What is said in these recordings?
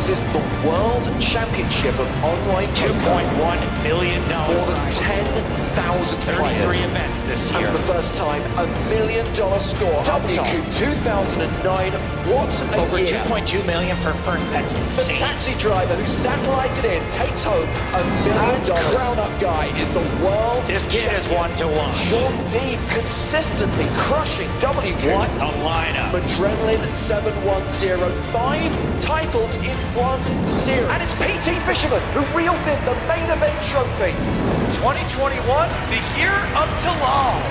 announces the World Championship of Online Poker. $2.1 million. More than 10,000 players. 33 events this year. And for the first time, $1 million score. WCOOP 2009, what a Over year. 2.2 million for first, that's The insane. taxi driver who satellited in takes home $1 million. Crown-up guy is the world This kid is one to watch. Sean Deeb consistently crushing WCOOP. What a lineup. Adrenaline 7105 titles in one series. And it's PT Fisherman who reels in the main event trophy. 2021, the year of Talal.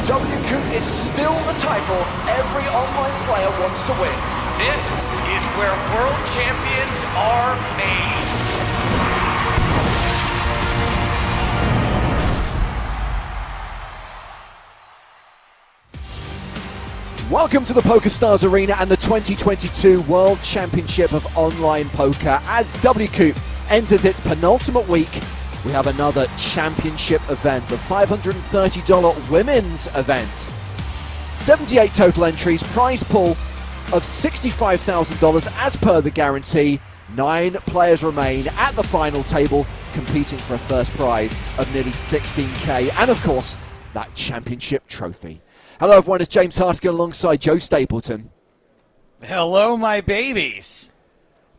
WCOOP is still the title every online player wants to win. This is where world champions are made. Welcome to the PokerStars Arena and the 2022 World Championship of Online Poker. As WCOOP enters its penultimate week, we have another championship event, the $530 women's event. 78 total entries, prize pool of $65,000 as per the guarantee. 9 players remain at the final table, competing for a first prize of nearly $16K, and of course, that championship trophy. Hello everyone, it's James Hartigan alongside Joe Stapleton. Hello, my babies.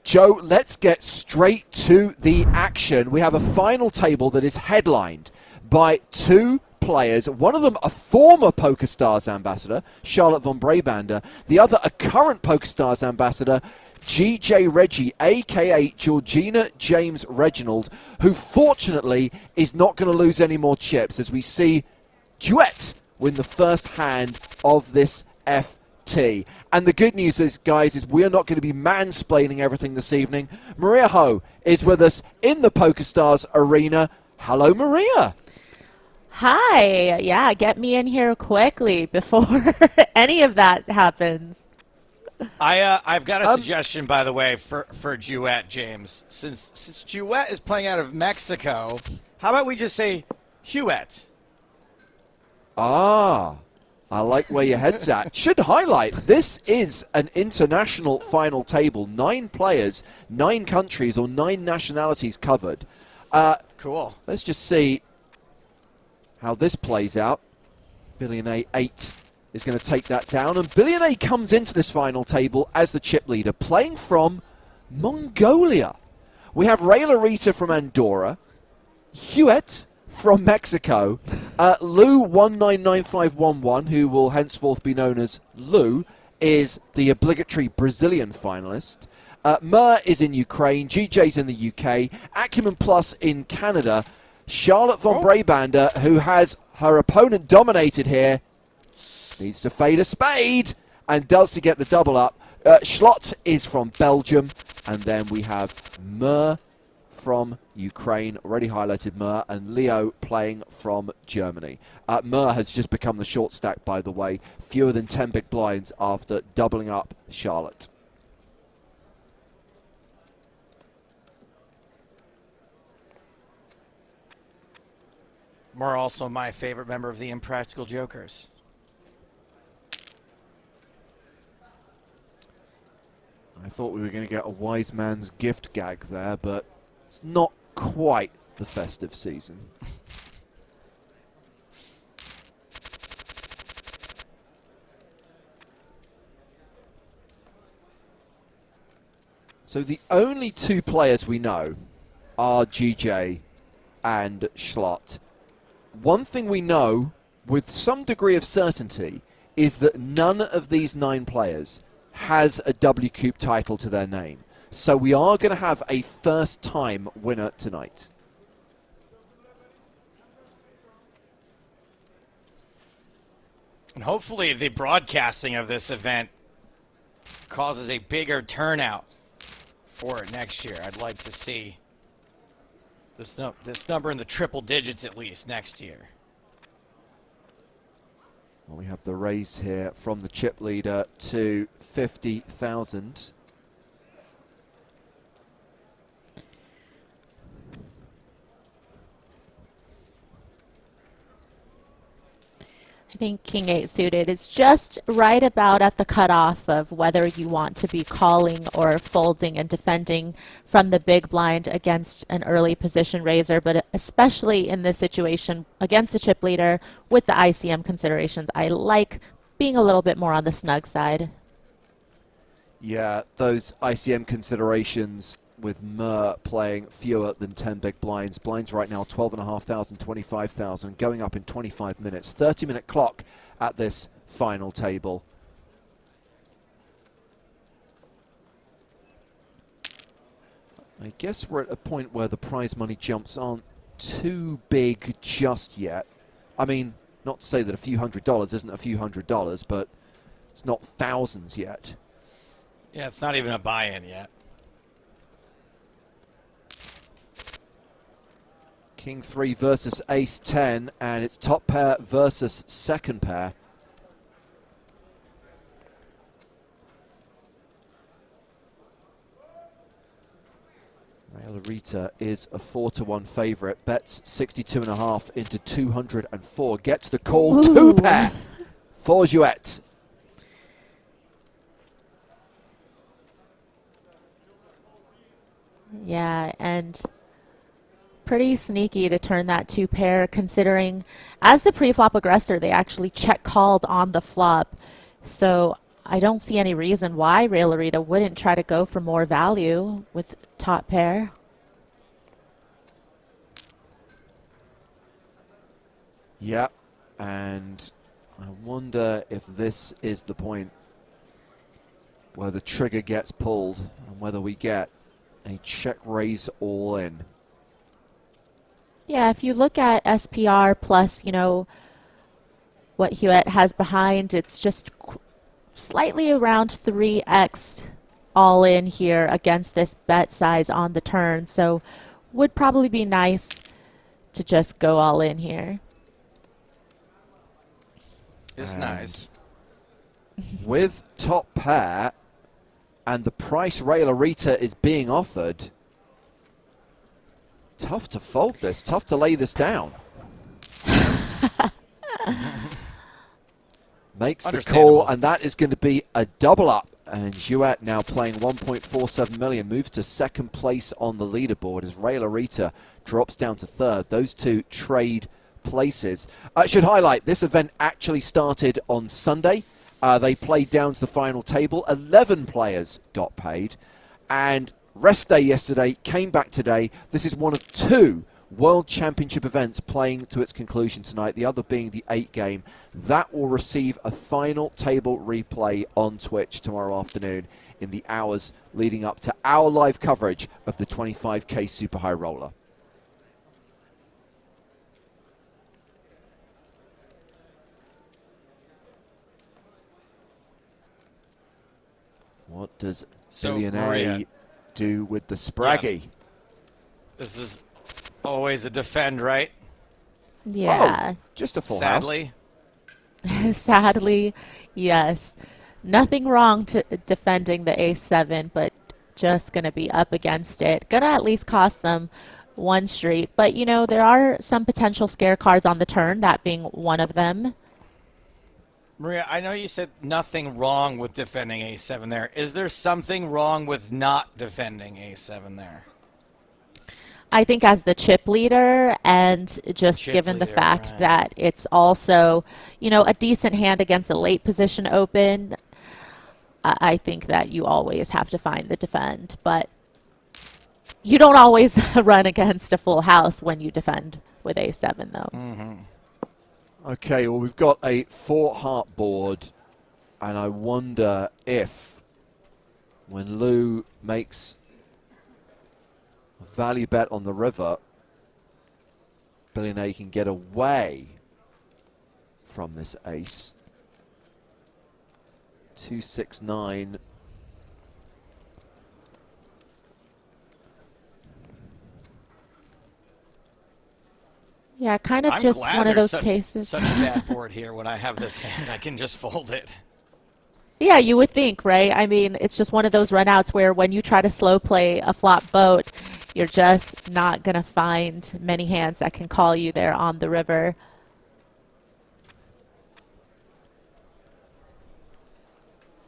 Joe, let's get straight to the action. We have a final table that is headlined by 2 players, one of them a former PokerStars ambassador, Charlotte von Brabander, the other a current PokerStars ambassador, GJ Reggie, aka Georgina James Reginald, who fortunately is not going to lose any more chips as we see Duet win the first hand of this FT. And the good news is, guys, is we're not going to be mansplaining everything this evening. Maria Ho is with us in the PokerStars Arena. Hello, Maria. Hi. Yeah, get me in here quickly before any of that happens. I've got a suggestion, by the way, for Duet, James. Since Duet is playing out of Mexico, how about we just say Huet? Ah, I like where your head's at. Should highlight, this is an international final table. 9 players, 9 countries, or 9 nationalities covered. Cool. Let's just see how this plays out. Billionaire 8 is going to take that down. And Billionaire comes into this final table as the chip leader, playing from Mongolia. We have Ray Larita from Andorra, Huet from Mexico, Lou 199511, who will henceforth be known as Lou, is the obligatory Brazilian finalist. Mer is in Ukraine, GJ's in the UK, Acumen Plus in Canada, Charlotte von Brabander, who has her opponent dominated here, needs to fade a spade, and does to get the double up. Schlott is from Belgium, and then we have Mer from Ukraine, already highlighted Mer, and Leo playing from Germany. Mer has just become the short stack, by the way, fewer than 10 big blinds after doubling up Charlotte. Mer also my favorite member of the Impractical Jokers. I thought we were going to get a wise man's gift gag there, but it's not quite the festive season. So the only 2 players we know are GJ and Schlott. One thing we know with some degree of certainty is that none of these 9 players has a WCOOP title to their name. So we are going to have a first-time winner tonight. And hopefully the broadcasting of this event causes a bigger turnout for it next year. I'd like to see this number in the triple digits at least next year. Well, we have the raise here from the chip leader to 50,000. think King 8 suited is just right about at the cutoff of whether you want to be calling or folding and defending from the big blind against an early position raiser, but especially in this situation against the chip leader with the ICM considerations, I like being a little bit more on the snug side. Yeah, those ICM considerations with Mur playing fewer than 10 big blinds. Blinds right now 12,500, 25,000, going up in 25 minutes. 30-minute clock at this final table. I guess we're at a point where the prize money jumps aren't too big just yet. I mean, not to say that a few $100s isn't a few $100s, but it's not thousands yet. Yeah, it's not even a buy-in yet. King 3 versus Ace 10, and it's top pair versus second pair. Rita is a 4-1 favorite. Bets 62.5 into 204. Gets the call. Ooh. 2 pair for Jouet. Yeah, and pretty sneaky to turn that 2 pair, considering as the pre-flop aggressor, they actually check called on the flop. So I don't see any reason why Real Arita wouldn't try to go for more value with top pair. Yeah, and I wonder if this is the point where the trigger gets pulled and whether we get a check raise all in. Yeah, if you look at SPR plus, you know, what Hewitt has behind, it's just slightly around 3x all in here against this bet size on the turn. So would probably be nice to just go all in here. It's nice. With top pair and the price Real Arita is being offered, tough to fold this, tough to lay this down. Makes the call, and that is going to be a double up. And Jouet now playing 1.47 million, moves to second place on the leaderboard as Real Arita drops down to third. Those two trade places. I should highlight, this event actually started on Sunday. They played down to the final table. 11 players got paid. And rest day yesterday, came back today. This is one of 2 World Championship events playing to its conclusion tonight, the other being the 8 game. That will receive a final table replay on Twitch tomorrow afternoon in the hours leading up to our live coverage of the 25K Super High Roller. What does Billionaire do with the Spraggy? Yeah. This is always a defend, right? Yeah. Oh, just a full Sadly. house. Sadly, yes. Nothing wrong to defending the ace-7, but just going to be up against it. Going to at least cost them 1 street. But, you know, there are some potential scare cards on the turn, that being one of them. Maria, I know you said nothing wrong with defending a7 there. Is there something wrong with not defending a7 there? I think as the chip leader, and just given the fact that it's also, you know, a decent hand against a late position open, I think that you always have to find the defend. But you don't always run against a full house when you defend with a7, though. Mm-hmm. Okay, well, we've got a 4-heart board, and I wonder if when Lou makes a value bet on the river, Billionaire can get away from this ace. 269. Yeah, kind of I'm just glad one of there's those cases. Such a bad board here. When I have this hand, I can just fold it. Yeah, you would think, right? I mean, it's just one of those runouts where when you try to slow play a flop boat, you're just not going to find many hands that can call you there on the river.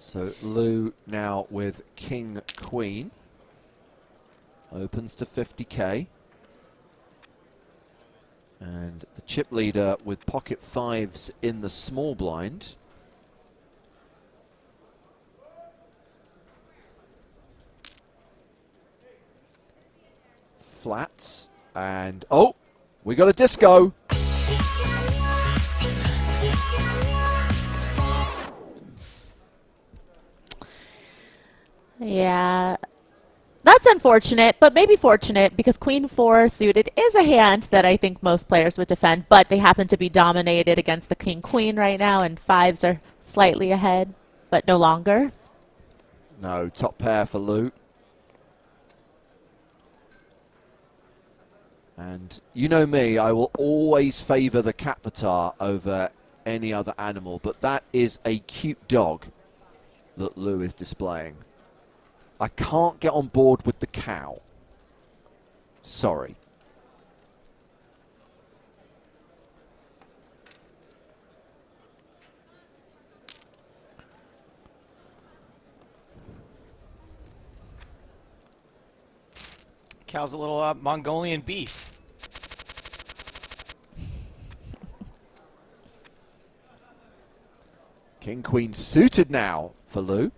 So Lou now with King Queen. Opens to 50k. And the chip leader with pocket fives in the small blind. Flats. And, oh, we got a disco. Yeah, that's unfortunate, but maybe fortunate because Queen 4 suited is a hand that I think most players would defend, but they happen to be dominated against the King Queen right now, and fives are slightly ahead, but no longer. No, top pair for Lou. And you know me, I will always favor the Capita over any other animal, but that is a cute dog that Lou is displaying. I can't get on board with the cow. Sorry. Cow's a little Mongolian beef. King Queen suited now for Lou.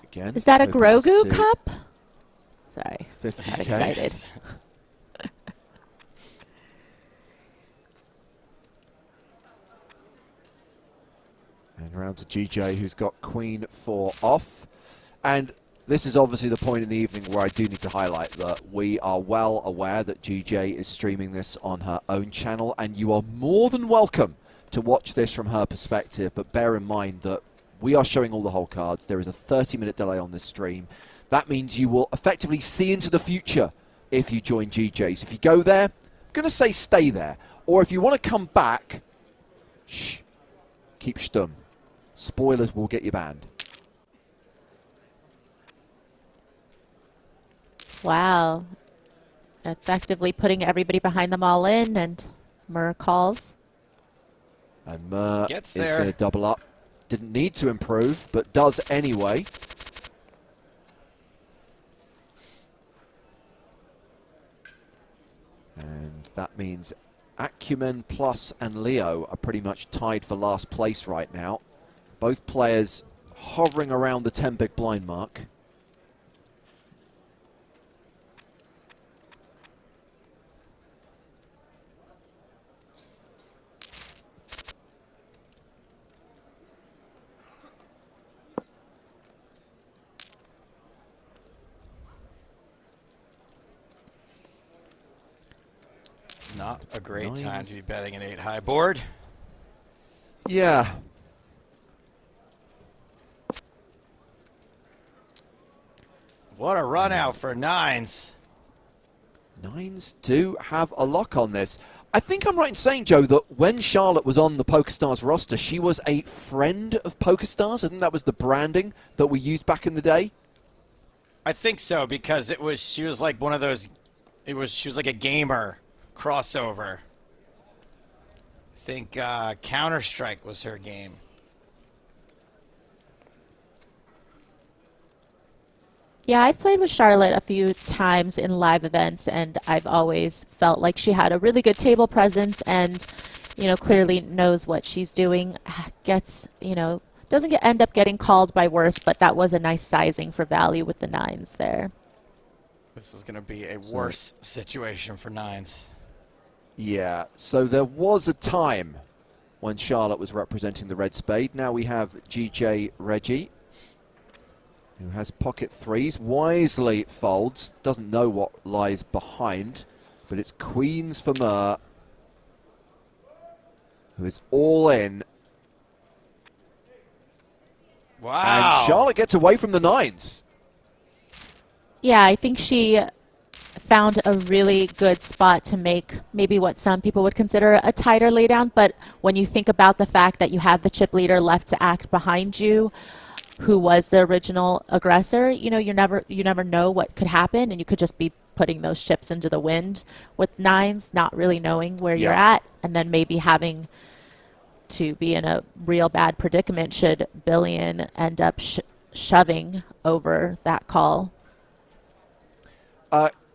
Again, Is that a opens Grogu to cup? Sorry, 50K. got excited. And round to GJ, who's got Queen 4 off. And this is obviously the point in the evening where I do need to highlight that we are well aware that GJ is streaming this on her own channel, and you are more than welcome to watch this from her perspective, but bear in mind that we are showing all the whole cards. There is a 30-minute delay on this stream. That means you will effectively see into the future if you join GJ's. If you go there, I'm going to say stay there. Or if you want to come back, shh, keep stum. Spoilers will get you banned. Wow. Effectively putting everybody behind them all in, and Mur calls. And Mur Gets is there. going to double up. Didn't need to improve, but does anyway. And that means Acumen Plus and Leo are pretty much tied for last place right now. Both players hovering around the 10 big blind mark. Not a great time Nines. to be betting an 8 high board. Yeah. What a run out for nines. Nines do have a lock on this. I think I'm right in saying, Joe, that when Charlotte was on the PokerStars roster, she was a friend of PokerStars. I think that was the branding that we used back in the day. I think so, because she was like one of those, she was like a gamer crossover. I think Counter-Strike was her game. Yeah, I've played with Charlotte a few times in live events, and I've always felt like she had a really good table presence and, clearly knows what she's doing. Gets, doesn't end up getting called by worse, but that was a nice sizing for value with the nines there. This is going to be a worse situation for nines. Yeah, so there was a time when Charlotte was representing the red spade. Now we have GJ Reggie, who has pocket threes, wisely folds, doesn't know what lies behind, but it's queens for Mur, who is all in. Wow. And Charlotte gets away from the nines. Yeah, I think she found a really good spot to make maybe what some people would consider a tighter laydown, but when you think about the fact that you have the chip leader left to act behind you, who was the original aggressor, you never know what could happen, and you could just be putting those chips into the wind with nines, not really knowing where you're at, and then maybe having to be in a real bad predicament should Billion end up shoving over that call.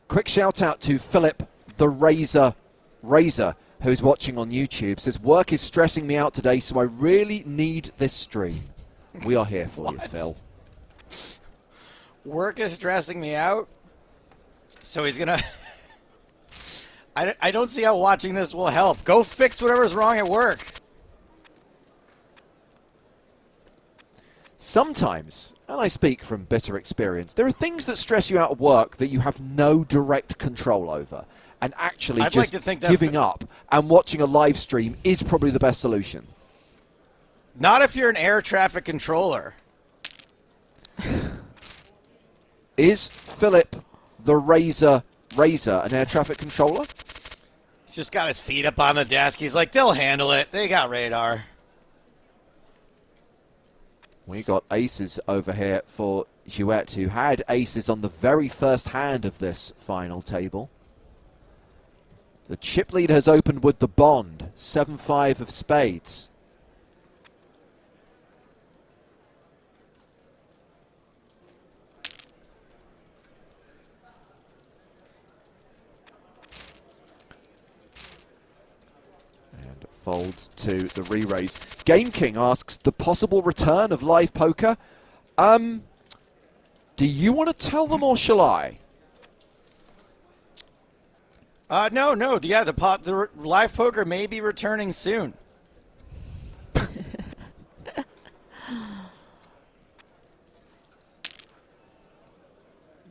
Quick shout out to Philip the Razor, who's watching on YouTube. Says, work is stressing me out today, so I really need this stream. We are here for you, Phil. Work is stressing me out? So he's going to... I don't see how watching this will help. Go fix whatever's wrong at work. Sometimes, and I speak from bitter experience, there are things that stress you out at work that you have no direct control over. And actually I'd just like to think that giving up and watching a live stream is probably the best solution. Not if you're an air traffic controller. Is Philip the Razor an air traffic controller? He's just got his feet up on the desk. He's like, they'll handle it. They got radar. We got aces over here for Jouet, who had aces on the very first hand of this final table. The chip lead has opened with the bond, 7-5 of spades. And folds to the re-raise. Game King asks, the possible return of live poker? Do you want to tell them or shall I? No. Yeah, the live poker may be returning soon.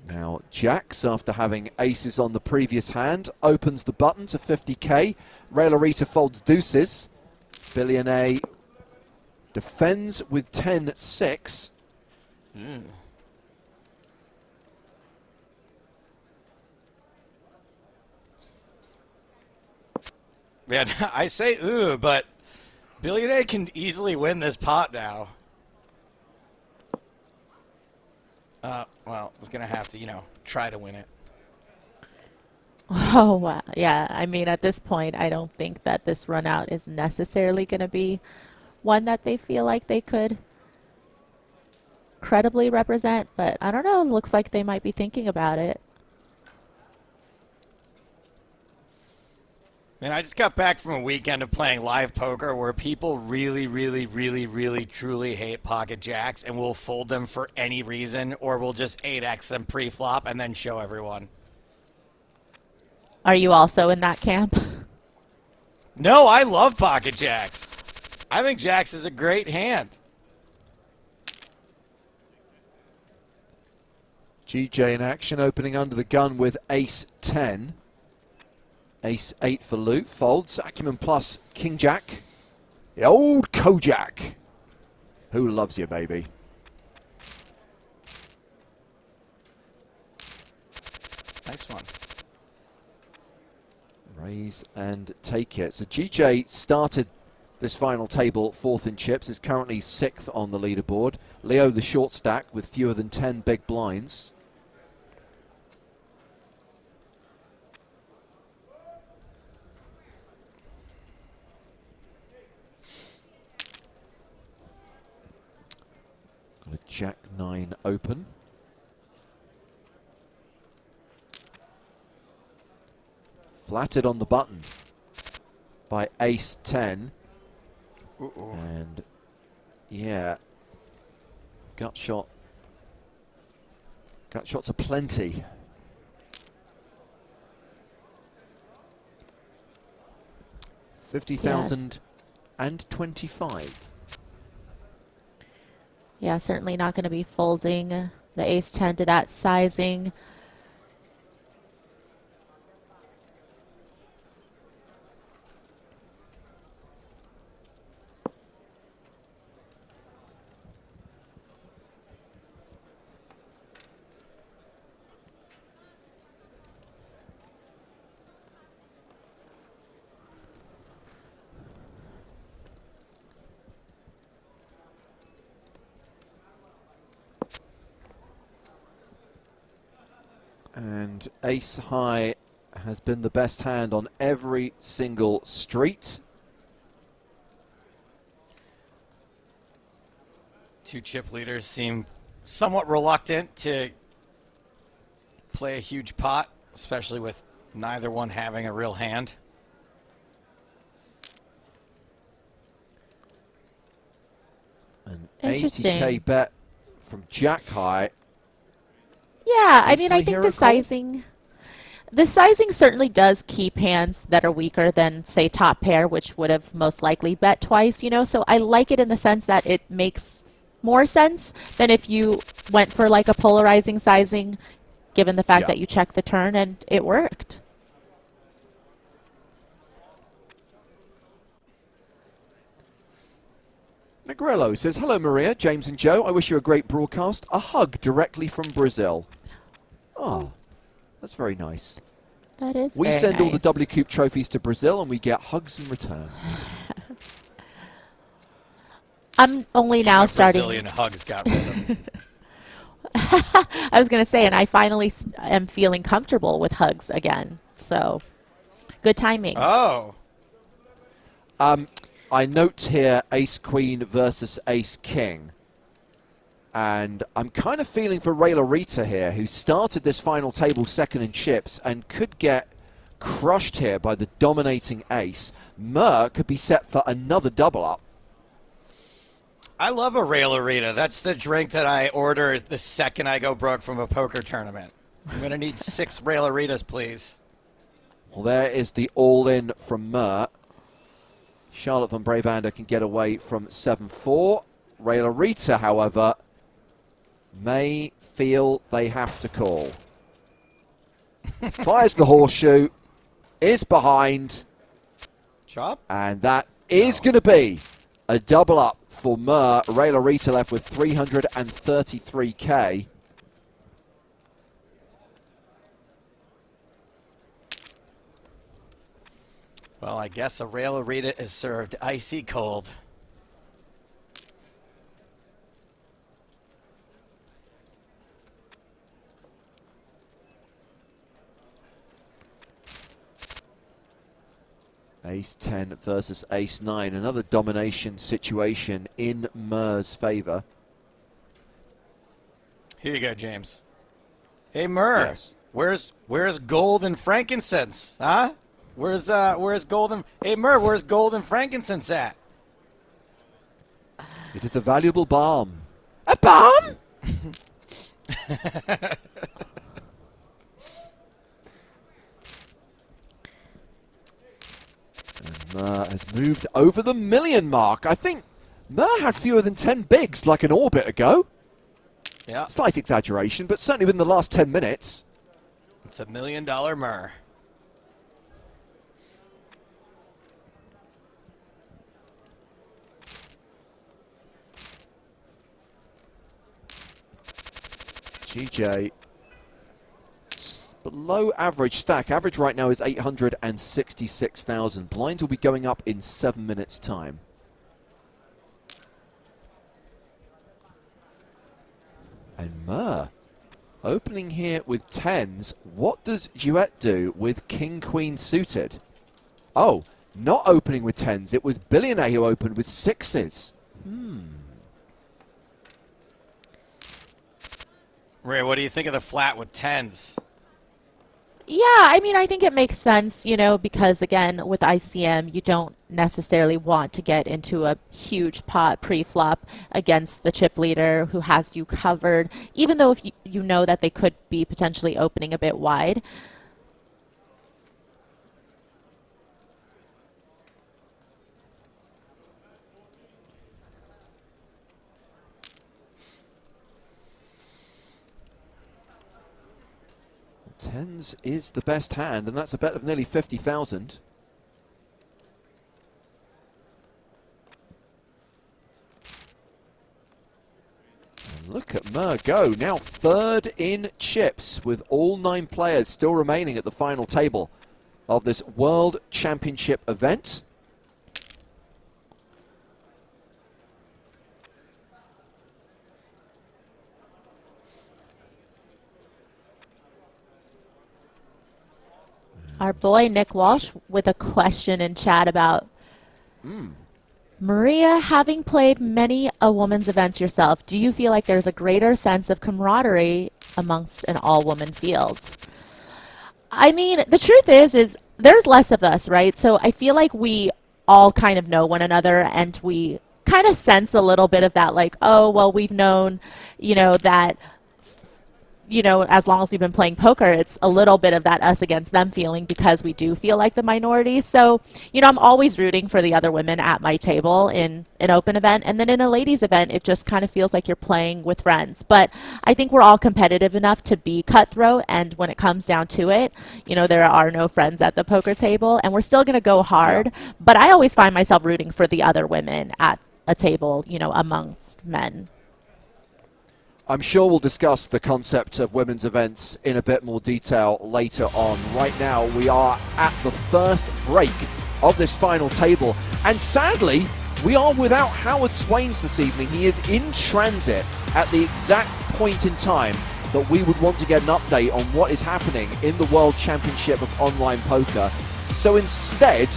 Now, Jacks, after having aces on the previous hand, opens the button to 50k. Ray Larita folds deuces. Billion A defends with 10-6. Man, I say ooh, but Billion A can easily win this pot now. Well, he's going to have to, try to win it. Oh, wow. Yeah, I mean, at this point, I don't think that this run out is necessarily going to be one that they feel like they could credibly represent, but I don't know. It looks like they might be thinking about it. Man, I just got back from a weekend of playing live poker where people really, really, really, really, truly hate pocket jacks and will fold them for any reason, or will just 8x them pre-flop and then show everyone. Are you also in that camp? No, I love pocket jacks. I think jacks is a great hand. GJ in action, opening under the gun with ace-10. Ace-8 for Luke. Folds. Acumen plus King-Jack. The old Kojak. Who loves you, baby? Nice one. Raise and take it. So GJ started this final table 4th in chips. Is currently 6th on the leaderboard. Leo the short stack with fewer than 10 big blinds. Got a Jack-9 open. Flattered on the button by ace-10. And yeah, gut shots aplenty. $50,000 and 25. Yeah, certainly not going to be folding the ace-10 to that sizing. And ace high has been the best hand on every single street. Two chip leaders seem somewhat reluctant to play a huge pot, especially with neither one having a real hand. An Interesting. 80k bet from Jack High. Yeah, I mean, I Decently think hero the sizing certainly does keep hands that are weaker than, say, top pair, which would have most likely bet twice, you know. So I like it in the sense that it makes more sense than if you went for like a polarizing sizing, given the fact Yeah. that you checked the turn and it worked. Negrello says, hello Maria, James and Joe. I wish you a great broadcast. A hug directly from Brazil. Oh, that's very nice. That is We very send all the nice. WCOOP trophies to Brazil and we get hugs in return. I'm only now starting. Brazilian hugs got rid of him. I was going to say, and I finally am feeling comfortable with hugs again. So, good timing. Oh. I note here Ace Queen versus Ace King. And I'm kind of feeling for Ray Lorita here, who started this final table second in chips and could get crushed here by the dominating ace. Mur could be set for another double up. I love a Rail-A-Rita. That's the drink that I order the second I go broke from a poker tournament. I'm going to need 6 Rail-A-Ritas, please. Well, there is the all-in from Mur. Charlotte von Bravander can get away from 7-4. Ray Lorita, however, may feel they have to call. Fires the horseshoe, is behind, Chop? and that is going to be a double up for Mur. Ray Lorita left with 333k. Well, I guess a Rail-A-Rita is served icy cold. Ace 10 versus Ace 9. Another domination situation in Mur's favor. Here you go, James. Hey, Mur. Yes. Where's gold and frankincense? Huh? Where's gold and... Hey, Mur, where's gold and frankincense at? It is a valuable balm. A bomb? And Mur has moved over the million mark. I think Mur had fewer than 10 bigs like an orbit ago. Yeah, Slight exaggeration, but certainly within the last 10 minutes. it's $1 million Mur. GJ, below average stack. Average right now is 866,000. Blinds will be going up in 7 minutes' time. And Mur, opening here with 10s. What does Duet do with King-Queen suited? Oh, not opening with 10s. It was Billionaire who opened with 6s. Ray, what do you think of the flat with 10s? Yeah, I mean, I think it makes sense, you know, because again, with ICM, you don't necessarily want to get into a huge pot pre-flop against the chip leader who has you covered, even though if you know that they could be potentially opening a bit wide. Tens is the best hand, and that's a bet of nearly 50,000. And look at Mur go, now third in chips, with all 9 players still remaining at the final table of this World Championship event. Our boy Nick Walsh with a question in chat about Maria, having played many a women's events yourself, do you feel like there's a greater sense of camaraderie amongst an all-woman field? I mean, the truth is there's less of us, right? So I feel like we all kind of know one another, and we kind of sense a little bit of that, like, oh, well, we've known, that, as long as we've been playing poker, it's a little bit of that us against them feeling, because we do feel like the minority. So, I'm always rooting for the other women at my table in an open event. And then in a ladies event, it just kind of feels like you're playing with friends. But I think we're all competitive enough to be cutthroat. And when it comes down to it, there are no friends at the poker table, and we're still going to go hard. Yeah. But I always find myself rooting for the other women at a table, amongst men. I'm sure we'll discuss the concept of women's events in a bit more detail later on. Right now, we are at the first break of this final table. And sadly, we are without Howard Swains this evening. He is in transit at the exact point in time that we would want to get an update on what is happening in the World Championship of Online Poker. So instead,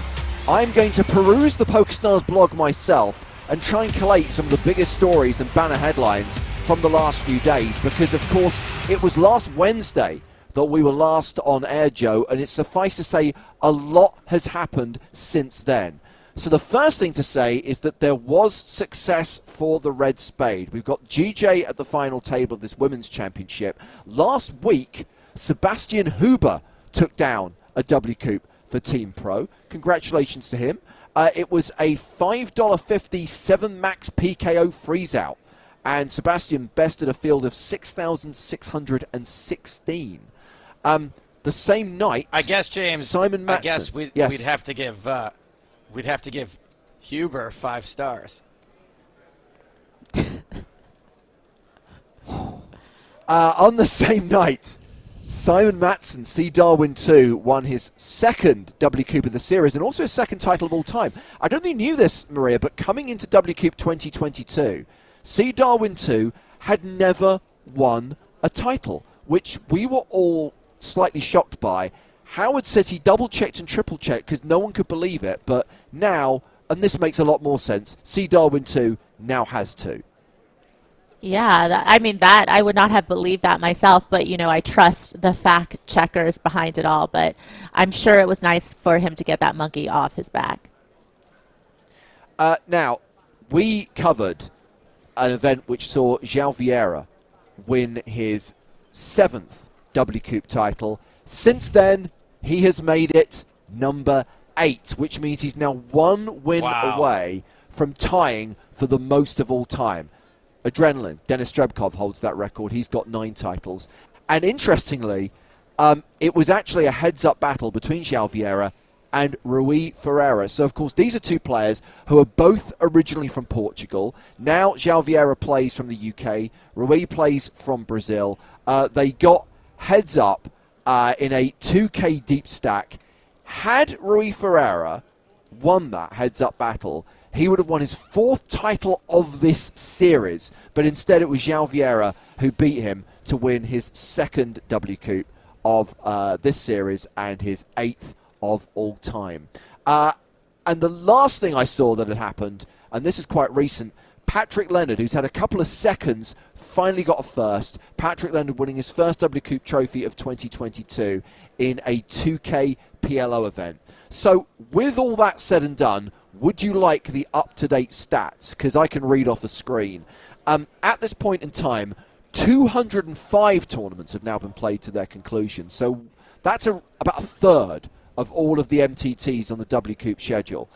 I'm going to peruse the PokerStars blog myself and try and collate some of the biggest stories and banner headlines from the last few days, because of course it was last Wednesday that we were last on air, Joe, and it's suffice to say a lot has happened since then. So the first thing to say is that there was success for the Red Spade. We've got GJ at the final table of this Women's Championship. Last week, Sebastian Huber took down a WCOOP for Team Pro. Congratulations to him. It was a $5.50 7 max PKO freeze-out, and Sebastian bested a field of 6,616. The same night, I guess, James, Simon Matson. I guess we'd have to give Huber 5 stars. On the same night, Simon Matson, C. Darwin 2, won his second WCOOP of the series and also his second title of all time. I don't think you knew this, Maria, but coming into WCOOP 2022, C. Darwin 2 had never won a title, which we were all slightly shocked by. Howard says he double-checked and triple-checked because no one could believe it, but now, and this makes a lot more sense, C. Darwin 2 now has 2. Yeah, I would not have believed that myself, but, I trust the fact checkers behind it all, but I'm sure it was nice for him to get that monkey off his back. Now, we covered an event which saw João Vieira win his 7th WCOOP title. Since then, he has made it number 8, which means he's now 1 win away from tying for the most of all time. Adrenaline, Denis Strebkov holds that record. He's got 9 titles. And interestingly, it was actually a heads-up battle between João Vieira and Rui Ferreira. So, of course, these are 2 players who are both originally from Portugal. Now, João Vieira plays from the UK. Rui plays from Brazil. They got heads-up in a 2K deep stack. Had Rui Ferreira won that heads-up battle, he would have won his 4th title of this series, but instead it was João Vieira who beat him to win his 2nd WCOOP of this series and his 8th of all time. And the last thing I saw that had happened, and this is quite recent, Patrick Leonard, who's had a couple of seconds, finally got a first. Patrick Leonard winning his first WCOOP trophy of 2022 in a 2K PLO event. So with all that said and done, would you like the up-to-date stats? Because I can read off a screen. At this point in time, 205 tournaments have now been played to their conclusion. So that's about a third of all of the MTTs on the WCOOP schedule.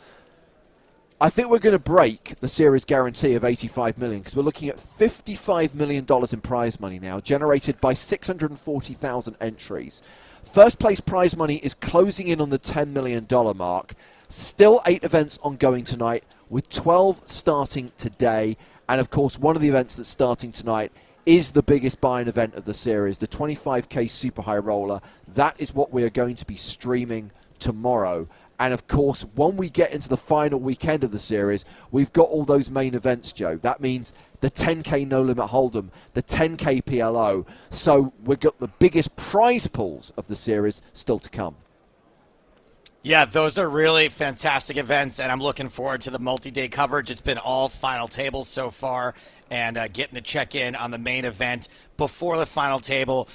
I think we're going to break the series guarantee of $85 million because we're looking at $55 million in prize money now, generated by 640,000 entries. First place prize money is closing in on the $10 million mark. Still 8 events ongoing tonight, with 12 starting today. And of course, one of the events that's starting tonight is the biggest buy-in event of the series, the 25K Super High Roller. That is what we are going to be streaming tomorrow. And of course, when we get into the final weekend of the series, we've got all those main events, Joe. That means the 10K No Limit Hold'em, the 10K PLO. So we've got the biggest prize pools of the series still to come. Yeah, those are really fantastic events, and I'm looking forward to the multi-day coverage. It's been all final tables so far, and getting to check in on the main event before the final table.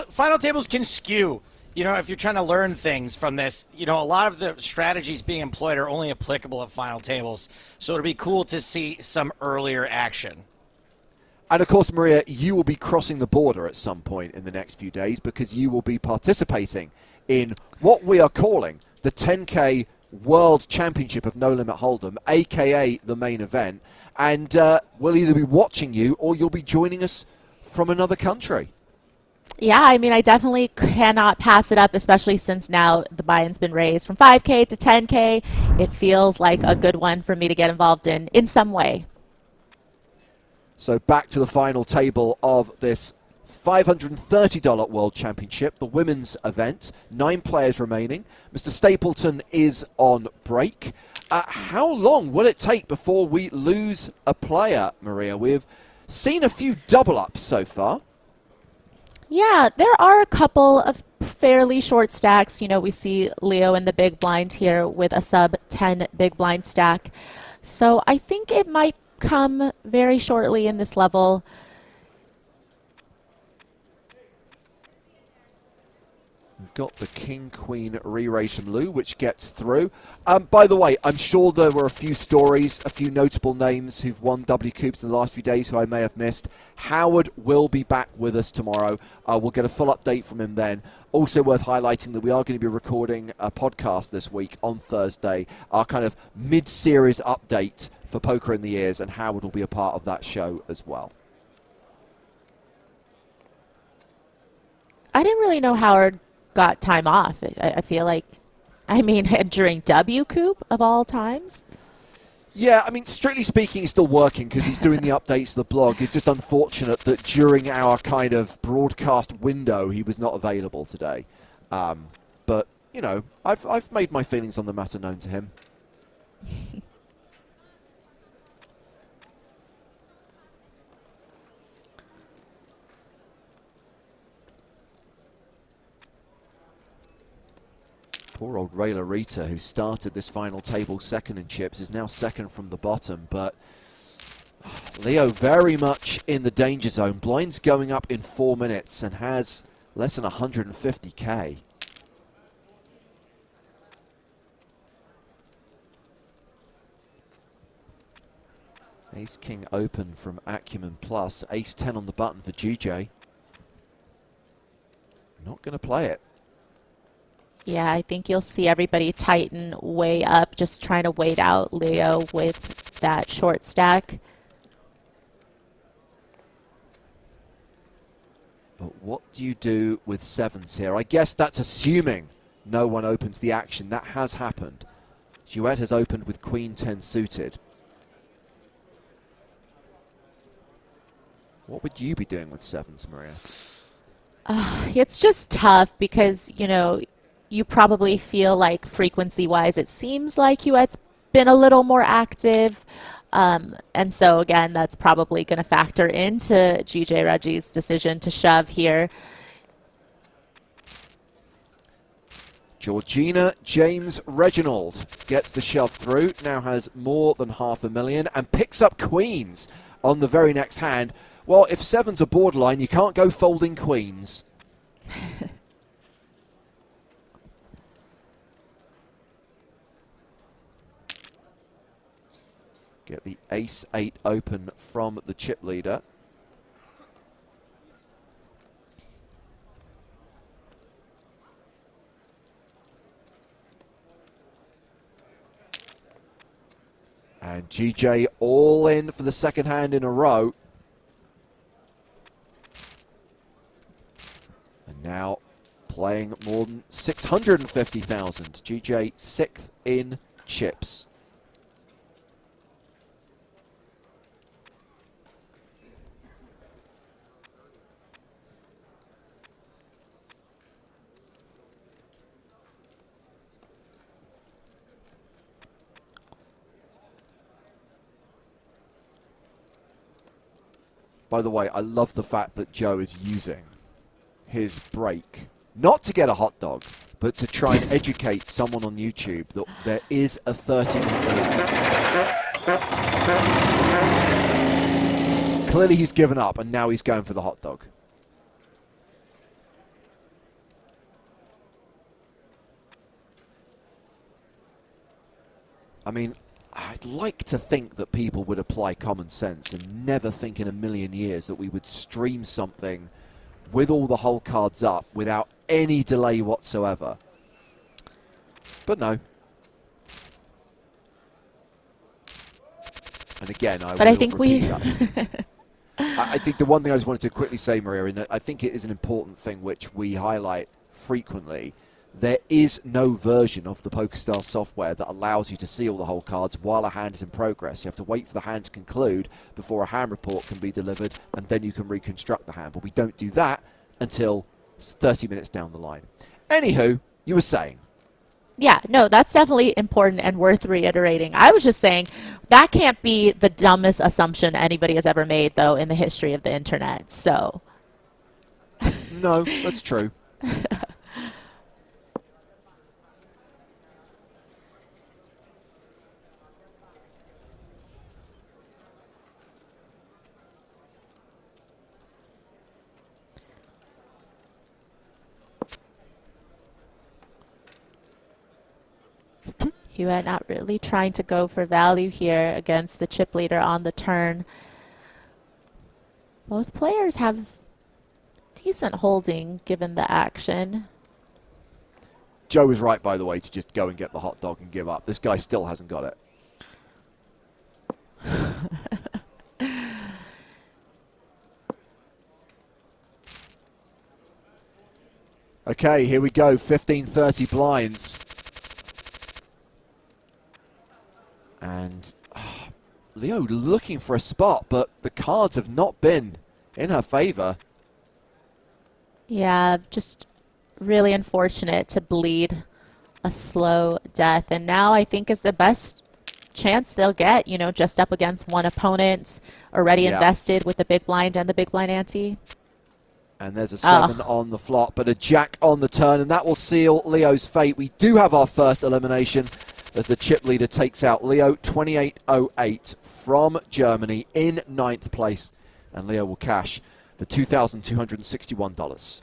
Final tables can skew. You know, if you're trying to learn things from this, you know, a lot of the strategies being employed are only applicable at final tables. So it'll be cool to see some earlier action. And of course, Maria, you will be crossing the border at some point in the next few days because you will be participating in what we are calling the 10K World Championship of No Limit Hold'em, aka the main event. And we'll either be watching you or you'll be joining us from another country. Yeah, I mean, I definitely cannot pass it up, especially since now the buy-in's been raised from 5K to 10K. It feels like a good one for me to get involved in some way. So back to the final table of this $530 World Championship, the women's event. 9 players remaining. Mr. Stapleton is on break. How long will it take before we lose a player, Maria? We've seen a few double-ups so far. Yeah, there are a couple of fairly short stacks. You know, we see Leo in the big blind here with a sub 10 big blind stack. So I think it might come very shortly in this level. We've got the King-Queen re-raise from Lou, which gets through. By the way, I'm sure there were a few stories, a few notable names who've won WCOOPs in the last few days who I may have missed. Howard will be back with us tomorrow. We'll get a full update from him then. Also worth highlighting that we are going to be recording a podcast this week on Thursday, our kind of mid-series update for Poker in the Ears, and Howard will be a part of that show as well. I didn't really know Howard got time off. I feel like, I mean, during WCOOP of all times. Yeah, I mean, strictly speaking, he's still working because he's doing the updates to the blog. It's just unfortunate that during our kind of broadcast window, he was not available today. But, you know, I've made my feelings on the matter known to him. Poor old Ray Larita, who started this final table second in chips, is now second from the bottom. But Leo very much in the danger zone. Blind's going up in 4 minutes and has less than 150K. Ace King open from Acumen Plus. Ace 10 on the button for GJ. Not going to play it. Yeah, I think you'll see everybody tighten way up, just trying to wait out Leo with that short stack. But what do you do with sevens here? I guess that's assuming no one opens the action. That has happened. Jouet has opened with Queen 10 suited. What would you be doing with sevens, Maria? It's just tough because, you know, you probably feel like frequency-wise it seems like Jouet's been a little more active. And so, again, that's probably going to factor into GJ Reggi's decision to shove here. Georgina James Reginald gets the shove through, now has more than $500,000 and picks up queens on the very next hand. Well, if sevens are borderline, you can't go folding queens. Get the ace-8 open from the chip leader. And GJ all in for the second hand in a row. And now playing more than 650,000. GJ 6th in chips. By the way, I love the fact that Joe is using his break, not to get a hot dog, but to try and educate someone on YouTube that there is a 30-minute delay. Clearly he's given up, and now he's going for the hot dog. I mean, I'd like to think that people would apply common sense and never think in a million years that we would stream something with all the hole cards up without any delay whatsoever. But no. And again, I think I think the one thing I just wanted to quickly say, Maria, and I think it is an important thing which we highlight frequently. There is no version of the PokerStars software that allows you to see all the hole cards while a hand is in progress. You have to wait for the hand to conclude before a hand report can be delivered, and then you can reconstruct the hand. But we don't do that until 30 minutes down the line. Anywho, you were saying. Yeah, no, that's definitely important and worth reiterating. I was just saying that can't be the dumbest assumption anybody has ever made, though, in the history of the internet. So. No, that's true. Hewitt not really trying to go for value here against the chip leader on the turn. Both players have decent holding given the action. Joe was right, by the way, to just go and get the hot dog and give up. This guy still hasn't got it. Okay, here we go. 15-30 blinds. And Leo looking for a spot, but the cards have not been in her favor. Yeah, just really unfortunate to bleed a slow death. And now I think is the best chance they'll get, you know, just up against one opponent, already invested with the big blind and the big blind ante. And there's a 7 on the flop, but a jack on the turn, and that will seal Leo's fate. We do have our first elimination as the chip leader takes out Leo, 28.08 from Germany in 9th place. And Leo will cash the $2,261.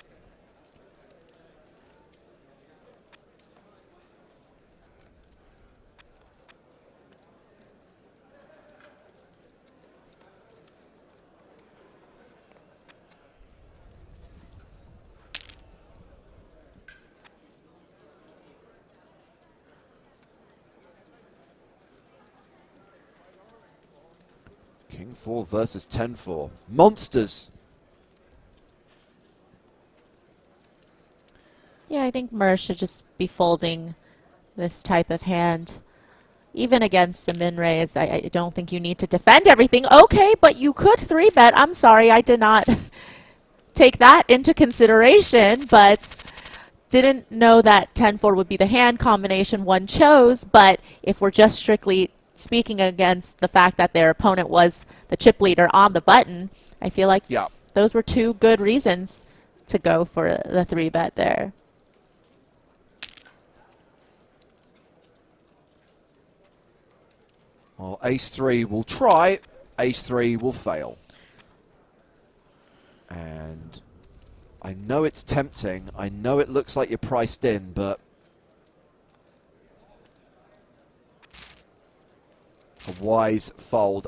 King 4 versus 10-4. Monsters. Yeah, I think Mur should just be folding this type of hand. Even against a min raise, I don't think you need to defend everything. Okay, but you could 3-bet. I'm sorry, I did not take that into consideration, but didn't know that 10-4 would be the hand combination one chose. But if we're just strictly speaking against the fact that their opponent was the chip leader on the button, I feel like those were two good reasons to go for the 3-bet there. Well, ace-3 will try, ace-3 will fail. And I know it's tempting, I know it looks like you're priced in, but a wise fold.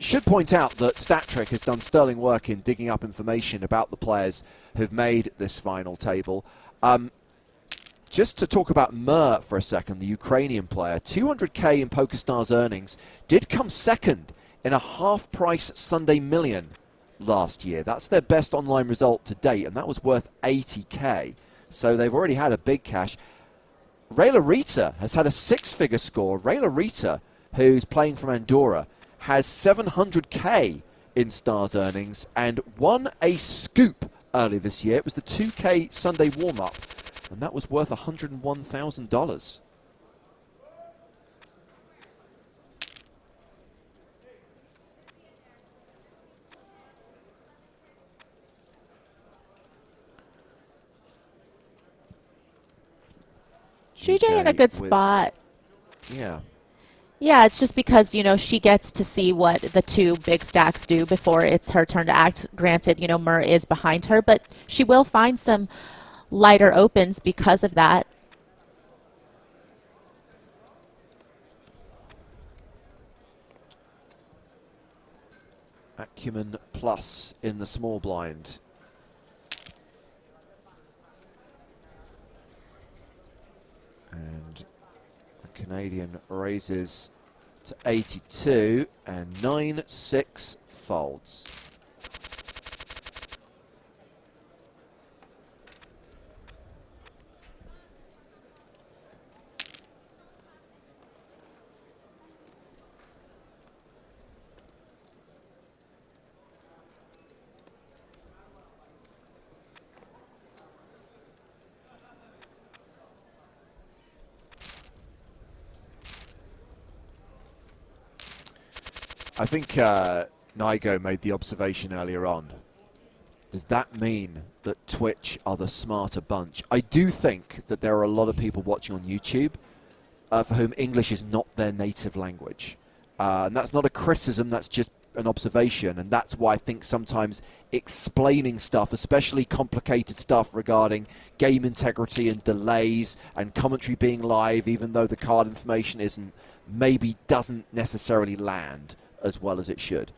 Should point out that StatTrick has done sterling work in digging up information about the players who've made this final table. Just to talk about Mur for a second, the Ukrainian player, 200k in PokerStars earnings, did come second in a half-price Sunday Million last year. That's their best online result to date, and that was worth 80k. So they've already had a big cash. Rayla Rita has had a 6-figure score. Rayla Rita, who's playing from Andorra, has 700k in stars earnings and won a scoop earlier this year. It was the 2k Sunday warm-up, and that was worth $101,000. GJ in a good spot. Yeah. Yeah, it's just because, you know, she gets to see what the two big stacks do before it's her turn to act. Granted, you know, Mur is behind her, but she will find some lighter opens because of that. Acumen plus in the small blind. And the Canadian raises to 82 and 9-6 folds. I think Nigo made the observation earlier on. Does that mean that Twitch are the smarter bunch? I do think that there are a lot of people watching on YouTube for whom English is not their native language. And that's not a criticism, that's just an observation. And that's why I think sometimes explaining stuff, especially complicated stuff regarding game integrity and delays and commentary being live, even though the card information isn't, maybe doesn't necessarily land as well as it should.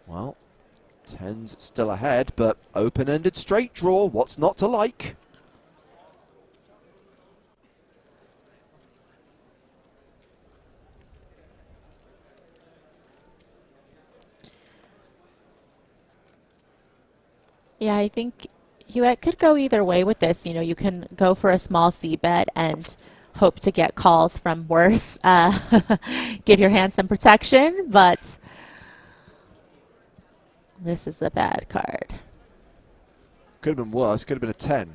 Well, 10's still ahead, but open-ended straight draw, what's not to like? Yeah, I think you could go either way with this. You know, you can go for a small C bet and hope to get calls from worse. Give your hand some protection, but this is a bad card. Could have been worse, could have been a 10.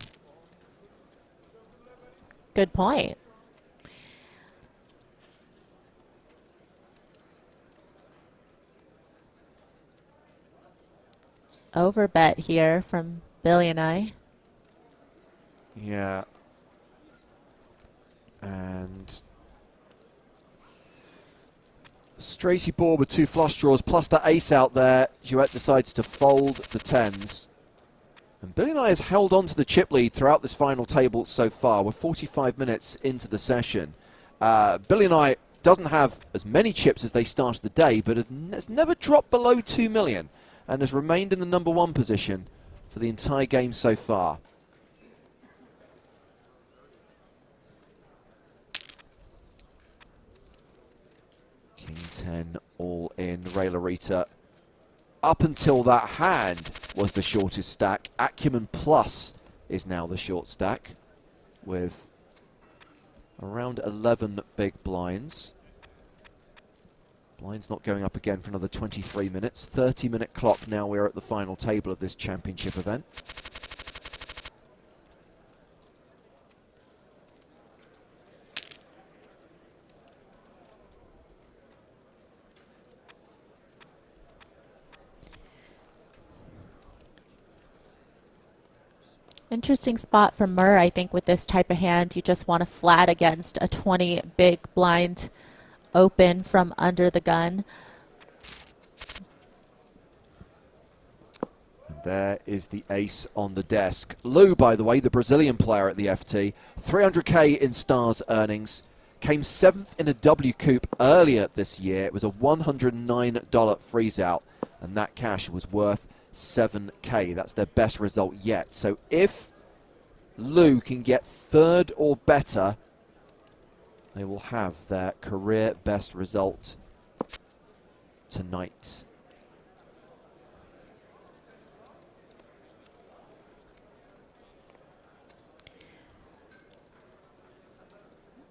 Good point. Overbet here from Billy and I. Yeah. And straighty board with two flush draws plus that ace out there. Jouet decides to fold the 10s. And Billy and I has held on to the chip lead throughout this final table so far. We're 45 minutes into the session. Billy and I doesn't have as many chips as they started the day, but has never dropped below 2 million and has remained in the number one position for the entire game so far. King 10 all in. Ray Larita. Up until that hand was the shortest stack. Acumen Plus is now the short stack with around 11 big blinds. Blinds not going up again for another 23 minutes. 30-minute clock now. We're at the final table of this championship event. Interesting spot for Mur, I think, with this type of hand. You just want to flat against a 20 big blind open from under the gun. And there is the ace on the desk. Lou, by the way, the Brazilian player at the FT, 300k in stars earnings. Came 7th in a WCOOP earlier this year. It was a $109 freeze out, and that cash was worth 7k. That's their best result yet. So if Lou can get third or better, they will have their career best result tonight.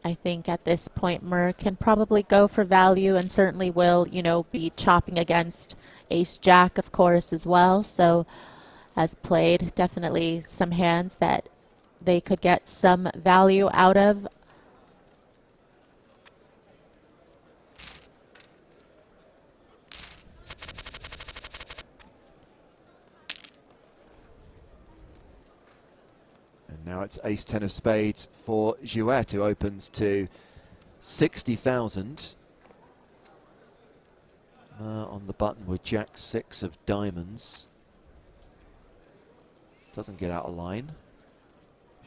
I think at this point, Mur can probably go for value and certainly will, you know, be chopping against Ace-Jack, of course, as well. So, as played, definitely some hands that they could get some value out of. Now it's ace-10 of spades for Jouet, who opens to 60,000. On the button with jack-6 of diamonds. Doesn't get out of line.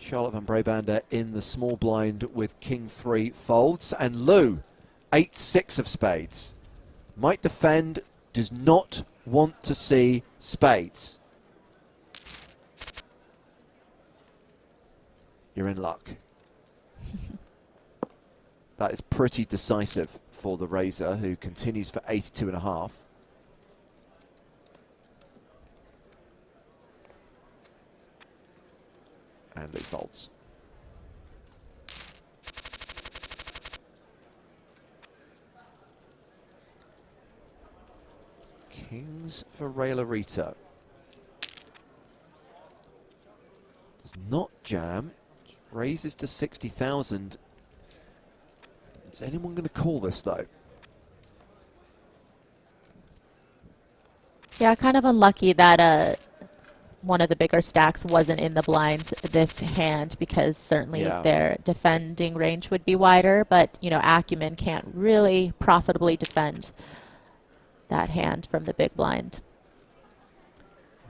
Charlotte van Brabander in the small blind with king-3 folds. And Lou, 8-6 of spades. Might defend, does not want to see spades. You're in luck. That is pretty decisive for the Razor, who continues for 82.5. And Lou folds. Kings for Ray Larita. Does not jam. Raises to 60,000. Is anyone going to call this, though? Yeah, kind of unlucky that one of the bigger stacks wasn't in the blinds this hand, because certainly their defending range would be wider, but, you know, Acumen can't really profitably defend that hand from the big blind.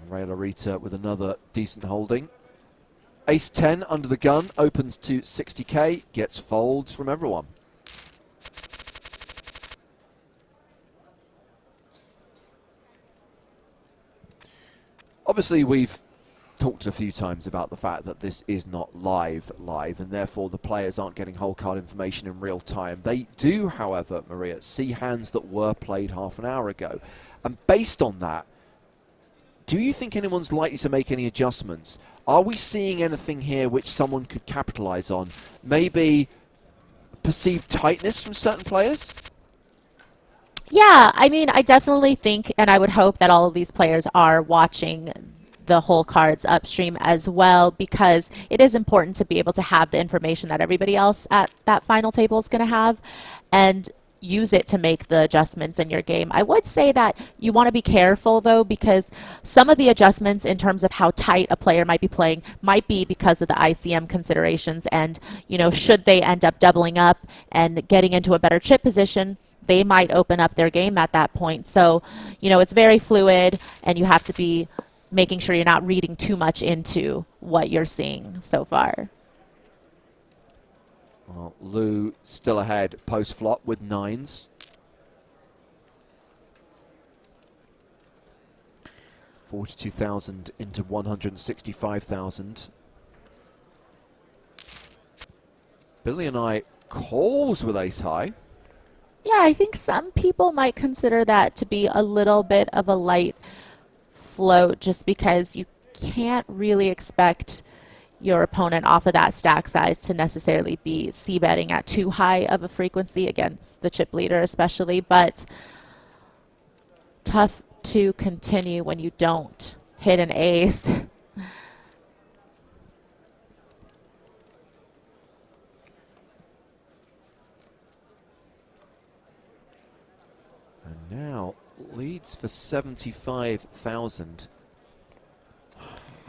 Ray Larita with another decent holding. Ace-10 under the gun, opens to 60k, gets folds from everyone. Obviously, we've talked a few times about the fact that this is not live, and therefore the players aren't getting whole card information in real time. They do, however, Maria, see hands that were played half an hour ago. And based on that, do you think anyone's likely to make any adjustments? Are we seeing anything here which someone could capitalize on? Maybe perceived tightness from certain players? Yeah, I mean, I definitely think, and I would hope that all of these players are watching the whole cards upstream as well, because it is important to be able to have the information that everybody else at that final table is going to have, and use it to make the adjustments in your game. I would say that you want to be careful, though, because some of the adjustments in terms of how tight a player might be playing might be because of the ICM considerations, and, you know, should they end up doubling up and getting into a better chip position, they might open up their game at that point. So, you know, it's very fluid, and you have to be making sure you're not reading too much into what you're seeing so far. Well, Lou still ahead post-flop with 9s. $42,000 into 165,000. Billy and I calls with ace high. Yeah, I think some people might consider that to be a little bit of a light float, just because you can't really expect your opponent off of that stack size to necessarily be c-betting at too high of a frequency against the chip leader especially, but tough to continue when you don't hit an ace. And now leads for 75,000.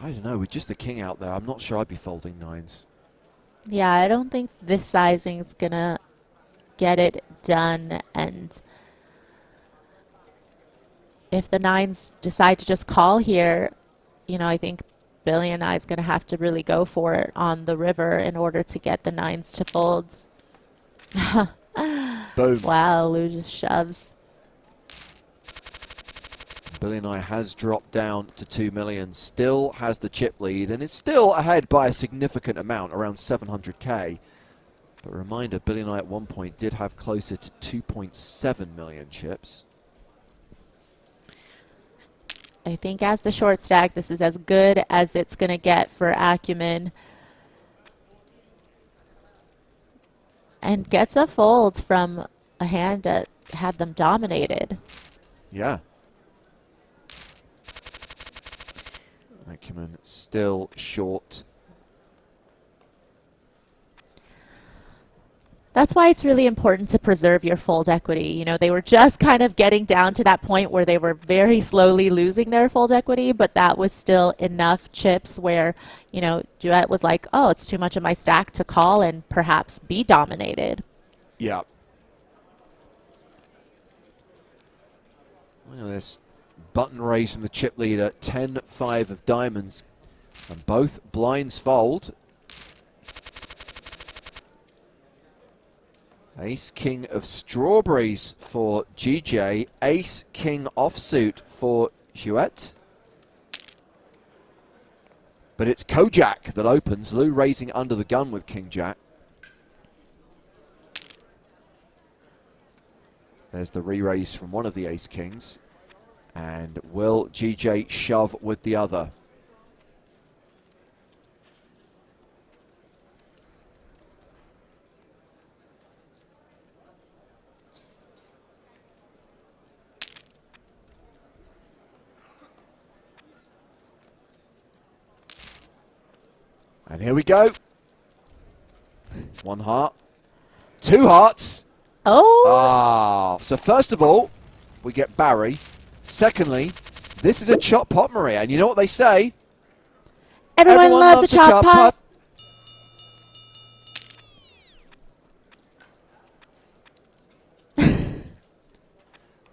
I don't know, with just the king out there, I'm not sure I'd be folding 9s. Yeah, I don't think this sizing is going to get it done. And if the 9s decide to just call here, you know, I think Billy and I is going to have to really go for it on the river in order to get the 9s to fold. Boom. Wow, Lou just shoves. Billy and I has dropped down to 2 million, still has the chip lead, and is still ahead by a significant amount, around 700k. But a reminder, Billy and I at one point did have closer to 2.7 million chips. I think as the short stack, this is as good as it's going to get for Acumen. And gets a fold from a hand that had them dominated. Yeah. Acumen still short. That's why it's really important to preserve your fold equity. You know, they were just kind of getting down to that point where they were very slowly losing their fold equity, but that was still enough chips where, you know, Duet was like, oh, it's too much of my stack to call and perhaps be dominated. Yeah. Look at this button raise from the chip leader, 10-5 of diamonds, and both blinds fold. Ace King of strawberries for GJ, Ace King offsuit for Jouet. But it's Kojak that opens, Lou raising under the gun with King Jack. There's the re-raise from one of the Ace Kings. And will GJ shove with the other? And here we go. One heart. Two hearts. Oh. Ah, so first of all, we get Barry. Secondly, this is a chop pot, Maria. And you know what they say? Everyone loves a chop pot.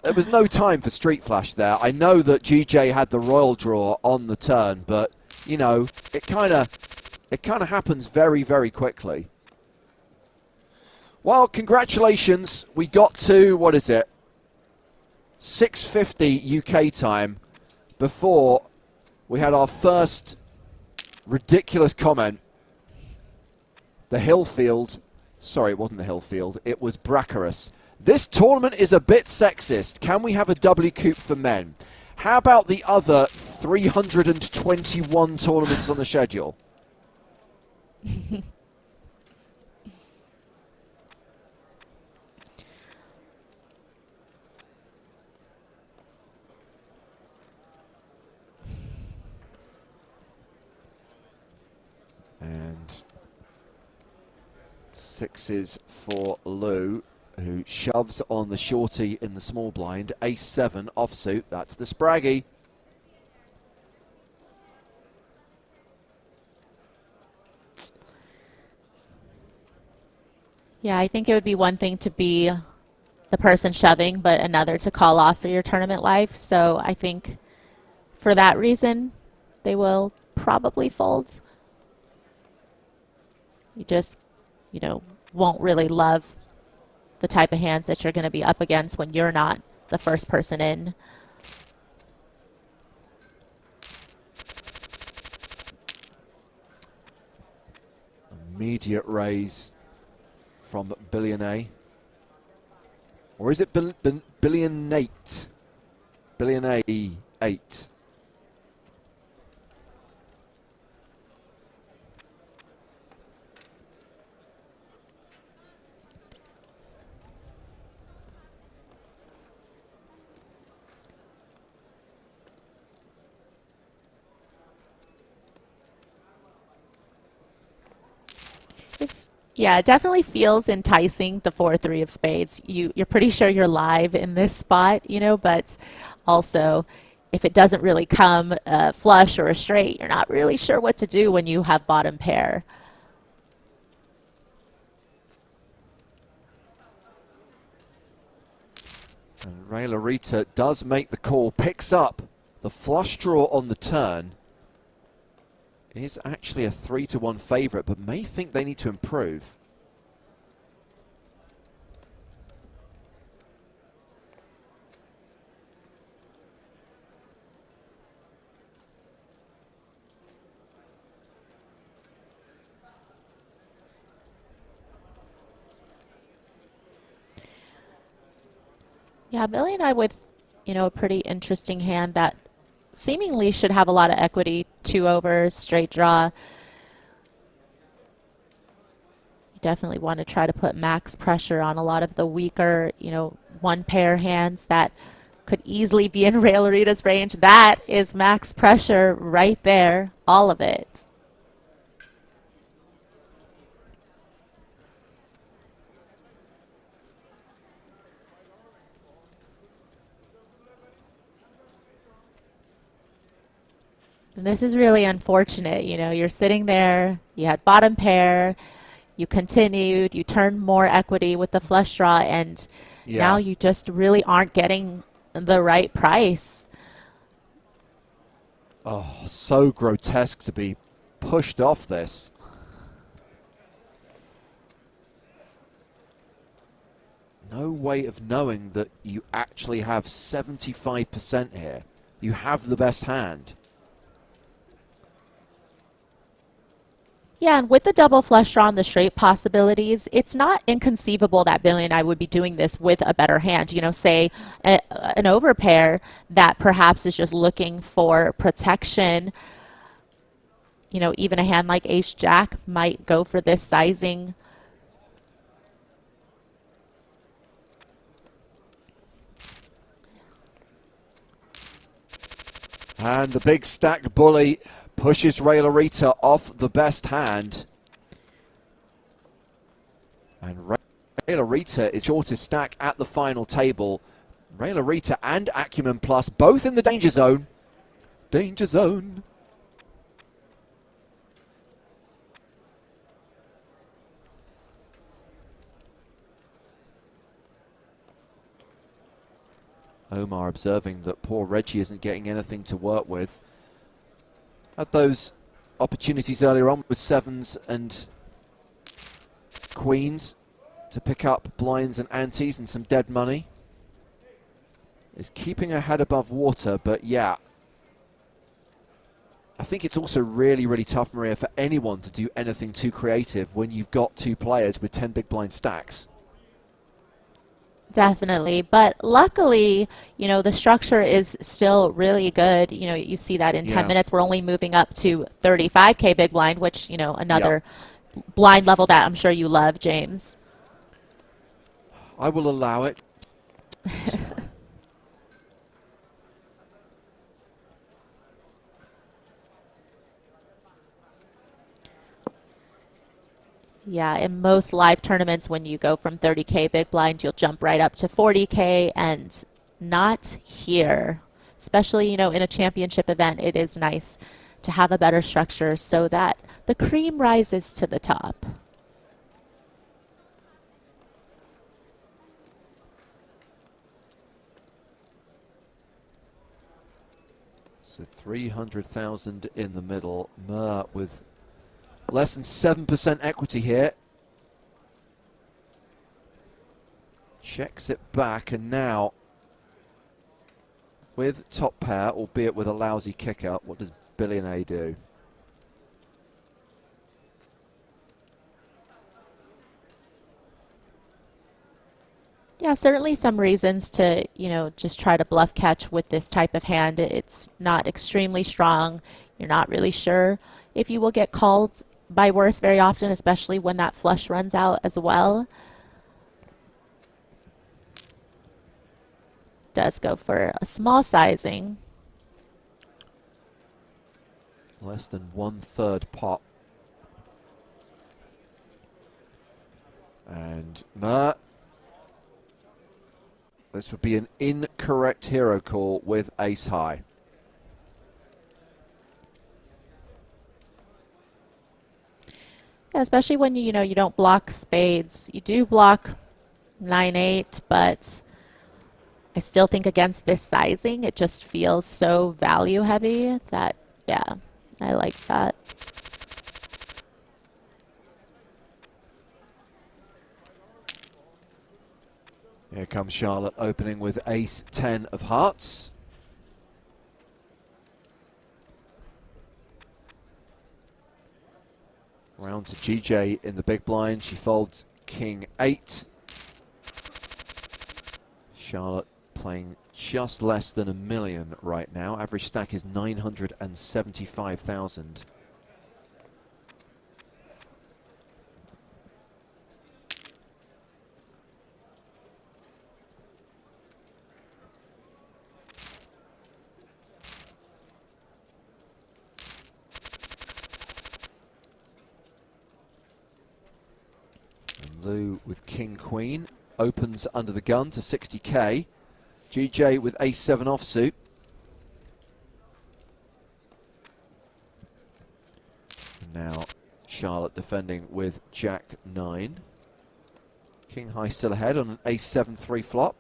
There was no time for Street Flash there. I know that GJ had the royal draw on the turn, but, you know, it kind of happens very, very quickly. Well, congratulations. We got to, what is it? 6:50 UK time before we had our first ridiculous comment. The Hillfield, sorry, it wasn't the Hillfield, it was Brackerus. This tournament is a bit sexist. Can we have a WCOOP for men? How about the other 321 tournaments on the schedule? And sixes for Lou, who shoves on the shorty in the small blind. Ace-7 offsuit, that's the Spraggy. Yeah, I think it would be one thing to be the person shoving, but another to call off for your tournament life. So I think for that reason, they will probably fold. You just, you know, won't really love the type of hands that you're going to be up against when you're not the first person in. Immediate raise from Billionaire. Or is it Billionate? Billionaire 8. Yeah, it definitely feels enticing, the 4-3 of spades. You're pretty sure you're live in this spot, you know, but also if it doesn't really come flush or a straight, you're not really sure what to do when you have bottom pair. And Ray Larita does make the call, picks up the flush draw on the turn. Is actually a 3-1 favorite, but may think they need to improve. Yeah, Billy and I with, you know, a pretty interesting hand that seemingly should have a lot of equity. 2 overs, straight draw. You definitely want to try to put max pressure on a lot of the weaker, you know, one pair hands that could easily be in Ray Larita's range. That is max pressure right there, all of it. And this is really unfortunate. You know, you're sitting there, you had bottom pair, you continued, you turned more equity with the flush draw, and now you just really aren't getting the right price. Oh, so grotesque to be pushed off this. No way of knowing that you actually have 75% here. You have the best hand. Yeah, and with the double flush draw and the straight possibilities, it's not inconceivable that Billy and I would be doing this with a better hand. You know, say an overpair that perhaps is just looking for protection. You know, even a hand like Ace-Jack might go for this sizing. And the big stack bully pushes Raylarita off the best hand. And Raylarita is shortest stack at the final table. Raylarita and Acumen Plus both in the danger zone. Danger zone. Omar observing that poor Reggie isn't getting anything to work with. Had those opportunities earlier on with sevens and queens to pick up blinds and antes and some dead money. Is keeping her head above water, but yeah. I think it's also really, really tough, Maria, for anyone to do anything too creative when you've got two players with 10 big blind stacks. Definitely. But luckily, you know, the structure is still really good. You know, you see that in 10 minutes. We're only moving up to 35K big blind, which, you know, another blind level that I'm sure you love, James. I will allow it. Yeah, in most live tournaments, when you go from 30K big blind, you'll jump right up to 40K, and not here. Especially, you know, in a championship event, it is nice to have a better structure so that the cream rises to the top. So 300,000 in the middle. Mer with less than 7% equity here. Checks it back, and now with top pair, albeit with a lousy kicker, what does Billionaire do? Yeah, certainly some reasons to, you know, just try to bluff catch with this type of hand. It's not extremely strong. You're not really sure if you will get called by worse very often, especially when that flush runs out as well. Does go for a small sizing. Less than 1/3 pot. And Mer. This would be an incorrect hero call with ace high. Yeah, especially when you know you don't block spades. You do block 9-8, but I still think against this sizing, it just feels so value heavy that, yeah, I like that. Here comes Charlotte opening with ace 10 of hearts. Round to GJ in the big blind. She folds king 8. Charlotte playing just less than $1 million right now. Average stack is 975,000. Lou with king queen opens under the gun to 60K. GJ with ace 7 offsuit. Charlotte defending with Jack 9. King high still ahead on an ace 7-3 flop.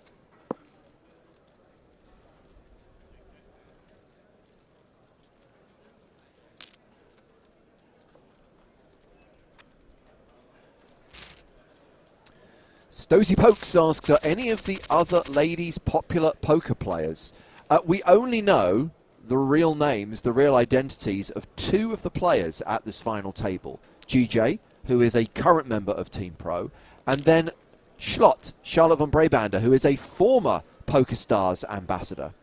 Stosy Pokes asks, are any of the other ladies popular poker players? We only know the real names, the real identities of 2 of the players at this final table. GJ, who is a current member of Team Pro, and then Schlott, Charlotte von Brabander, who is a former PokerStars ambassador.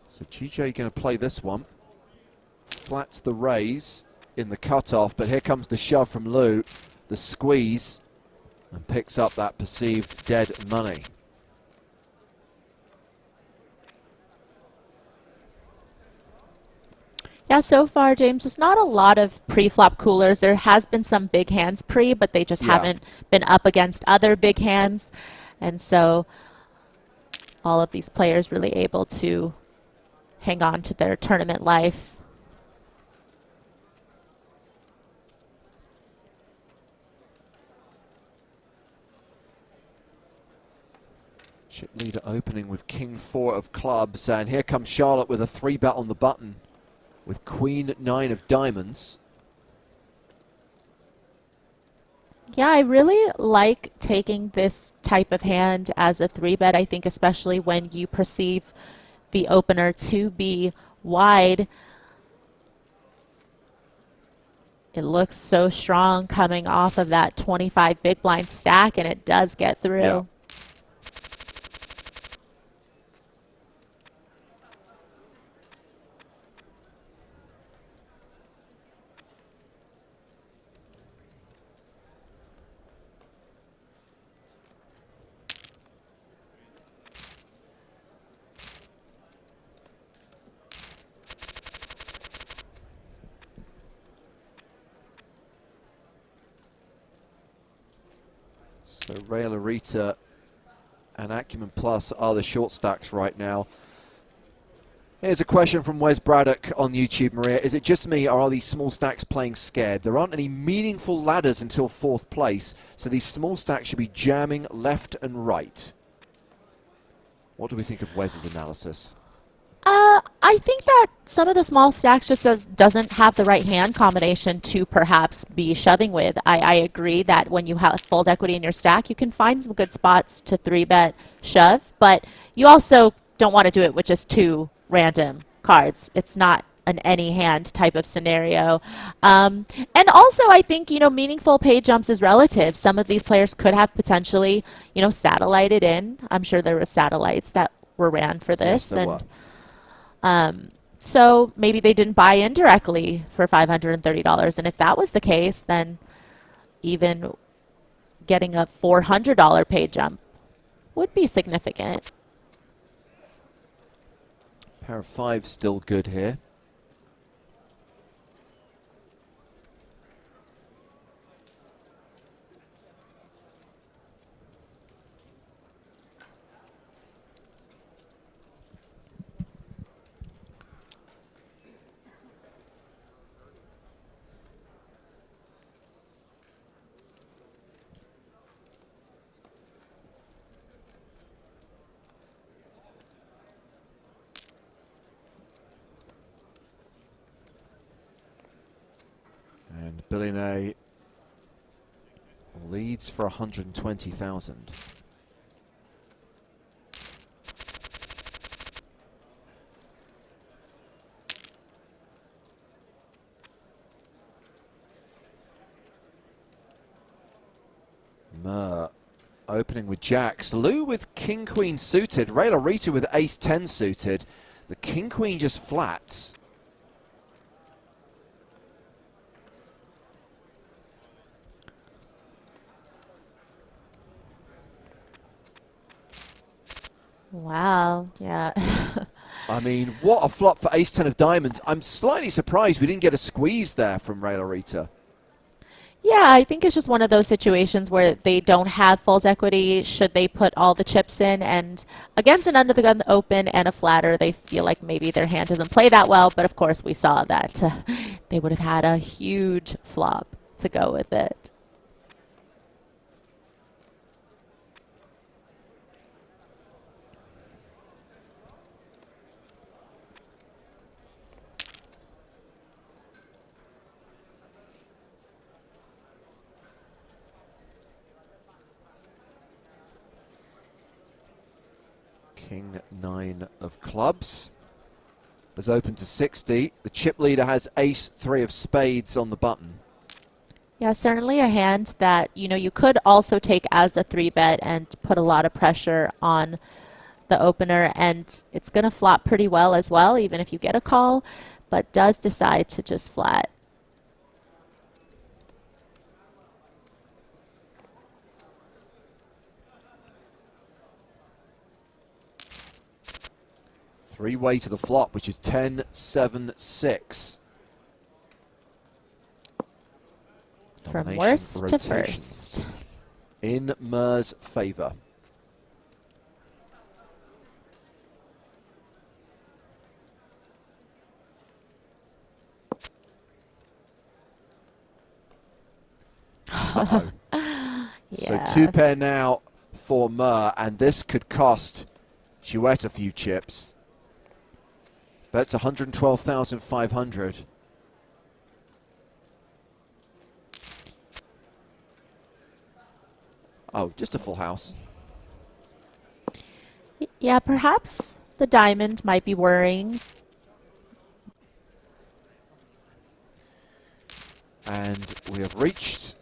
So GJ going to play this one. Flats the raise in the cutoff, but here comes the shove from Lou, the squeeze, and picks up that perceived dead money. Yeah, so far, James, there's not a lot of pre-flop coolers. There has been some big hands pre, but they just haven't been up against other big hands. And so all of these players really able to hang on to their tournament life. Chip leader opening with King 4 of clubs, and here comes Charlotte with a 3-bet on the button with Queen 9 of diamonds. Yeah, I really like taking this type of hand as a 3-bet. I think especially when you perceive the opener to be wide. It looks so strong coming off of that 25 big blind stack, and it does get through. Yeah. So Ray Larita and Acumen Plus are the short stacks right now. Here's a question from Wes Braddock on YouTube, Maria. Is it just me, or are these small stacks playing scared? There aren't any meaningful ladders until 4th place, so these small stacks should be jamming left and right. What do we think of Wes's analysis? I think that some of the small stacks just doesn't have the right hand combination to perhaps be shoving with. I agree that when you have fold equity in your stack, you can find some good spots to 3-bet shove, but you also don't want to do it with just 2 random cards. It's not an any hand type of scenario. And also I think, you know, meaningful pay jumps is relative. Some of these players could have potentially, you know, satellited in. I'm sure there were satellites that were ran for this. Yes, there were. So maybe they didn't buy in directly for $530. And if that was the case, then even getting a $400 pay jump would be significant. Pair of 5 still good here. And Billionaire leads for 120,000. Murr opening with jacks. Lou with King Queen suited. Ray Larita with Ace 10 suited. The King Queen just flats. Wow, yeah. I mean, what a flop for ace-10 of diamonds. I'm slightly surprised we didn't get a squeeze there from Ray Larita. Yeah, I think it's just one of those situations where they don't have fold equity should they put all the chips in, and against an under the gun open and a flatter, they feel like maybe their hand doesn't play that well, but of course we saw that they would have had a huge flop to go with it. King 9 of clubs is open to 60. The chip leader has ace 3 of spades on the button. Yeah, certainly a hand that, you know, you could also take as a 3-bet and put a lot of pressure on the opener, and it's going to flop pretty well as well, even if you get a call, but does decide to just flat. Three-way to the flop, which is 10-7-6. From Domination worst to rotation first. in Mer's favor. Uh-oh. So Yeah. two pair now for Mer, and this could cost Jouette a few chips. Bet's 112,500. Oh, just a full house. Yeah, perhaps the diamond might be worrying. And we have reached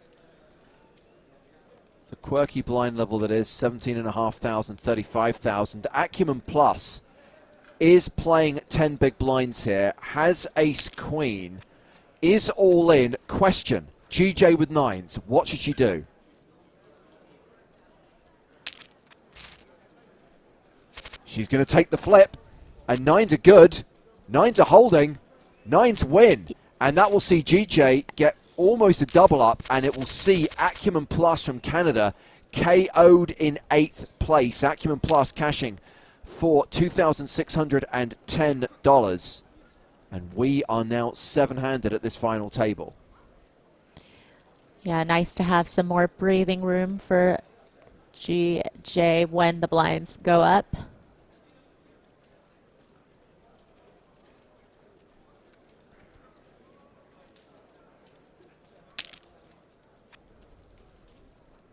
the quirky blind level that is 17,500, 35,000. Acumen Plus is playing 10 big blinds here, has ace queen, is all in. Question, GJ with nines, what should she do? She's going to take the flip, and nines are good. Nines are holding. Nines win, and that will see GJ get almost a double up, and it will see Acumen Plus from Canada KO'd in 8th place. Acumen Plus cashing for $2,610. And we are now 7-handed at this final table. Yeah, nice to have some more breathing room for GJ when the blinds go up.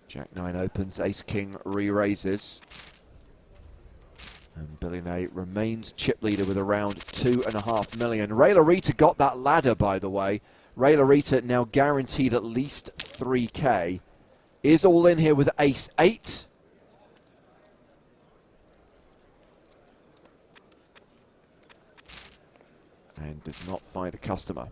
Jack 9 opens, ace king re-raises. And Billionaire remains chip leader with around 2.5 million. Ray Larita got that ladder, by the way. Ray Larita now guaranteed at least 3K. Is all in here with ace 8. And does not find a customer.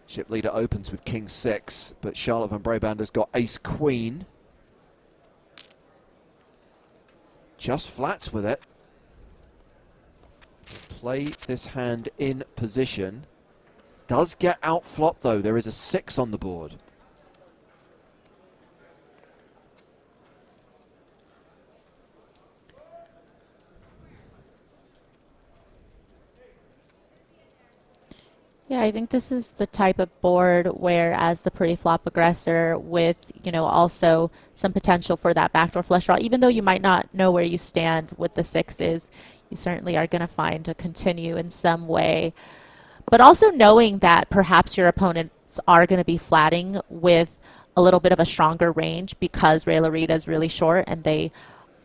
Chip leader opens with king 6, but Charlotte van Brabant has got ace queen. Just flats with it. Play this hand in position. Does get out flop though. There is a 6 on the board. Yeah, I think this is the type of board where, as the pre-flop aggressor with, you know, also some potential for that backdoor flush draw, even though you might not know where you stand with the 6s, you certainly are going to find a continue in some way. But also knowing that perhaps your opponents are going to be flatting with a little bit of a stronger range because Ray Larita is really short and they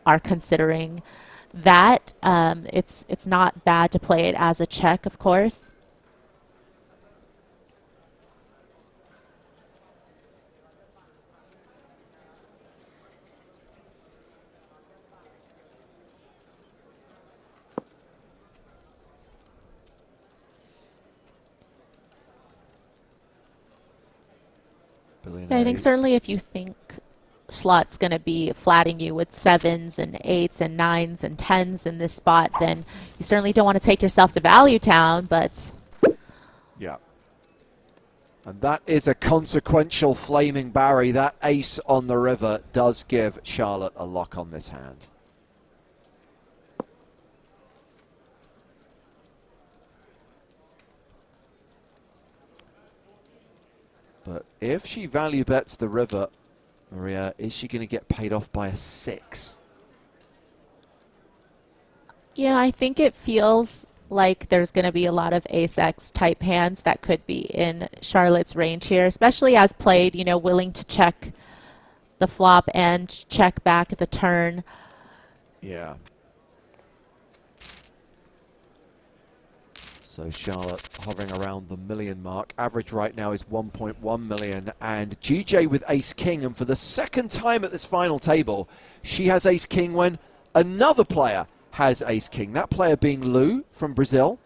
are considering that. It's not bad to play it as a check, of course. Yeah, I think certainly if you think slot's going to be flatting you with 7s and 8s and 9s and 10s in this spot, then you certainly don't want to take yourself to Value Town, but... Yeah. And that is a consequential flaming Barry. That ace on the river does give Charlotte a lock on this hand. But if she value bets the river, Maria, is she going to get paid off by a 6? Yeah, I think it feels like there's going to be a lot of ace-x type hands that could be in Charlotte's range here, especially as played, you know, willing to check the flop and check back at the turn. Yeah. So Charlotte hovering around the million mark. Average right now is 1.1 million. And GJ with ace-king. And for the second time at this final table, she has ace-king when another player has ace-king. That player being Lou from Brazil.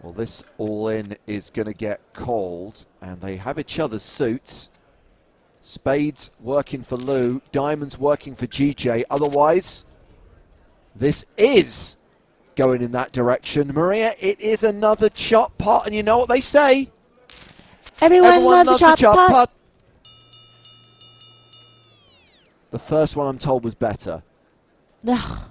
Well, this all-in is going to get called, and they have each other's suits. Spades working for Lou, diamonds working for GJ. Otherwise, this is going in that direction. Maria, it is another chop pot, and you know what they say? Everyone loves a chop pot. The first one I'm told was better. Ugh.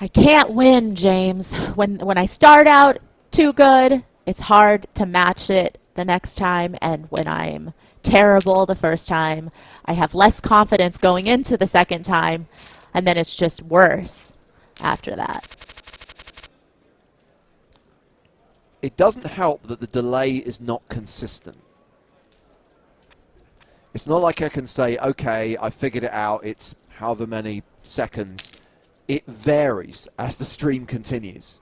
I can't win, James. When I start out too good, it's hard to match it the next time. And when I'm terrible the first time, I have less confidence going into the second time. And then it's just worse after that. It doesn't help that the delay is not consistent. It's not like I can say, okay, I figured it out. It's however many seconds. It varies as the stream continues.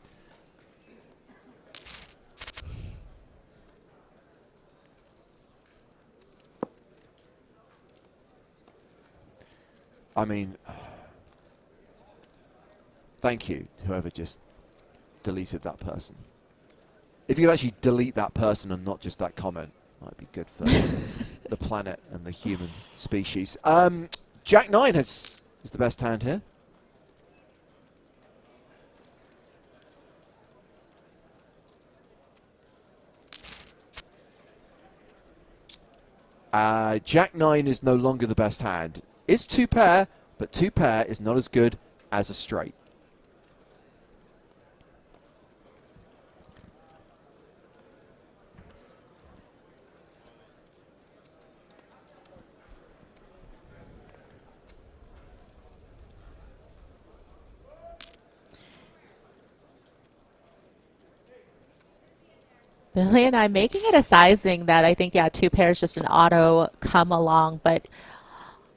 I mean, thank you, whoever just deleted that person. If you could actually delete that person and not just that comment, might be good for the planet and the human species. Jack 9 is the best hand here. Jack 9 is no longer the best hand. It's 2 pair, but 2 pair is not as good as a straight. Billy and I making it a sizing that I think, yeah, 2 pairs just an auto come along, but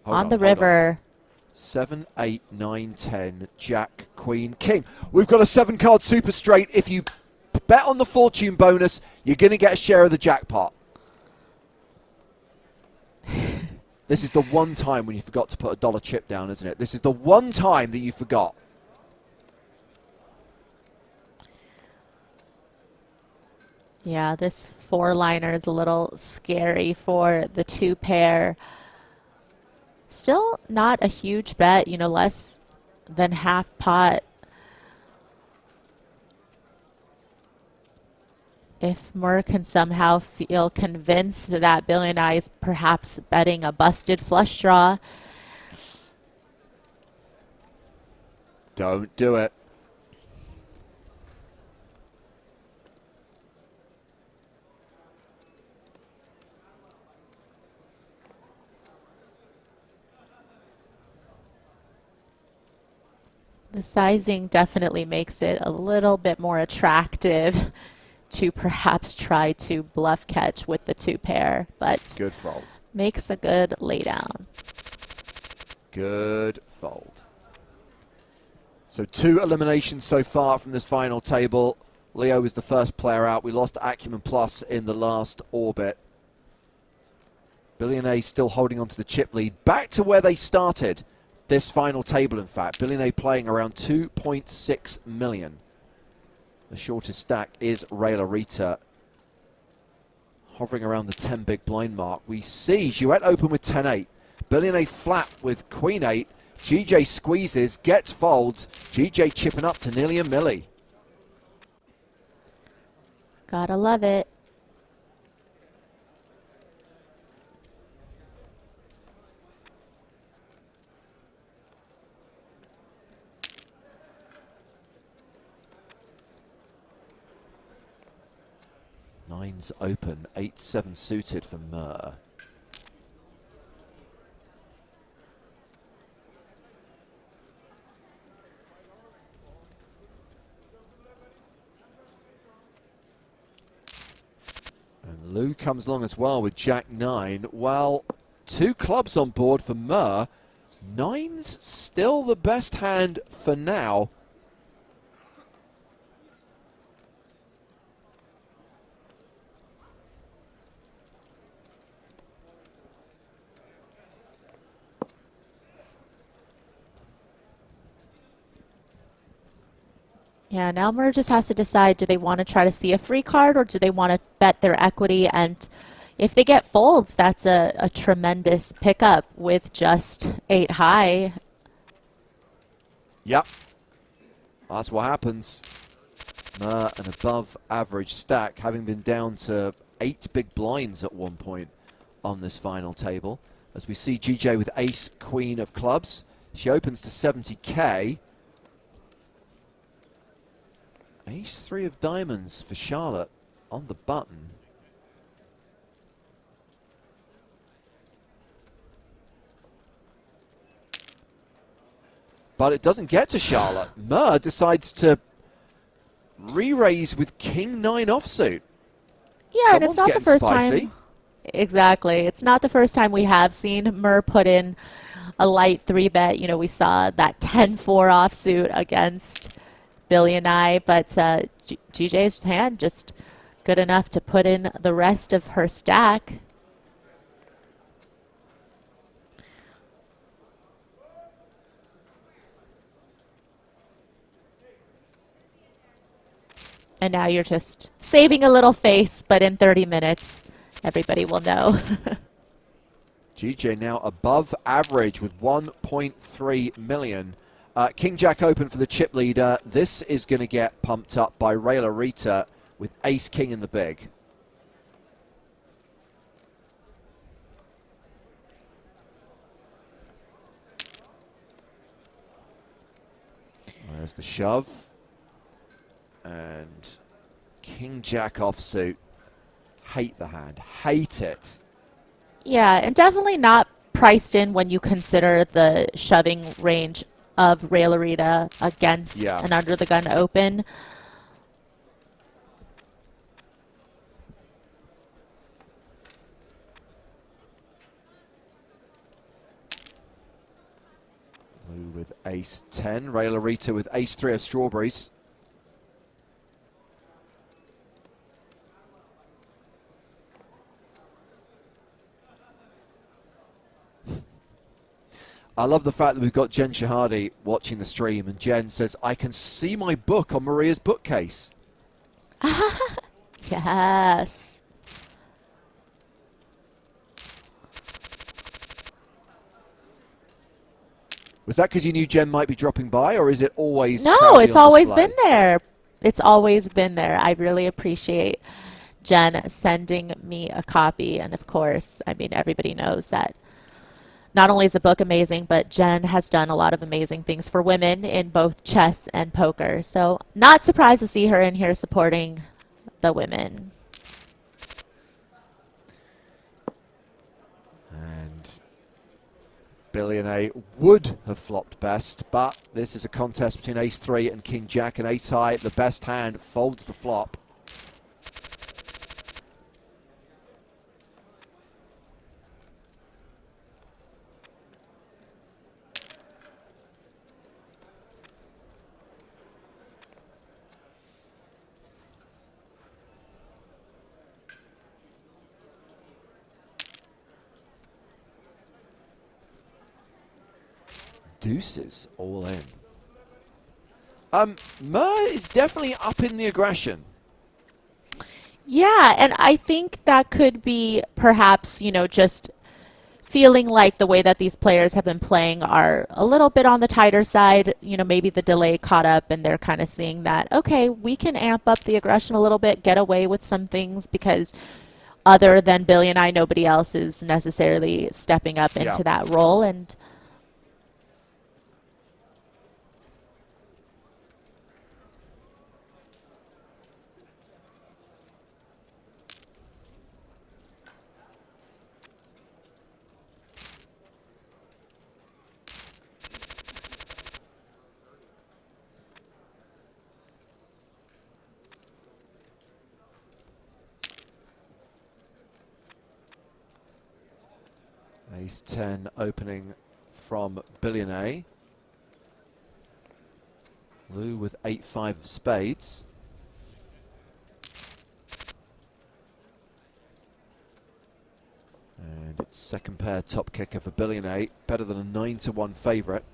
on the river. 7, 8, 9, 10, Jack, Queen, King. We've got a 7-card super straight. If you bet on the fortune bonus, you're going to get a share of the jackpot. This is the one time when you forgot to put a dollar chip down, isn't it? This is the one time that you forgot. Yeah, this 4-liner is a little scary for the 2 pair. Still not a huge bet, you know, less than half pot. If Murr can somehow feel convinced that Billy and I is perhaps betting a busted flush draw. Don't do it. The sizing definitely makes it a little bit more attractive to perhaps try to bluff catch with the 2 pair, but good fold. Makes a good laydown. Good fold. So 2 eliminations so far from this final table. Leo was the first player out. We lost Acumen Plus in the last orbit. Billion A still holding on to the chip lead. Back to where they started this final table, in fact. Billion A playing around 2.6 million. The shortest stack is Ray Larita, hovering around the 10 big blind mark. We see Jouet open with 10-8. Billion A flat with Queen 8. GJ squeezes, gets folds. GJ chipping up to nearly a milli. Gotta love it. Nines open, 8-7 suited for Murr. And Lou comes along as well with Jack 9. Well, 2 clubs on board for Murr. Nine's still the best hand for now. Yeah, now Murr just has to decide, do they want to try to see a free card or do they want to bet their equity? And if they get folds, that's a tremendous pickup with just 8 high. Yep. That's what happens. Murr, an above average stack, having been down to 8 big blinds at one point on this final table. As we see GJ with ace, queen of clubs. She opens to 70k. Ace 3 of diamonds for Charlotte on the button. But it doesn't get to Charlotte. Murr decides to re-raise with King 9 offsuit. Yeah, and it's not the first spicy. time. Exactly. It's not the first time we have seen Murr put in a light 3-bet. You know, we saw that 10-4 offsuit against Billion Eye, but GJ's hand just good enough to put in the rest of her stack. And now you're just saving a little face, but in 30 minutes, everybody will know. GJ now above average with 1.3 million. King Jack open for the chip leader. This is going to get pumped up by Ray Larita with ace king in the big. There's the shove. And King Jack offsuit. Hate the hand. Hate it. Yeah, and definitely not priced in when you consider the shoving range of Ray Larita against an under the gun open. Lou with ace 10. Ray Larita with ace 3 of strawberries. I love the fact that we've got Jen Shahadi watching the stream, and Jen says, I can see my book on Maria's bookcase. Yes. Was that because you knew Jen might be dropping by, or is it always No, it's always display? been there. It's always been there. I really appreciate Jen sending me a copy. And of course, I mean, everybody knows that not only is the book amazing, but Jen has done a lot of amazing things for women in both chess and poker. So not surprised to see her in here supporting the women. And Billion A would have flopped best, but this is a contest between ace 3 and King Jack and ace high. The best hand folds the flop. deuces all in. Mur is definitely up in the aggression. Yeah, and I think that could be perhaps, just feeling like the way that these players have been playing are a little bit on the tighter side. Maybe the delay caught up and they're kind of seeing that, okay, we can amp up the aggression a little bit, get away with some things, because other than Billy and I, nobody else is necessarily stepping up into that role. And Ace 10 opening from Billionaire. Lou with 8-5 of spades. And it's second pair top kicker for Billionaire, better than a 9-1 favourite.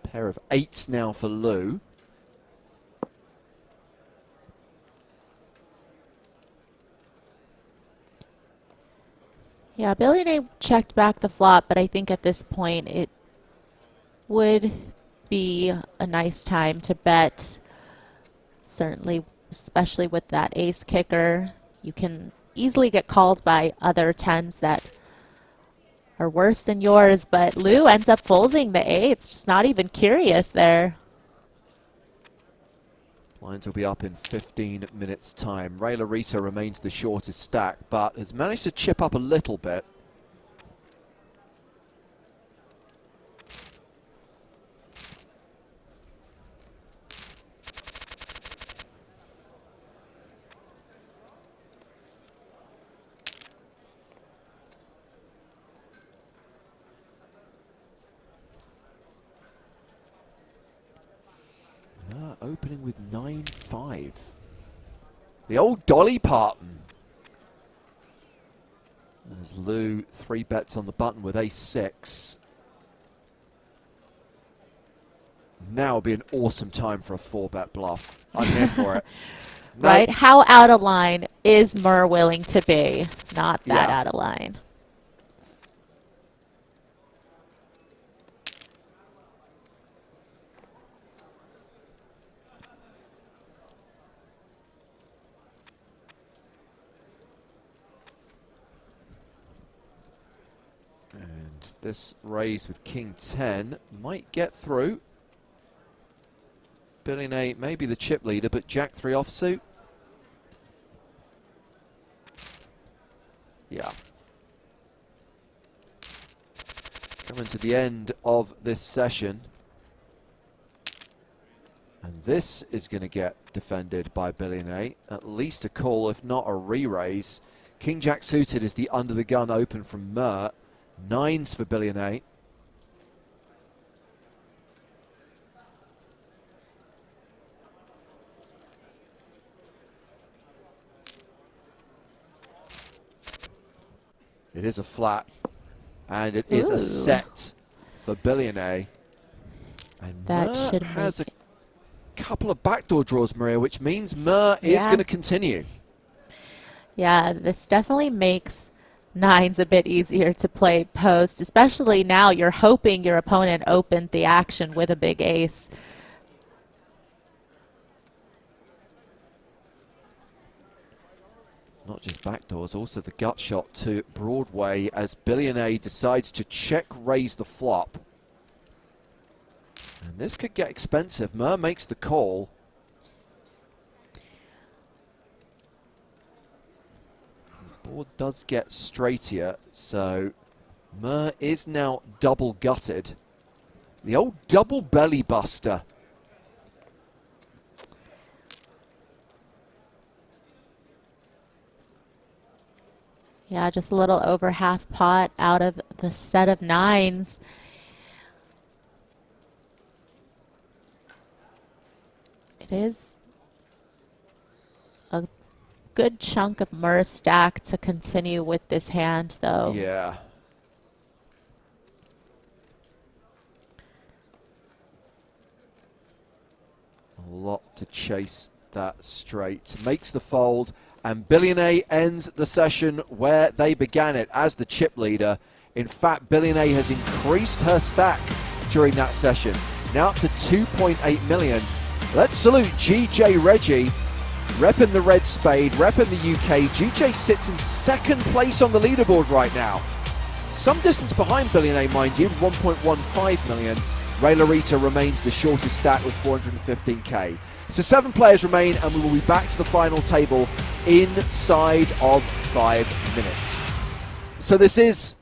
Pair of 8s now for Lou. yeah, Billionaire checked back the flop, but I think at this point it would be a nice time to bet. Certainly, especially with that ace kicker, you can easily get called by other 10s that are worse than yours, but Lou ends up folding the eights, just not even curious there. Blinds will be up in 15 minutes' time. Ray Larita remains the shortest stack, but has managed to chip up a little bit. Opening with 9-5. The old Dolly Parton. There's Lou, 3 bets on the button with ace-6. Now would be an awesome time for a 4-bet bluff. I'm here for it. No. Right? How out of line is Mur willing to be? Not that out of line. This raise with King 10 might get through. Billionaire may be the chip leader, but Jack 3 offsuit. Yeah. Coming to the end of this session. And this is going to get defended by Billionaire. At least a call, if not a re-raise. King Jack suited is the under the gun open from Mur. 9s for Billionaire. It is a flat, and it is a set for Billionaire. And that Mur should has a couple of backdoor draws, Maria, which means Mur is going to continue. Yeah, this definitely makes 9s a bit easier to play post, especially now you're hoping your opponent opened the action with a big ace. Not just backdoors, also the gut shot to Broadway as Billionaire decides to check raise the flop. And this could get expensive. Mur makes the call. Board does get straightier, so Mur is now double gutted. The old double belly buster. Yeah, just a little over half pot out of the set of 9s. It is a good chunk of Mur stack to continue with this hand, though. Yeah. A lot to chase that straight. Makes the fold, and Billionaire ends the session where they began it as the chip leader. In fact, Billionaire has increased her stack during that session, now up to 2.8 million. Let's salute GJ Reggie, repping the red spade, repping the UK. GJ sits in second place on the leaderboard right now. Some distance behind Billionaire, mind you, 1.15 million. Ray Larita remains the shortest stack with 415k. So 7 players remain, and we will be back to the final table inside of 5 minutes. So this is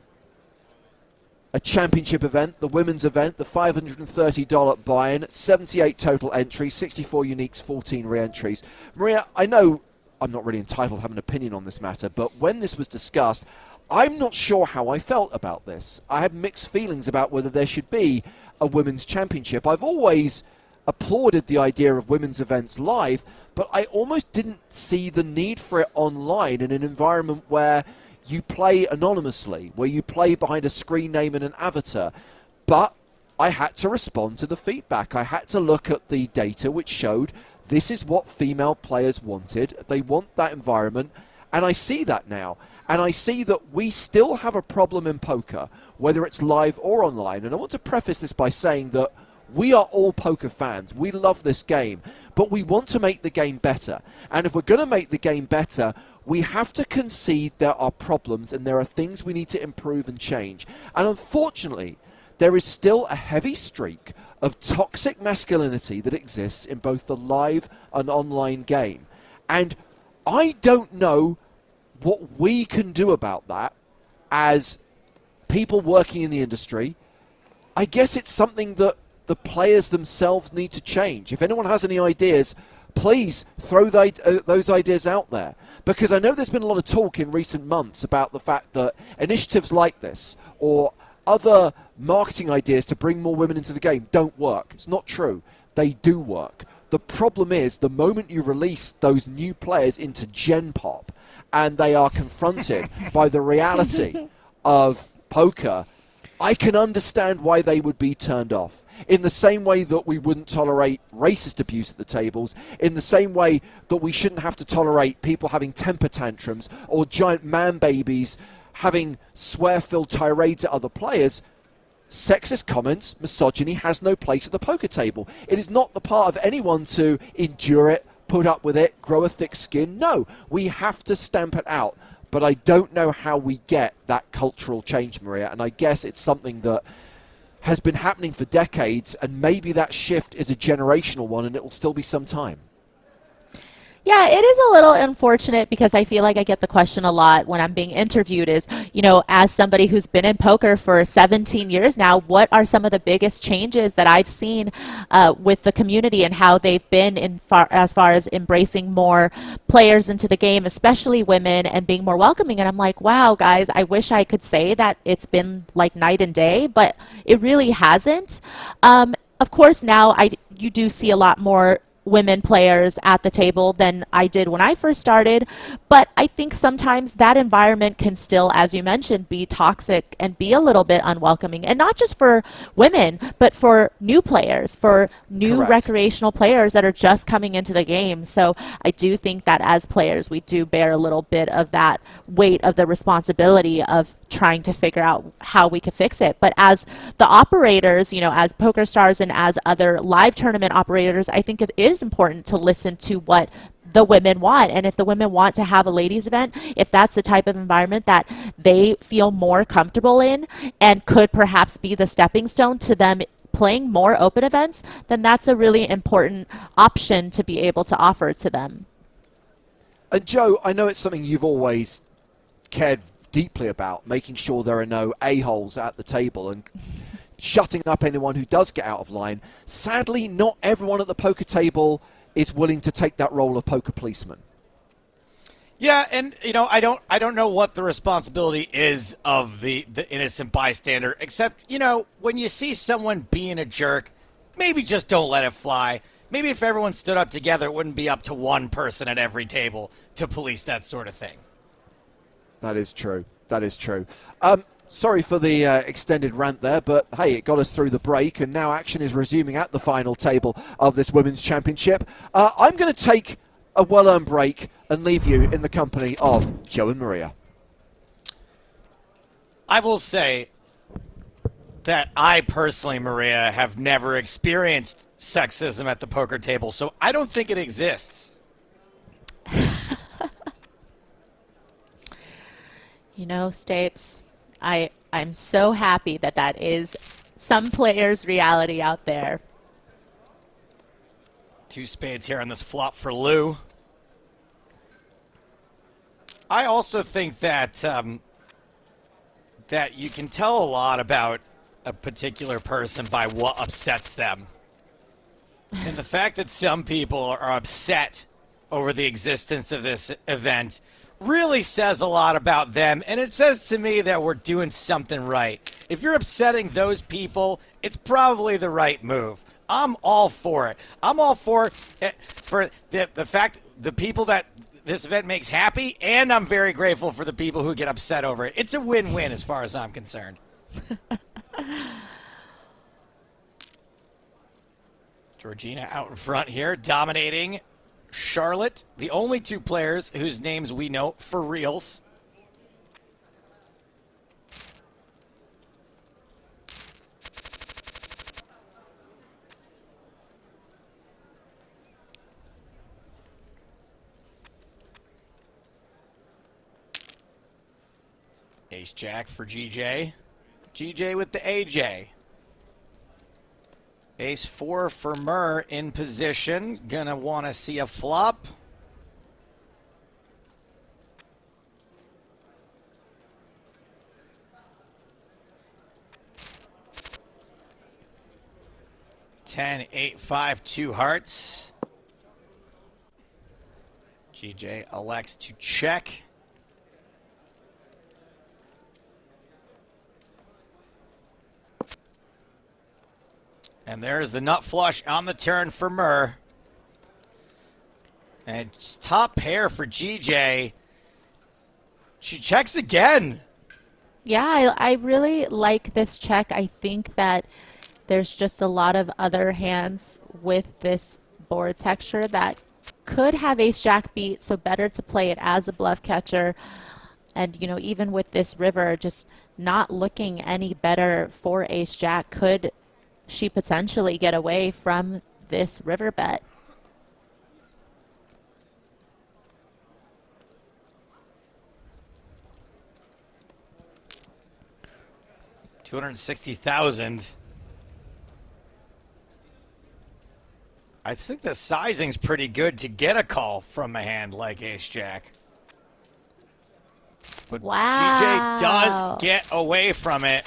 a championship event, the women's event, the $530 buy-in, 78 total entries, 64 uniques, 14 re-entries. Maria, I know I'm not really entitled to have an opinion on this matter, but when this was discussed, I'm not sure how I felt about this. I had mixed feelings about whether there should be a women's championship. I've always applauded the idea of women's events live, but I almost didn't see the need for it online in an environment where you play anonymously, where you play behind a screen name and an avatar. But I had to respond to the feedback. I had to look at the data which showed this is what female players wanted. They want that environment, and I see that now. And I see that we still have a problem in poker, whether it's live or online. And I want to preface this by saying that we are all poker fans. We love this game, but we want to make the game better. And if we're going to make the game better, we have to concede there are problems and there are things we need to improve and change. And unfortunately, there is still a heavy streak of toxic masculinity that exists in both the live and online game. And I don't know what we can do about that as people working in the industry. I guess it's something that the players themselves need to change. If anyone has any ideas, please throw those ideas out there. Because I know there's been a lot of talk in recent months about the fact that initiatives like this or other marketing ideas to bring more women into the game don't work. It's not true. They do work. The problem is the moment you release those new players into Gen Pop and they are confronted by the reality of poker, I can understand why they would be turned off. In the same way that we wouldn't tolerate racist abuse at the tables, in the same way that we shouldn't have to tolerate people having temper tantrums or giant man babies having swear-filled tirades at other players, sexist comments, misogyny has no place at the poker table. It is not the part of anyone to endure it, put up with it, grow a thick skin. No, we have to stamp it out. But I don't know how we get that cultural change, Maria, and I guess it's something that has been happening for decades, and maybe that shift is a generational one and it will still be some time. Yeah, it is a little unfortunate because I feel like I get the question a lot when I'm being interviewed is, you know, as somebody who's been in poker for 17 years now, what are some of the biggest changes that I've seen with the community and how they've been as far as embracing more players into the game, especially women, and being more welcoming? And I'm like, wow, guys, I wish I could say that it's been like night and day, but it really hasn't. Of course, now you do see a lot more women players at the table than I did when I first started, but I think sometimes that environment can still, as you mentioned, be toxic and be a little bit unwelcoming, and not just for women, but for new players, for new Correct. recreational players that are just coming into the game. So I do think that as players, we do bear a little bit of that weight of the responsibility of trying to figure out how we could fix it. But as the operators, you know, as PokerStars and as other live tournament operators, I think it is important to listen to what the women want. And if the women want to have a ladies event, if that's the type of environment that they feel more comfortable in and could perhaps be the stepping stone to them playing more open events, then that's a really important option to be able to offer to them. And Joe, I know it's something you've always cared deeply about, making sure there are no a-holes at the table and shutting up anyone who does get out of line. Sadly, not everyone at the poker table is willing to take that role of poker policeman. Yeah, and you know, I don't know what the responsibility is of the innocent bystander, except, you know, when you see someone being a jerk, maybe just don't let it fly. Maybe if everyone stood up together, it wouldn't be up to one person at every table to police that sort of thing. That is true. That is true. Sorry for the extended rant there, but hey, it got us through the break, and now action is resuming at the final table of this Women's Championship. I'm going to take a well-earned break and leave you in the company of Joe and Maria. I will say that I personally, Maria, have never experienced sexism at the poker table, so I don't think it exists. You know, Stapes, I'm so happy that that is some players' reality out there. 2 spades here on this flop for Lou. I also think that that you can tell a lot about a particular person by what upsets them. And the fact that some people are upset over the existence of this event really says a lot about them, and it says to me that we're doing something right. If you're upsetting those people, it's probably the right move. I'm all for it. I'm all for it, for the fact the people that this event makes happy, and I'm very grateful for the people who get upset over it. It's a win-win as far as I'm concerned. Georgina out in front here, dominating Charlotte, the only 2 players whose names we know for reals. Ace-Jack for GJ. GJ with the AJ. Ace-4 for Murr in position. Gonna want to see a flop. Ten, 8, 5, 2 hearts. GJ elects to check. And there's the nut flush on the turn for Murr. And top pair for GJ. She checks again. Yeah, I really like this check. I think that there's just a lot of other hands with this board texture that could have ace-jack beat, so better to play it as a bluff catcher. And, you know, even with this river just not looking any better for ace-jack, could she potentially get away from this river bet? $260,000. I think the sizing's pretty good to get a call from a hand like ace-jack. But Wow. GJ does get away from it.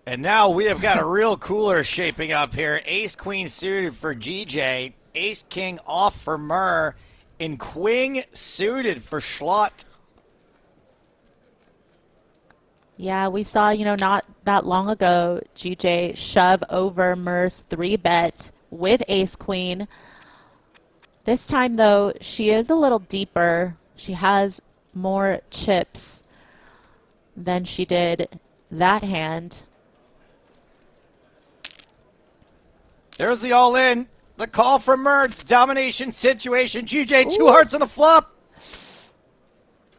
And now we have got a real cooler shaping up here. Ace-queen suited for GJ. Ace-king off for Murr. And queen suited for Schlott. Yeah, we saw, you know, not that long ago, GJ shove over Murr's 3-bet with ace-queen. This time, though, she is a little deeper. She has more chips than she did that hand. There's the all-in. The call from Mertz. Domination situation. GJ, 2 hearts on the flop.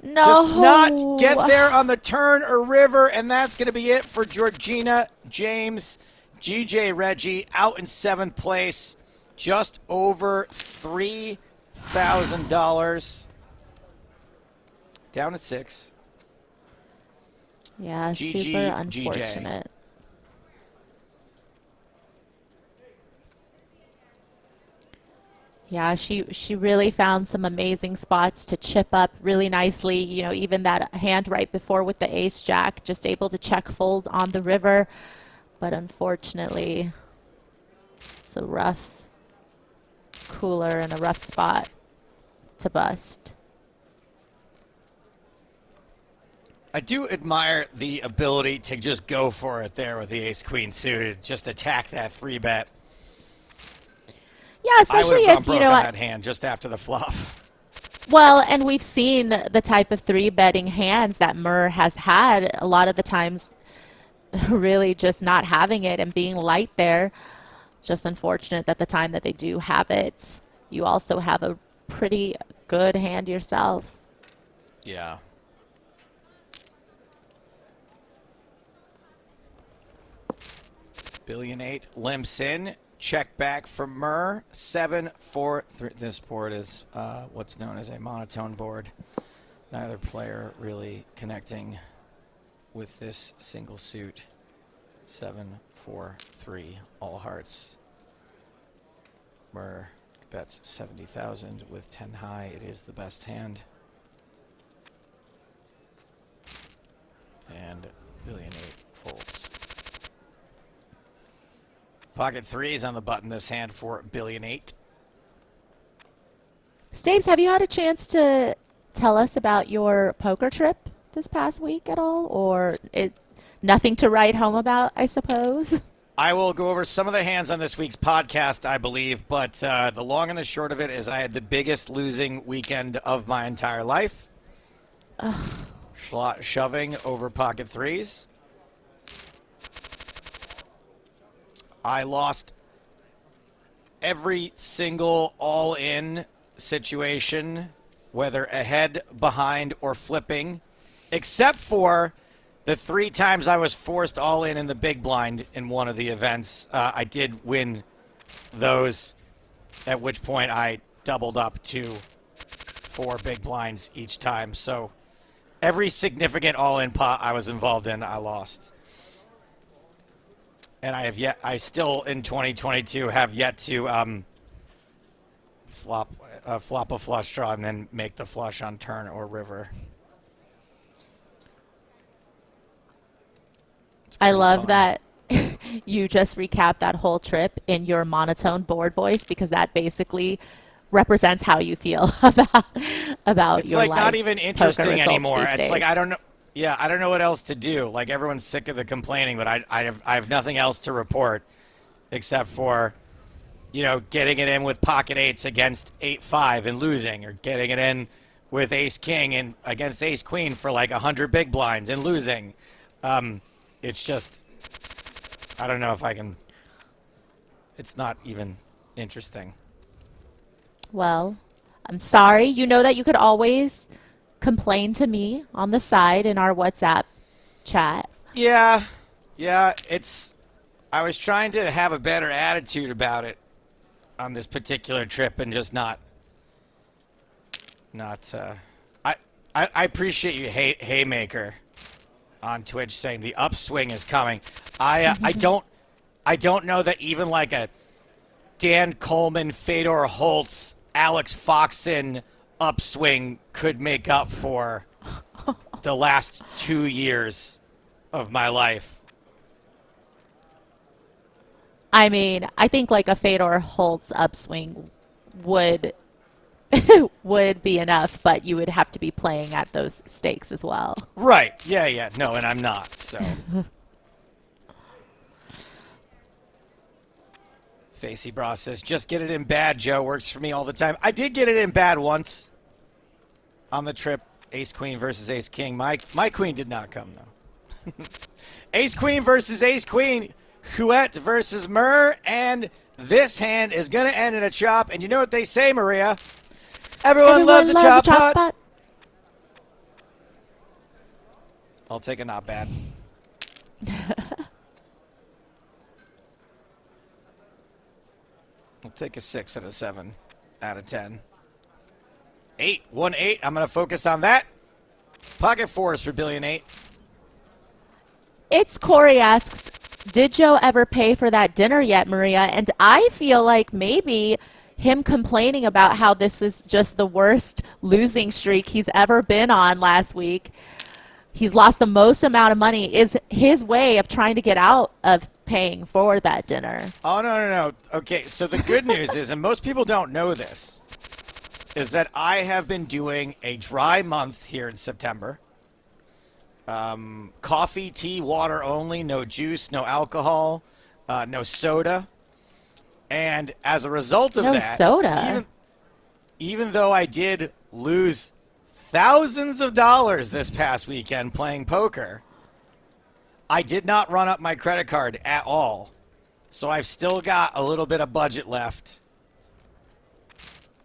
No. Does not get there on the turn or river, and that's going to be it for Georgina James. GJ Reggie out in 7th place. Just over $3,000. Down to 6. Yeah, GG, super unfortunate. GJ. Yeah, she really found some amazing spots to chip up really nicely. You know, even that hand right before with the ace-jack, just able to check fold on the river. But unfortunately, it's a rough cooler and a rough spot to bust. I do admire the ability to just go for it there with the ace-queen suited. Just attack that 3-bet. Yeah, I especially would have if, gone you broke know, on that hand just after the flop. well, and we've seen the type of three betting hands that Murr has had a lot of the times, really just not having it and being light there. Just unfortunate that the time that they do have it, you also have a pretty good hand yourself. Yeah. Billion 8 limps in. Check back from Murr. 7-4-3. This board is what's known as a monotone board. Neither player really connecting with this single suit. 7-4-3. All hearts. Murr bets 70,000 with 10 high. It is the best hand. And billion 8 folds. Pocket 3 is on the button this hand for billion 8. Staves, have you had a chance to tell us about your poker trip this past week at all? Or nothing to write home about, I suppose? I will go over some of the hands on this week's podcast, I believe, but the long and the short of it is I had the biggest losing weekend of my entire life. Shoving over pocket 3s. I lost every single all-in situation, whether ahead, behind, or flipping, except for the 3 times I was forced all in the big blind in one of the events. I did win those, at which point I doubled up to 4 big blinds each time. So every significant all-in pot I was involved in, I lost. And I still in 2022 have yet to flop a flush draw and then make the flush on turn or river. I love that you just recapped that whole trip in your monotone board voice, because that basically represents how you feel about it's your like life, not even interesting anymore. It's days. like I don't know. Yeah, I don't know what else to do. Like everyone's sick of the complaining, but I have nothing else to report except for, you know, getting it in with pocket 8s against 8-5 and losing, or getting it in with ace king and against ace queen for like 100 big blinds and losing. It's just, I don't know if I can. It's not even interesting. Well, I'm sorry. You know that you could always complain to me on the side in our WhatsApp chat. Yeah, it's. I was trying to have a better attitude about it on this particular trip and just not. I appreciate you, Haymaker, on Twitch saying the upswing is coming. I don't know that even like a Dan Coleman, Fedor Holtz, Alex Foxen upswing could make up for the last 2 years of my life. I mean, I think like a Fedor Holtz upswing would would be enough, but you would have to be playing at those stakes as well. Right. Yeah. No, and I'm not, so. Facey Bra says, just get it in bad, Joe. Works for me all the time. I did get it in bad once on the trip. Ace Queen versus Ace King. My queen did not come, though. Ace Queen versus Ace Queen. Huet versus Murr. And this hand is going to end in a chop. And you know what they say, Maria? Everyone loves a chop pot. I'll take a not bad. I'll take a 6 out of 7 out of 10. 8, 1-8. I'm going to focus on that. Pocket 4s for billion 8. It's Corey asks, did Joe ever pay for that dinner yet, Maria? And I feel like maybe him complaining about how this is just the worst losing streak he's ever been on last week. He's lost the most amount of money, is his way of trying to get out of paying for that dinner. Oh, no. Okay, so the good news is, and most people don't know this, is that I have been doing a dry month here in September. Coffee, tea, water only, no juice, no alcohol, no soda. And as a result of No that, soda. even though I did lose thousands of dollars this past weekend playing poker, I did not run up my credit card at all. So I've still got a little bit of budget left.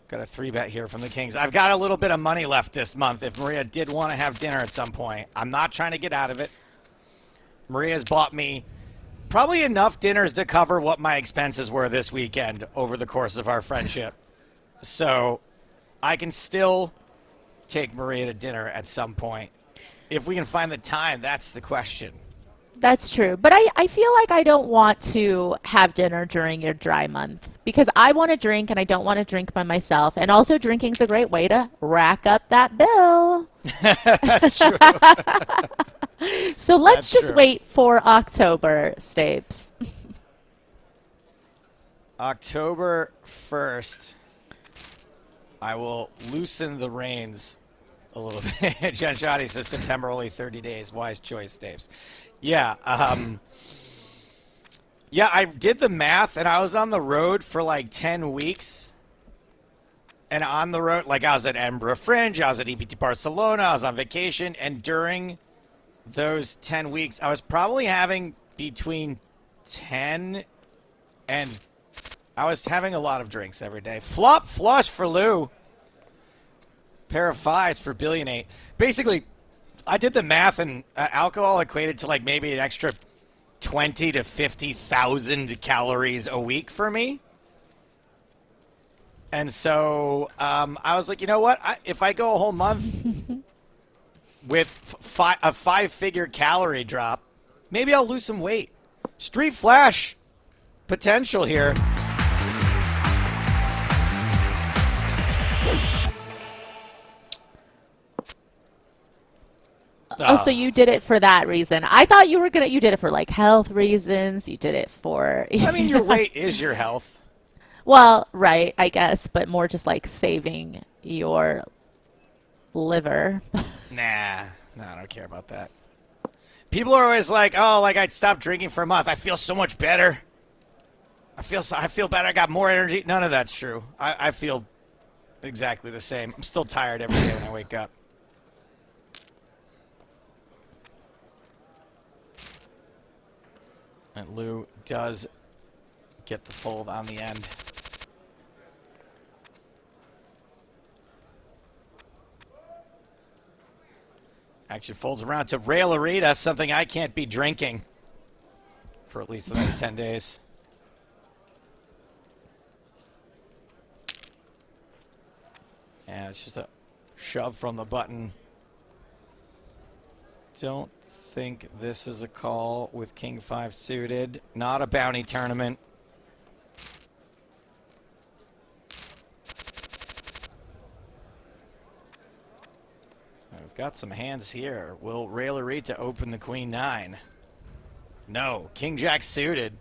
Got a 3-bet here from the Kings. I've got a little bit of money left this month if Maria did want to have dinner at some point. I'm not trying to get out of it. Maria's bought me probably enough dinners to cover what my expenses were this weekend over the course of our friendship. So I can still take Maria to dinner at some point. If we can find the time, that's the question. That's true. But I feel like I don't want to have dinner during your dry month because I want to drink and I don't want to drink by myself. And also drinking's a great way to rack up that bill. That's true. So let's That's just true. wait for October, Stapes. October 1st, I will loosen the reins a little bit. Jen Shoddy says September only 30 days. Wise choice, Stapes. Yeah, yeah, I did the math, and I was on the road for like 10 weeks. And on the road, like I was at Edinburgh Fringe, I was at EPT Barcelona, I was on vacation, and during those 10 weeks, I was probably having between 10 and I was having a lot of drinks every day. Flop flush for Lou. Pair of fives for Billion 8. Basically, I did the math, and alcohol equated to like maybe an extra 20 to 50,000 calories a week for me. And so I was like, you know what? If I go a whole month with a 5-figure calorie drop, maybe I'll lose some weight. Street Flash potential here. Oh, so you did it for that reason. I thought you did it for like health reasons. You did it for. I mean, your weight is your health. Well, right, I guess, but more just like saving your liver. Nah, I don't care about that. People are always like, oh, like I stopped drinking for a month. I feel so much better. I feel better. I got more energy. None of that's true. I feel exactly the same. I'm still tired every day when I wake up. And Lou does get the fold on the end. Actually folds around to Rail-A-Rita, something I can't be drinking for at least the next 10 days. Yeah, it's just a shove from the button. Don't think this is a call with King 5 suited. Not a bounty tournament. We've got some hands here. Will Rail-A-Rita open the Queen 9? No. King Jack suited.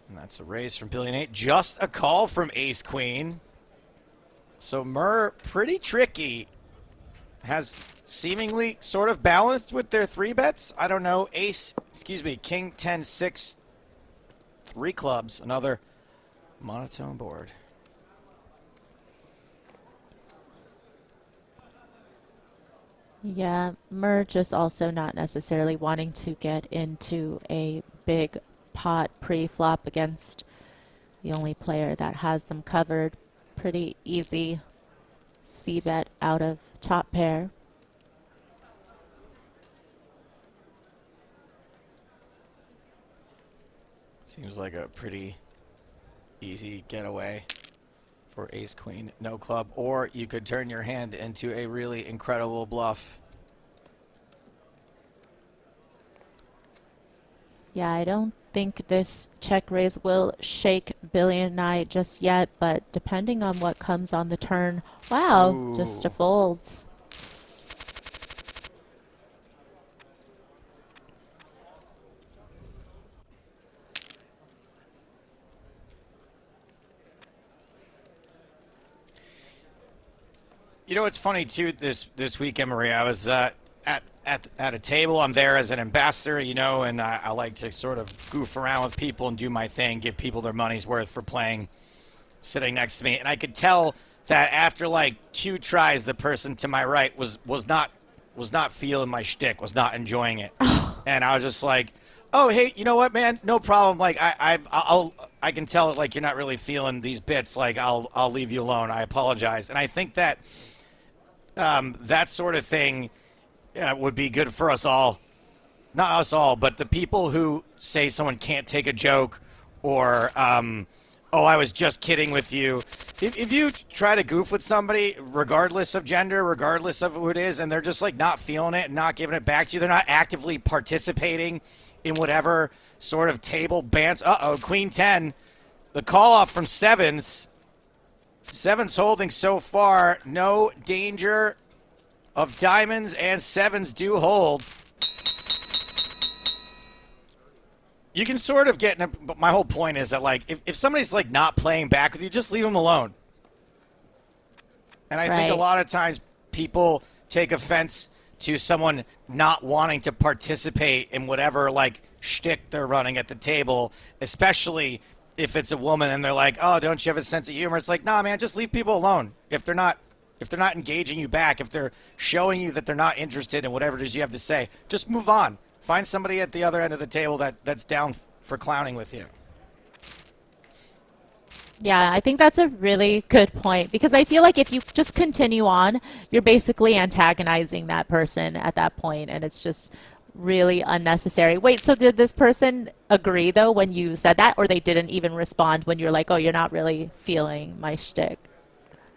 And that's a raise from Billion 8. Just a call from Ace Queen. So Murr, pretty tricky. Has seemingly sort of balanced with their 3-bets. I don't know. King 10-6. 3 clubs. Another monotone board. Yeah, Murr just also not necessarily wanting to get into a big pot pre-flop against the only player that has them covered. Pretty easy C-bet out of top pair. Seems like a pretty easy getaway for Ace Queen, no club. Or you could turn your hand into a really incredible bluff. Yeah, I don't think this check raise will shake Billion Knight just yet, but depending on what comes on the turn, wow, Ooh. just a folds. You know, it's funny too. This weekend, Maria, I was at a table. I'm there as an ambassador, you know, and I like to sort of goof around with people and do my thing, give people their money's worth for playing, sitting next to me, and I could tell that after like 2 tries, the person to my right was not feeling my shtick, was not enjoying it, and I was just like, oh hey, you know what, man, no problem. Like I can tell it, like you're not really feeling these bits. Like I'll leave you alone. I apologize, and I think that. That sort of thing would be good for us all. Not us all, but the people who say someone can't take a joke or, oh, I was just kidding with you. If you try to goof with somebody, regardless of gender, regardless of who it is, and they're just like not feeling it and not giving it back to you, they're not actively participating in whatever sort of table bants. Uh-oh, Queen 10. The call off from sevens. Sevens holding so far. No danger of diamonds, and sevens do hold. You can sort of get, but my whole point is that, like, if somebody's, like, not playing back with you, just leave them alone. And I think a lot of times people take offense to someone not wanting to participate in whatever, like, shtick they're running at the table, especially if it's a woman and they're like, oh, don't you have a sense of humor? It's like, nah, man, just leave people alone. If they're not engaging you back, if they're showing you that they're not interested in whatever it is you have to say, just move on. Find somebody at the other end of the table that's down for clowning with you. Yeah, I think that's a really good point, because I feel like if you just continue on, you're basically antagonizing that person at that point, and it's just really unnecessary. Wait, so did this person agree though when you said that, or they didn't even respond when you're like, oh, you're not really feeling my shtick?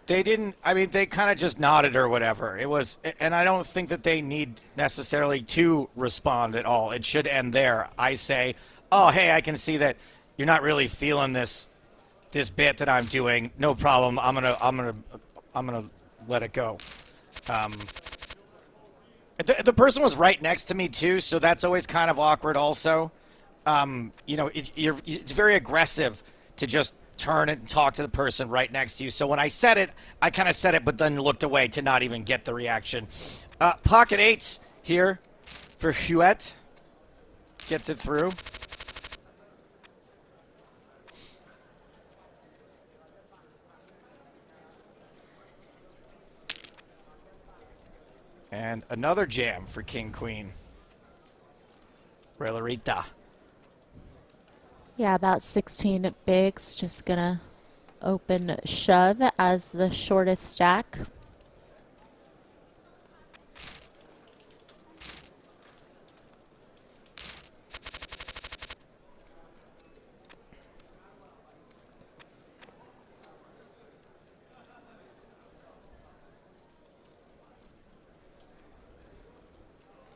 They didn't. I mean, they kind of just nodded or whatever. It was, and I don't think that they need necessarily to respond at all. It should end there. I say, oh, hey, I can see that you're not really feeling this bit that I'm doing. No problem. I'm gonna let it go. The person was right next to me too, so that's always kind of awkward also. You know, it's very aggressive to just turn and talk to the person right next to you. So when I said it, I kind of said it, but then looked away to not even get the reaction. Pocket eights here for Huet. Gets it through. And another jam for King Queen. Relarita. Yeah, about 16 bigs. Just gonna open shove as the shortest stack.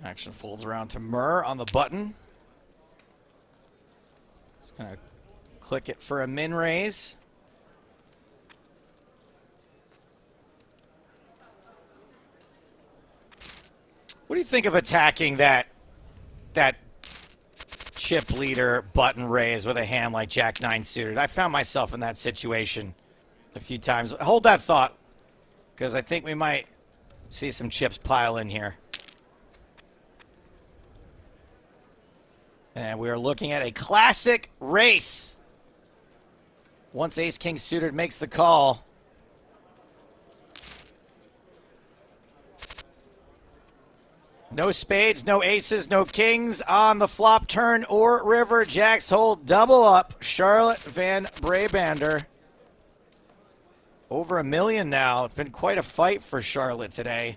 Action folds around to Murr on the button. Just gonna click it for a min raise. What do you think of attacking that chip leader button raise with a hand like Jack 9 suited? I found myself in that situation a few times. Hold that thought, because I think we might see some chips pile in here. And we are looking at a classic race. Once Ace King suited makes the call. No spades, no aces, no kings on the flop turn or river. Jacks hold double up. Charlotte Van Brabander. Over $1 million now. It's been quite a fight for Charlotte today,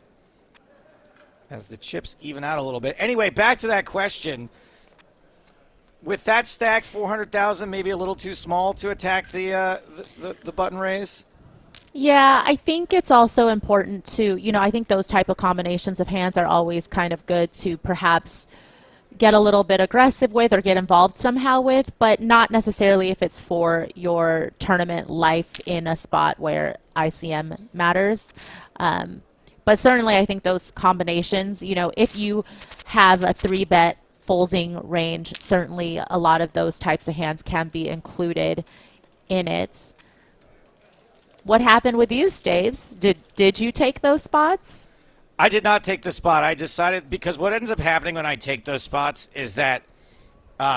as the chips even out a little bit. Anyway, back to that question. With that stack, 400,000, maybe a little too small to attack the button raise? Yeah, I think it's also important to, you know, I think those type of combinations of hands are always kind of good to perhaps get a little bit aggressive with or get involved somehow with, but not necessarily if it's for your tournament life in a spot where ICM matters. But certainly I think those combinations, you know, if you have a 3-bet folding range, certainly a lot of those types of hands can be included in it. What happened with you, Staves? Did you take those spots? I did not take the spot. I decided, because what ends up happening when I take those spots is that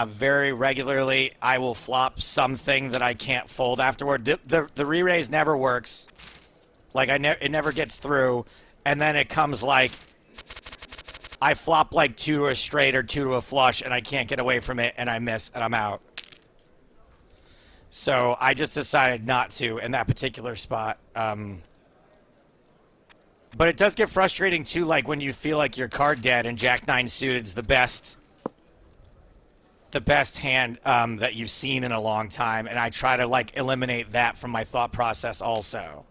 very regularly I will flop something that I can't fold afterward. The re-raise never works. Like, it never gets through. And then it comes like, I flop like 2 to a straight or 2 to a flush, and I can't get away from it, and I miss, and I'm out. So I just decided not to in that particular spot. But it does get frustrating, too, like when you feel like your card dead and Jack-9 suited's the best hand that you've seen in a long time, and I try to, like, eliminate that from my thought process also.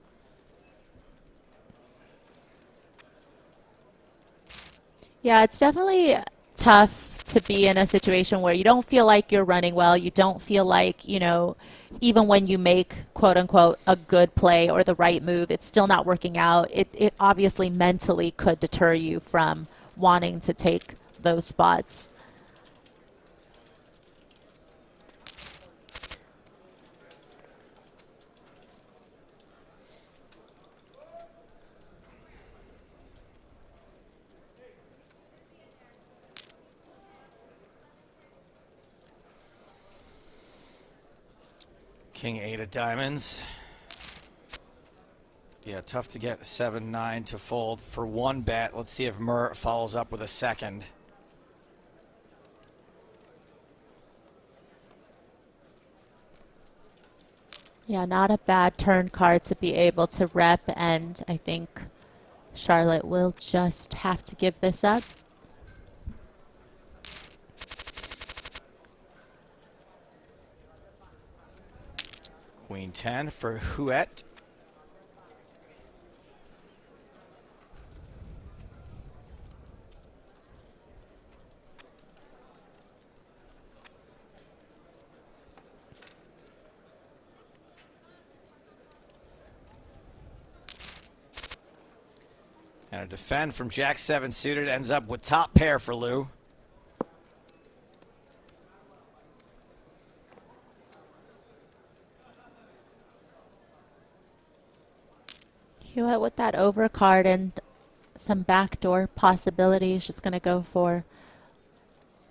Yeah, it's definitely tough to be in a situation where you don't feel like you're running well. You don't feel like, you know, even when you make, quote unquote, a good play or the right move, it's still not working out. It obviously mentally could deter you from wanting to take those spots. King 8 of diamonds. Yeah, tough to get 7-9 to fold for one bet. Let's see if Murr follows up with a second. Yeah, not a bad turn card to be able to rep, and I think Charlotte will just have to give this up. Queen 10 for Huet. And a defend from Jack-7 suited ends up with top pair for Lou. Hewitt with that overcard and some backdoor possibilities, just going to go for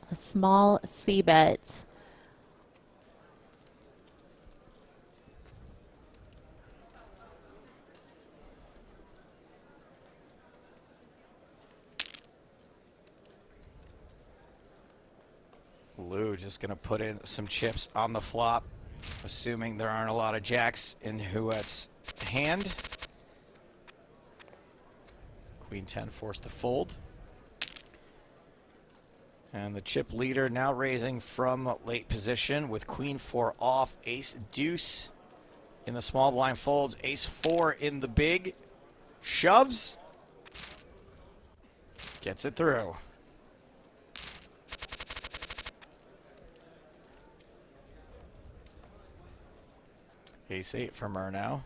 a small c-bet. Lou just going to put in some chips on the flop, assuming there aren't a lot of jacks in Huet's hand. Queen 10 forced to fold. And the chip leader now raising from late position with Queen 4 off, Ace Deuce in the small blind folds, Ace 4 in the big, shoves, gets it through. Ace 8 for Murr now.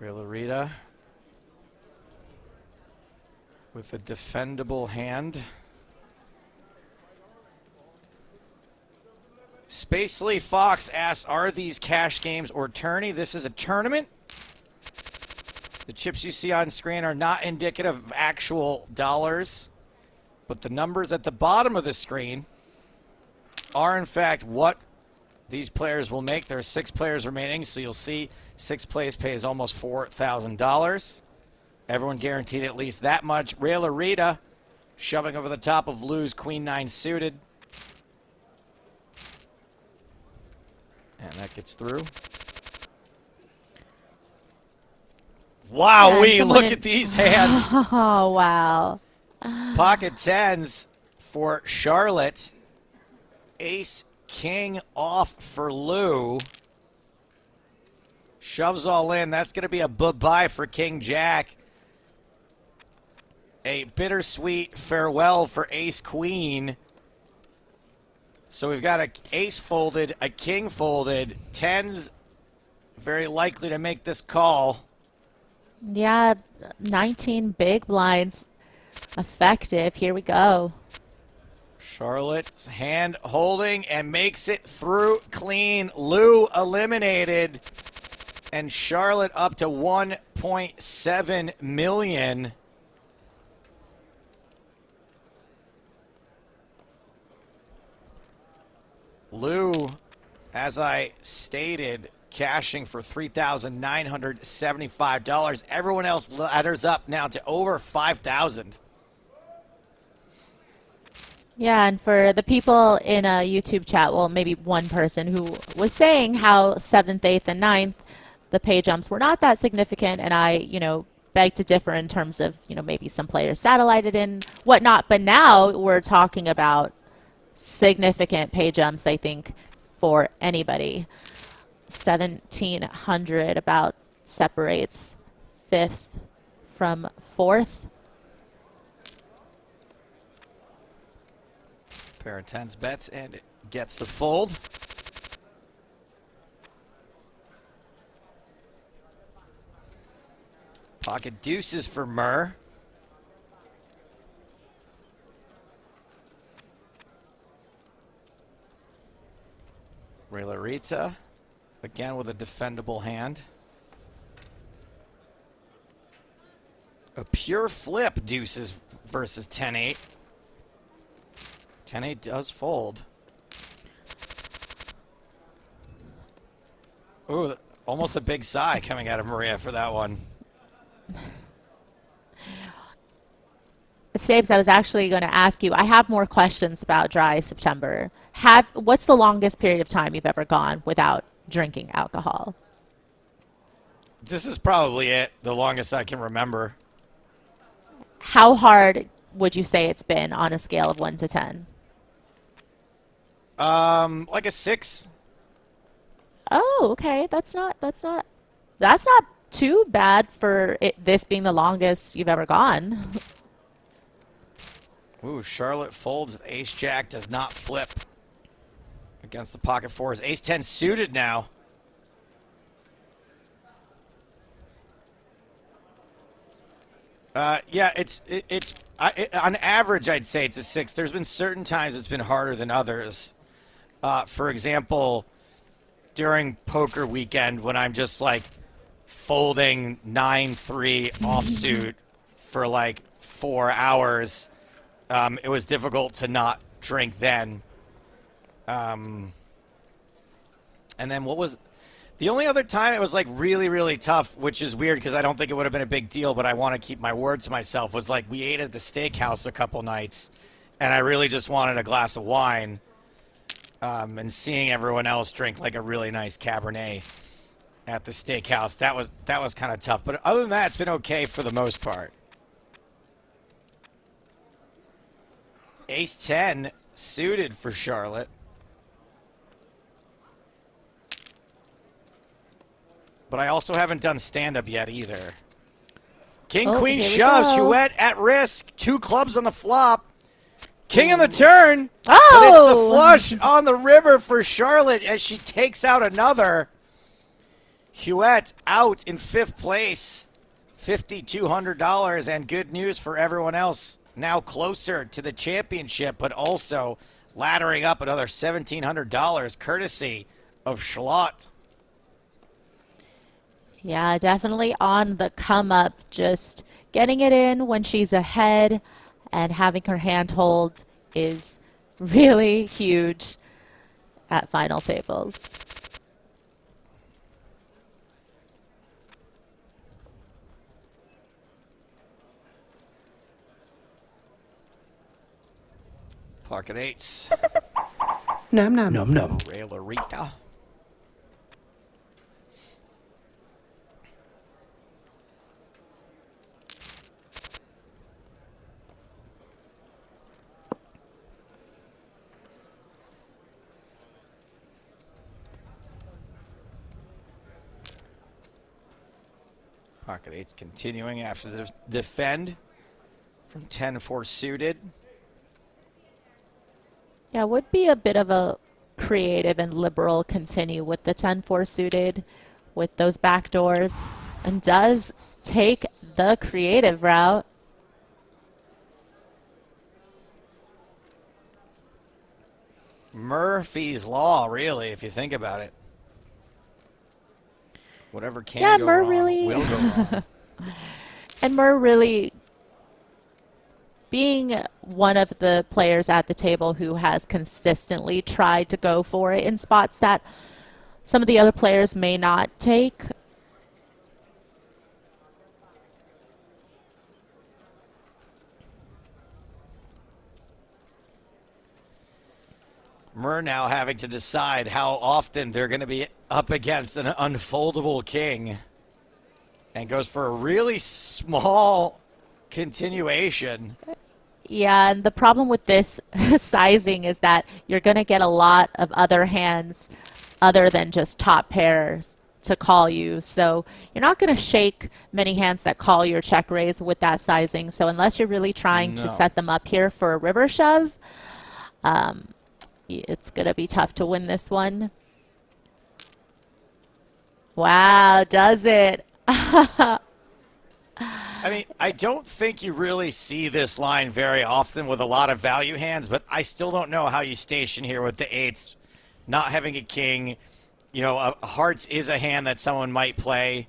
Rita with a defendable hand. Spacely Fox asks, are these cash games or tourney? This is a tournament. The chips you see on screen are not indicative of actual dollars, but the numbers at the bottom of the screen are in fact what these players will make. There are 6 players remaining, so you'll see 6 plays pays almost $4,000. Everyone guaranteed at least that much. Rita shoving over the top of Lou's Queen 9 suited. And that gets through. Wow, look at these hands. Oh, wow. Pocket 10s for Charlotte. Ace King off for Lou. Shoves all in. That's going to be a bye-bye for King Jack. A bittersweet farewell for Ace Queen. So we've got an ace folded, a king folded. 10s very likely to make this call. Yeah, 19 big blinds. effective. Here we go. Charlotte's hand holding and makes it through clean. Lou eliminated. And Charlotte up to 1.7 million. Lou, as I stated, cashing for $3,975. Everyone else ladders up now to over 5,000. Yeah, and for the people in a YouTube chat, well, maybe one person who was saying how 7th, 8th, and 9th, the pay jumps were not that significant, and I, beg to differ in terms of, maybe some players satellited and whatnot, but now we're talking about significant pay jumps, I think, for anybody. 1,700 about separates 5th from 4th. Pair of tens bets and it gets the fold. Pocket deuces for Murr. Raylarita, again with a defendable hand. A pure flip deuces versus 10-8. 10-8 does fold. Ooh, almost a big sigh coming out of Maria for that one. Stabes, I was actually going to ask you, I have more questions about dry September. What's the longest period of time you've ever gone without drinking alcohol? This is probably it, the longest I can remember. How hard would you say it's been on a scale of 1 to 10? Like a 6. Oh, okay. That's not too bad for this being the longest you've ever gone. Ooh, Charlotte folds. Ace-Jack does not flip against the pocket fours. Ace-10 suited now. Yeah, on average, I'd say it's a 6. There's been certain times it's been harder than others. For example, during poker weekend when I'm just like folding 9-3 offsuit for like 4 hours, it was difficult to not drink then. And then what was the only other time it was like really, really tough, which is weird because I don't think it would have been a big deal, but I want to keep my word to myself, was like we ate at the steakhouse a couple nights and I really just wanted a glass of wine. And seeing everyone else drink like a really nice Cabernet at the steakhouse, that was kind of tough. But other than that, it's been okay for the most part. Ace-10 suited for Charlotte. But I also haven't done stand-up yet either. King-Queen shoves. Huet at risk. 2 clubs on the flop. King on the turn. Oh! But it's the flush on the river for Charlotte as she takes out another. Huet out in 5th place. $5,200, and good news for everyone else. Now closer to the championship, but also laddering up another $1,700 courtesy of Schlott. Yeah, definitely on the come up, just getting it in when she's ahead and having her hand hold is really huge at final tables. Pocket 8s. Nom nom nom nom. Raylarita. Pocket 8s continuing after the defend from 10-4 suited. Yeah, would be a bit of a creative and liberal continue with the 10-4 suited with those back doors, and does take the creative route. Murphy's Law, really, if you think about it. Whatever can Yeah, go Mur wrong really will go wrong. and Mur really being one of the players at the table who has consistently tried to go for it in spots that some of the other players may not take. Mur now having to decide how often they're going to be up against an unfoldable king. And goes for a really small continuation. Yeah, and the problem with this sizing is that you're going to get a lot of other hands other than just top pairs to call you. So you're not going to shake many hands that call your check raise with that sizing. So unless you're really trying to set them up here for a river shove, it's going to be tough to win this one. Wow, does it? I mean, I don't think you really see this line very often with a lot of value hands, but I still don't know how you station here with the eights, not having a king. You know, hearts is a hand that someone might play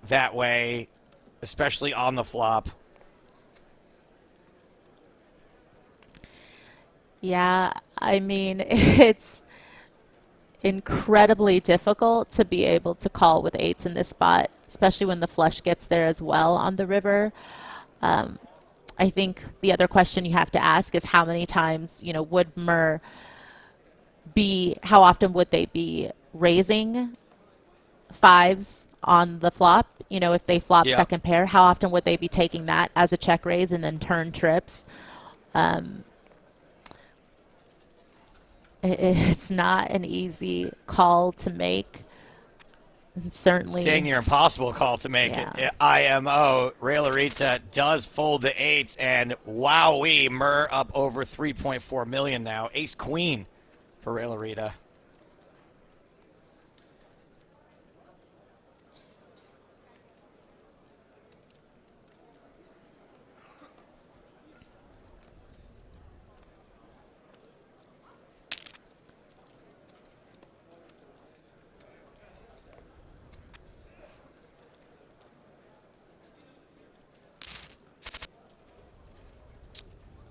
that way, especially on the flop. Yeah, I mean, it's incredibly difficult to be able to call with eights in this spot, especially when the flush gets there as well on the river. I think the other question you have to ask is how many times, you know, would Mur be, how often would they be raising fives on the flop? You know, if they flop second pair, how often would they be taking that as a check raise and then turn trips? It's not an easy call to make. And certainly, it's dang near impossible call to make it. IMO, Ray Larita does fold the eights, and wowee, Mur up over 3.4 million now. Ace Queen for Ray Larita.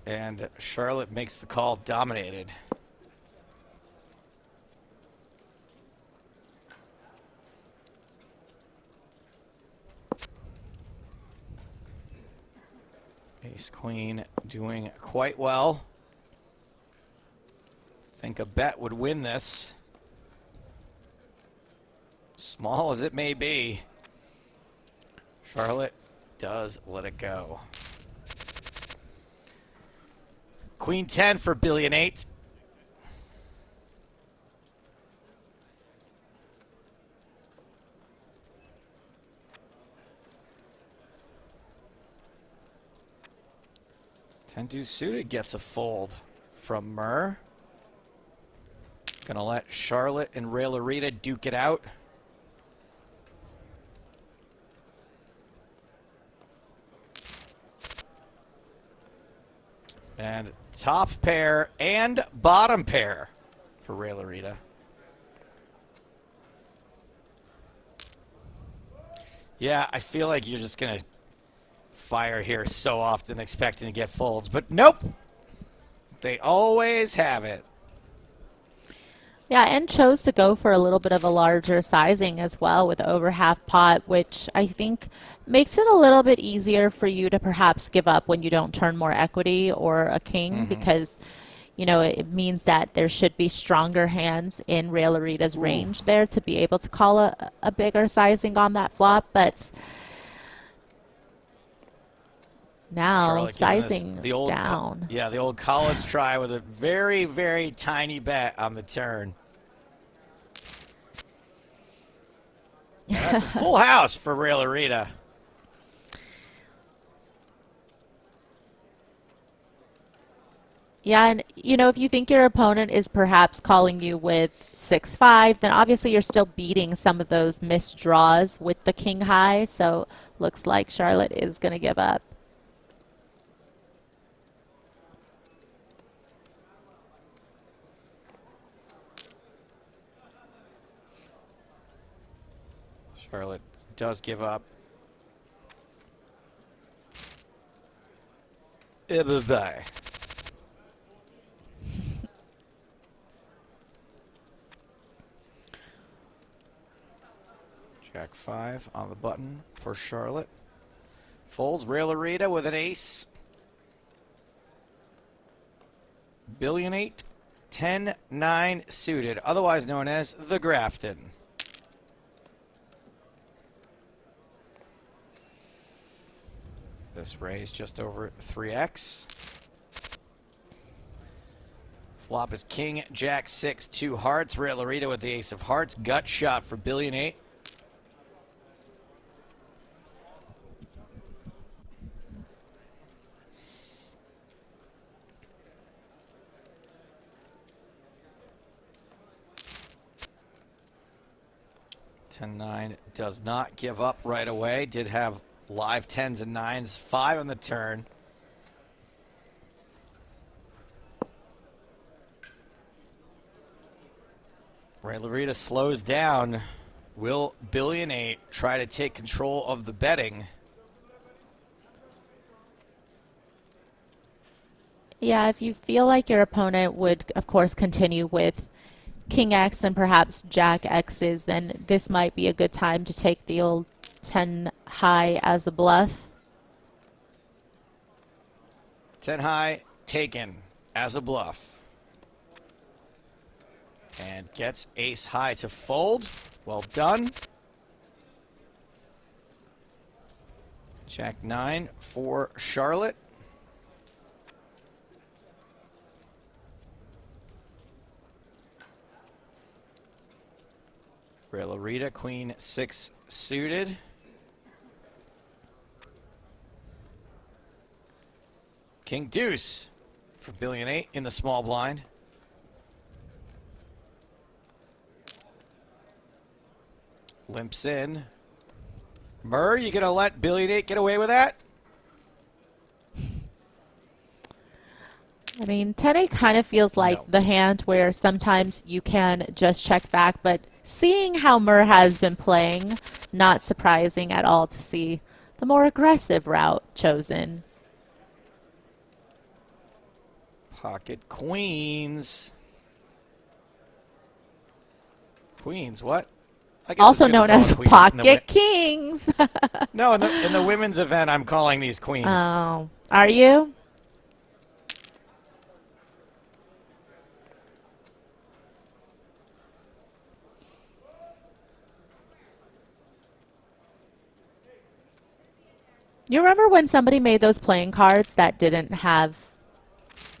And Charlotte makes the call dominated. Ace Queen doing quite well. Think a bet would win this. Small as it may be, Charlotte does let it go. Queen 10 for billion 8. Ten deuce suited gets a fold from Mur. Gonna let Charlotte and Ray Larita duke it out. And top pair and bottom pair for Ray Larita. Yeah, I feel like you're just going to fire here so often expecting to get folds, but nope. They always have it. Yeah, and chose to go for a little bit of a larger sizing as well with over half pot, which I think makes it a little bit easier for you to perhaps give up when you don't turn more equity or a king, because, you know, it means that there should be stronger hands in Ray Larita's range there to be able to call a bigger sizing on that flop. But now Charlotte sizing the old down. the old college try with a very, very tiny bet on the turn. Yeah, that's a full house for Ray Larita. Yeah, and you know, if you think your opponent is perhaps calling you with 6-5, then obviously you're still beating some of those missed draws with the king high. So looks like Charlotte is going to give up. Charlotte does give up. Bye-bye. Jack 5 on the button for Charlotte. Folds Rail-A-Rita with an ace. Billion 8, 10-9 suited, otherwise known as the Grafton. This raise just over 3x. Flop is King, Jack 6, 2 hearts. Rail-A-Rita with the ace of hearts. Gut shot for Billion 8. Ten-9 does not give up right away. Did have live 10s and 9s, 5 on the turn. Rail-A-Rita slows down. Will Billion 8 try to take control of the betting? Yeah, if you feel like your opponent would, of course, continue with King X and perhaps Jack X's, then this might be a good time to take the old 10 high as a bluff. 10 high taken as a bluff. And gets ace high to fold. Well done. Jack 9 for Charlotte. Rail-A-Rita, Queen 6 suited. King Deuce for Billion 8 in the small blind. Limps in. Murr, you gonna let Billion 8 get away with that? I mean, 10-8 kind of feels like the hand where sometimes you can just check back, but seeing how Murr has been playing, not surprising at all to see the more aggressive route chosen. Pocket queens. Queens, what? I guess Also it's good to known call as it queens pocket kings. No, in the women's event, I'm calling these queens. Oh, are you? You remember when somebody made those playing cards that didn't have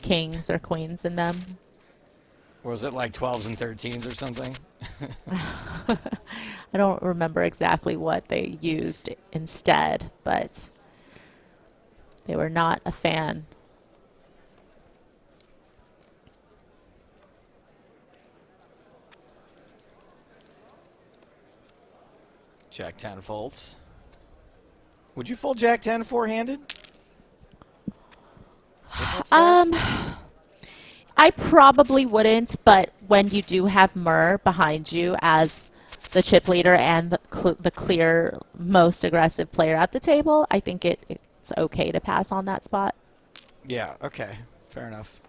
kings or queens in them? Was it like 12s and 13s or something? I don't remember exactly what they used instead, but they were not a fan. Jack 10 folds. Would you fold Jack 10 four-handed? I probably wouldn't, but when you do have Murr behind you as the chip leader and the clear most aggressive player at the table, I think it's okay to pass on that spot. Yeah, okay. Fair enough.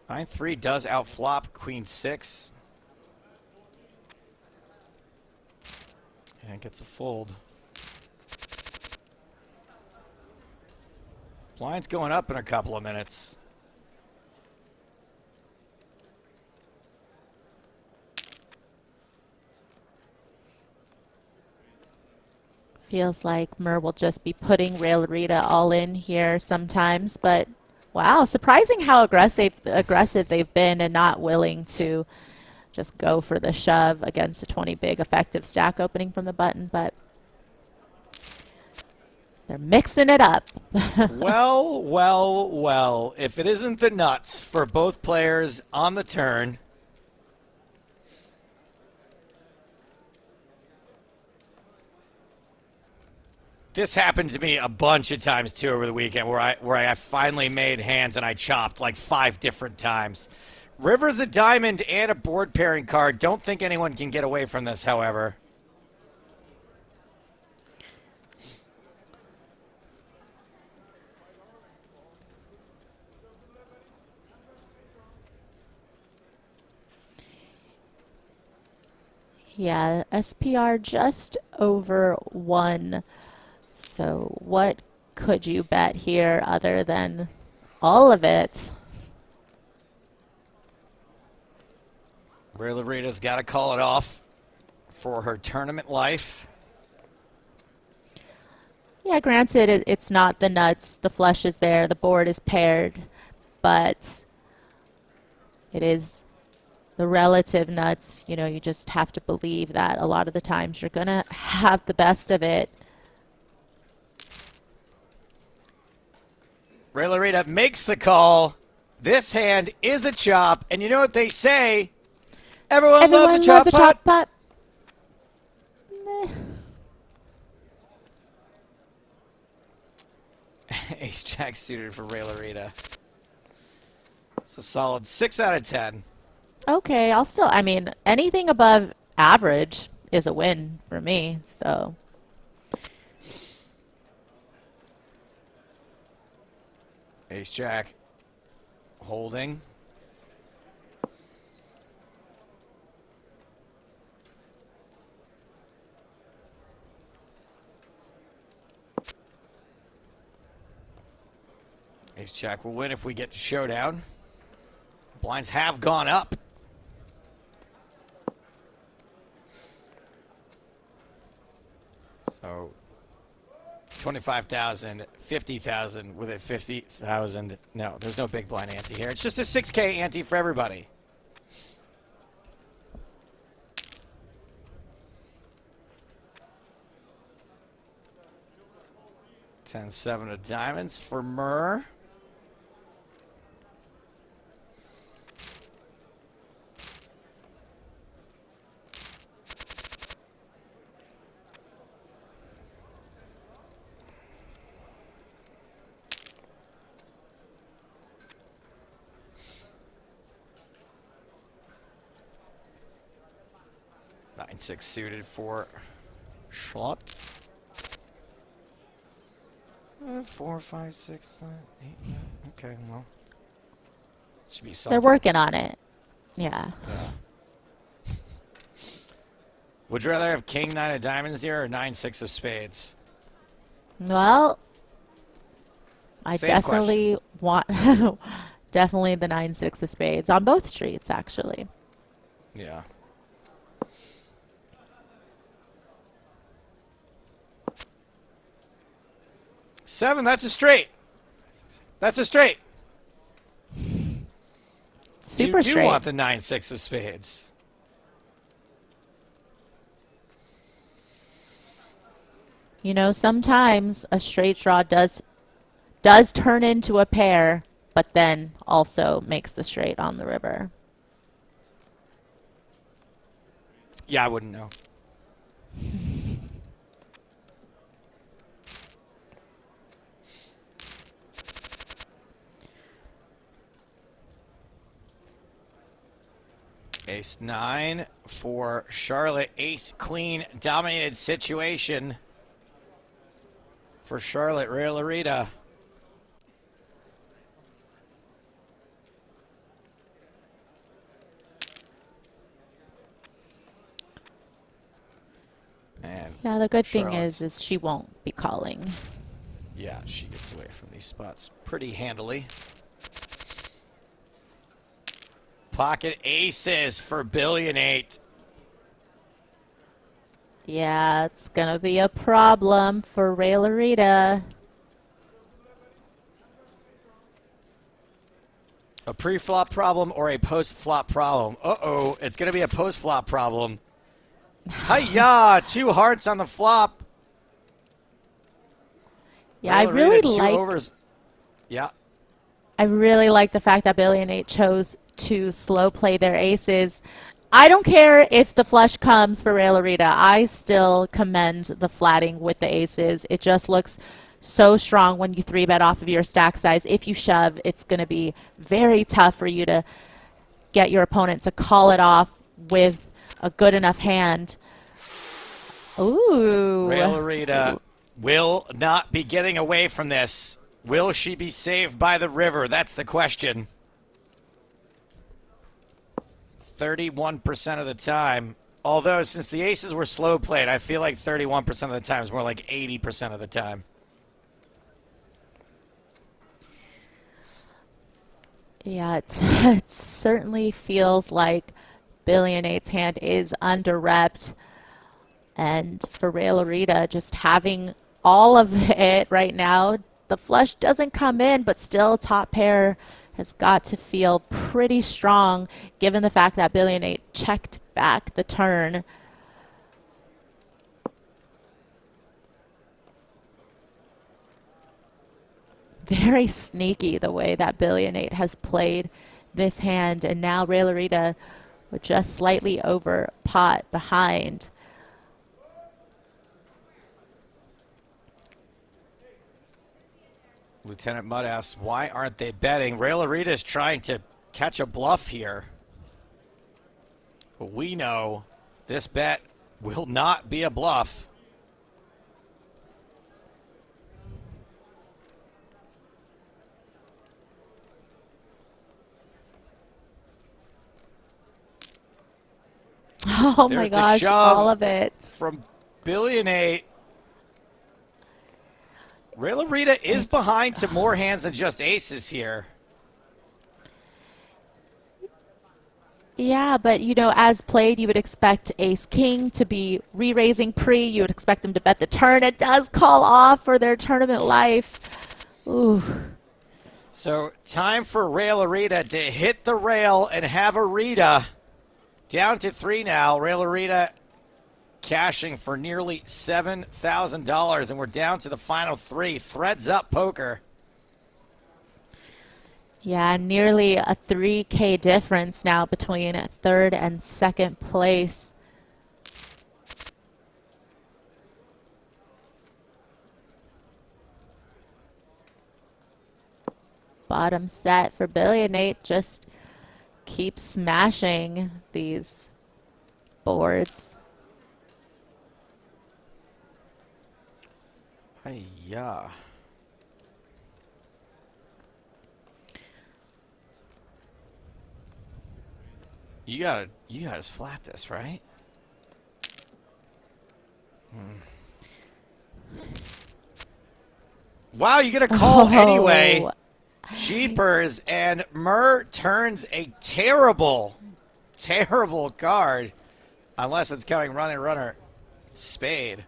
Nine 3 does outflop Queen 6. And gets a fold. Blind's going up in a couple of minutes. Feels like Murr will just be putting Rail-A-Rita all in here sometimes, but wow, surprising how aggressive they've been and not willing to just go for the shove against a 20 big effective stack opening from the button. But They're mixing it up. Well, well, well. If it isn't the nuts for both players on the turn. This happened to me a bunch of times too over the weekend where I finally made hands and I chopped like 5 different times. River's a diamond and a board pairing card. Don't think anyone can get away from this, however. Yeah, SPR just over 1. So what could you bet here other than all of it? Ray Larita's got to call it off for her tournament life. Yeah, granted, it's not the nuts. The flush is there. The board is paired. But it is the relative nuts. You know, you just have to believe that a lot of the times you're going to have the best of it. Ray Larita makes the call. This hand is a chop. And you know what they say? Everyone loves a chop pot. Meh. Ace Jack suited for Ray Larita. It's a solid 6 out of 10. Okay, I mean, anything above average is a win for me, so. Ace Jack holding. Ace Jack will win if we get to showdown. Blinds have gone up. So 25,000, 50,000 with a 50,000. No, there's no big blind ante here. It's just a 6K ante for everybody. $10-7 of diamonds for Murr. Nine-six suited for Schlott. 4, 5, 6, 8, 9. Okay, well, should be something. They're working on it. Yeah. Would you rather have King 9 of diamonds here or 9-6 of spades? Well, I Same definitely want definitely the 9-6 of spades on both streets, actually. Yeah. Seven, that's a straight. That's a straight. Super you straight. You want the 9-6 of spades. You know, sometimes a straight draw does turn into a pair, but then also makes the straight on the river. Yeah, I wouldn't know. Ace 9 for Charlotte. Ace queen dominated situation for Charlotte. Ray Larita. And Yeah, the good thing Charlotte's- is she won't be calling. Yeah, she gets away from these spots pretty handily. Pocket aces for $1,800,000. Yeah, it's gonna be a problem for Ray Larita. A pre-flop problem or a post-flop problem? Uh-oh, it's going to be a post-flop problem. Hi-ya! 2 hearts on the flop. Yeah, I really like. Overs. Yeah. I really like the fact that Billy and Nate chose to slow play their aces. I don't care if the flush comes for Ray Larita. I still commend the flatting with the aces. It just looks so strong when you 3-bet off of your stack size. If you shove, it's going to be very tough for you to get your opponent to call it off with a good enough hand. Ooh. Ray Larita will not be getting away from this. Will she be saved by the river? That's the question. 31% of the time. Although, since the aces were slow played, I feel like 31% of the time is more like 80% of the time. Yeah, it certainly feels like Billy and Nate's hand is under-repped. And for Ray Larita, just having all of it right now, the flush doesn't come in, but still top pair has got to feel pretty strong given the fact that Billy and Nate checked back the turn. Very sneaky the way that Billy and Nate has played this hand, and now Ray Larita with just slightly over pot behind. Lieutenant Mudd asks, why aren't they betting? Ray Larita is trying to catch a bluff here. But we know this bet will not be a bluff. Oh my gosh, all of it. From Billy and Nate. Ray Larita is behind to more hands than just aces here. Yeah, but you know, as played, you would expect ace-king to be re-raising pre. You would expect them to bet the turn. It does call off for their tournament life. Ooh. So time for Ray Larita to hit the rail and have a Rita. Down to 3 now. Ray Larita cashing for nearly $7,000, and we're down to the final 3. Threads up poker. Yeah, nearly a 3K difference now between third and second place. Bottom set for Billy and Nate, just keep smashing these boards. Yeah. You gotta flat this, right? Wow, you get a call anyway. Jeepers, and Murr turns a terrible, terrible card. Unless it's coming runner, spade.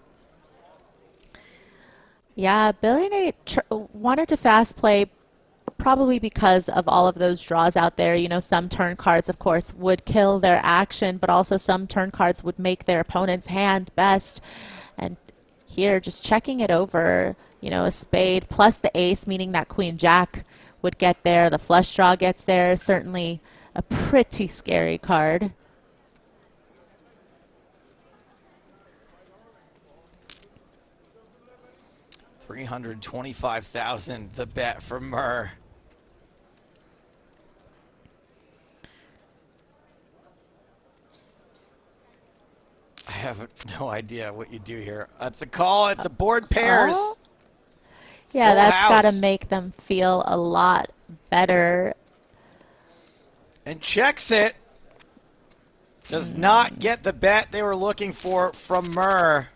Yeah, Billy and Nate wanted to fast play probably because of all of those draws out there. You know, some turn cards, of course, would kill their action, but also some turn cards would make their opponent's hand best. And here, just checking it over, you know, a spade plus the ace, meaning that Queen Jack would get there. The flush draw gets there. Certainly a pretty scary card. $325,000 the bet for Murr. I have no idea what you do here. That's a call. It's a board pairs. Oh. Yeah, Full that's got to house. make them feel a lot better. And checks it. Does not get the bet they were looking for from Murr.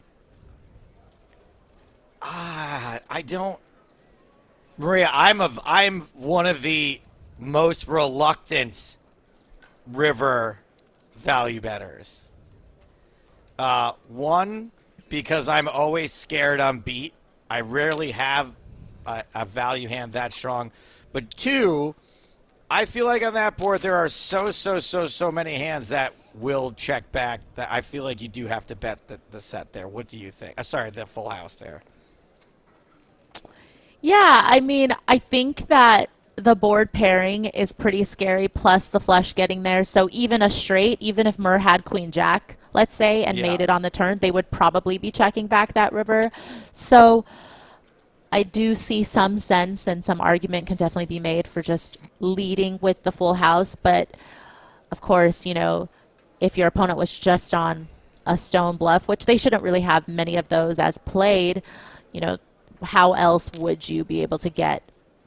I don't. Maria, I'm one of the most reluctant river value bettors. One, because I'm always scared I'm beat. I rarely have a value hand that strong. But two, I feel like on that board there are so many hands that will check back that I feel like you do have to bet the set there. What do you think? Sorry, the full house there. Yeah, I mean, I think that the board pairing is pretty scary, plus the flush getting there. So even a straight, even if Murr had Queen Jack, let's say, and Yeah. made it on the turn, they would probably be checking back that river. So I do see some sense and some argument can definitely be made for just leading with the full house. But of course, if your opponent was just on a stone bluff, which they shouldn't really have many of those as played, you know, how else would you be able to get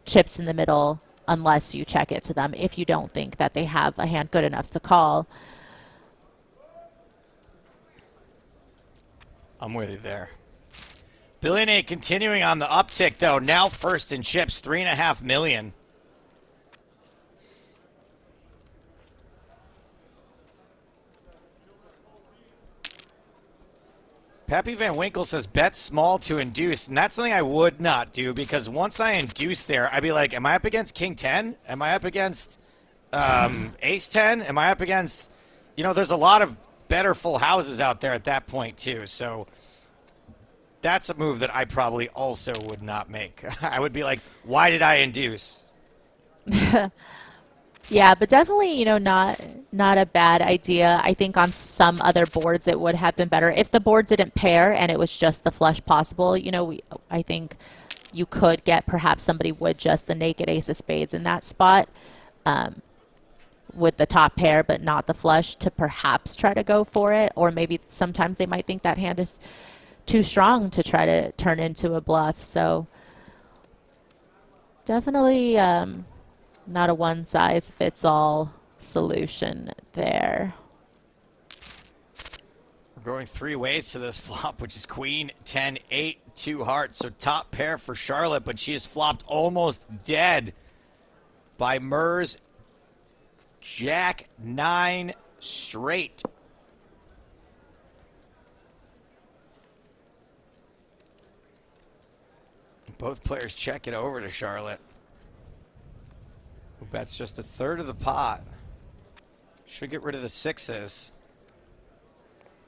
chips in the middle unless you check it to them if you don't think that they have a hand good enough to call? I'm with you there. Billion 8 continuing on the uptick, though. Now first in chips, 3.5 million. Pappy Van Winkle says bet small to induce, and that's something I would not do because once I induce there, I'd be like, am I up against King 10? Am I up against Ace 10? Am I up against, there's a lot of better full houses out there at that point too. So that's a move that I probably also would not make. I would be like, why did I induce? Yeah, but definitely, not a bad idea. I think on some other boards it would have been better if the board didn't pair and it was just the flush possible. I think you could get perhaps somebody would just the naked ace of spades in that spot with the top pair, but not the flush to perhaps try to go for it. Or maybe sometimes they might think that hand is too strong to try to turn into a bluff. So definitely not a one-size-fits-all solution there. We're going three ways to this flop, which is Queen, 10, 8, 2 hearts. So top pair for Charlotte, but she is flopped almost dead by Murr's Jack 9 straight. Both players check it over to Charlotte, who bets just a third of the pot. Should get rid of the sixes.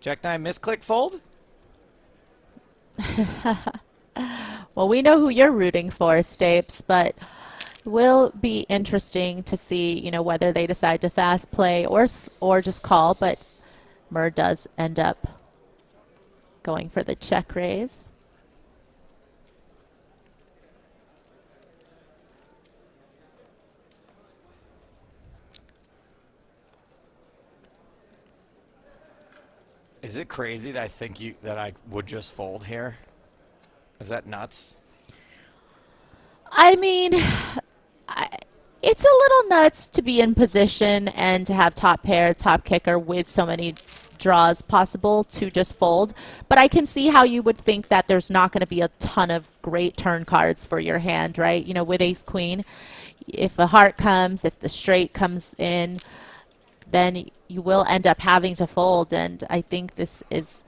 Jack 9 misclick fold? Well, we know who you're rooting for, Stapes, but it will be interesting to see, whether they decide to fast play or just call, but Murr does end up going for the check raise. Is it crazy that I think that I would just fold here? Is that nuts? I mean, it's a little nuts to be in position and to have top pair, top kicker with so many draws possible to just fold. But I can see how you would think that there's not going to be a ton of great turn cards for your hand, right? With ace queen, if a heart comes, if the straight comes in, then you will end up having to fold. And I think this is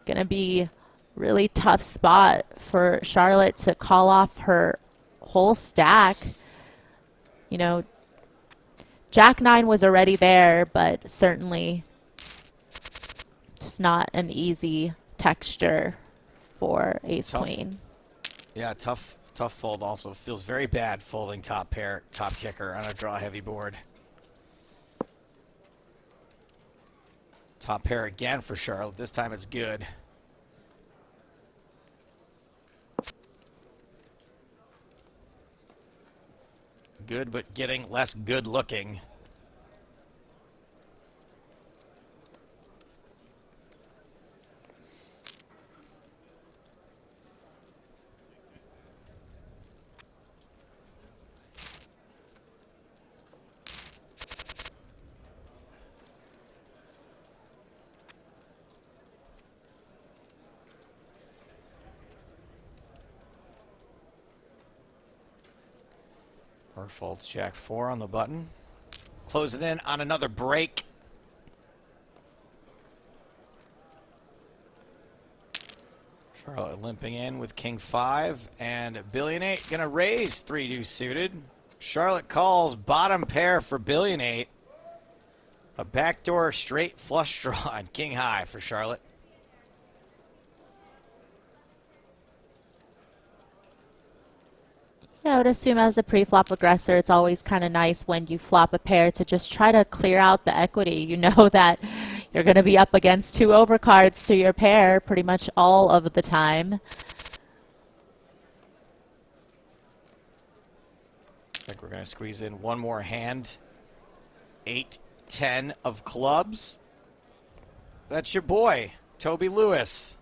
going to be really tough spot for Charlotte to call off her whole stack. Jack 9 was already there, but certainly just not an easy texture for ace queen. Yeah, tough fold also. Feels very bad folding top pair, top kicker on a draw heavy board. Top pair again for Charlotte. This time it's good. Good, but getting less good looking. Or folds Jack 4 on the button. Close it in on another break. Charlotte limping in with King 5 and Billion 8 gonna raise 3-2 suited. Charlotte calls bottom pair for Billion 8. A backdoor straight flush draw and King high for Charlotte. I would assume as a pre-flop aggressor, it's always kind of nice when you flop a pair to just try to clear out the equity. You know that you're going to be up against 2 overcards to your pair pretty much all of the time. I think we're going to squeeze in one more hand. 8-10 of clubs. That's your boy, Toby Lewis.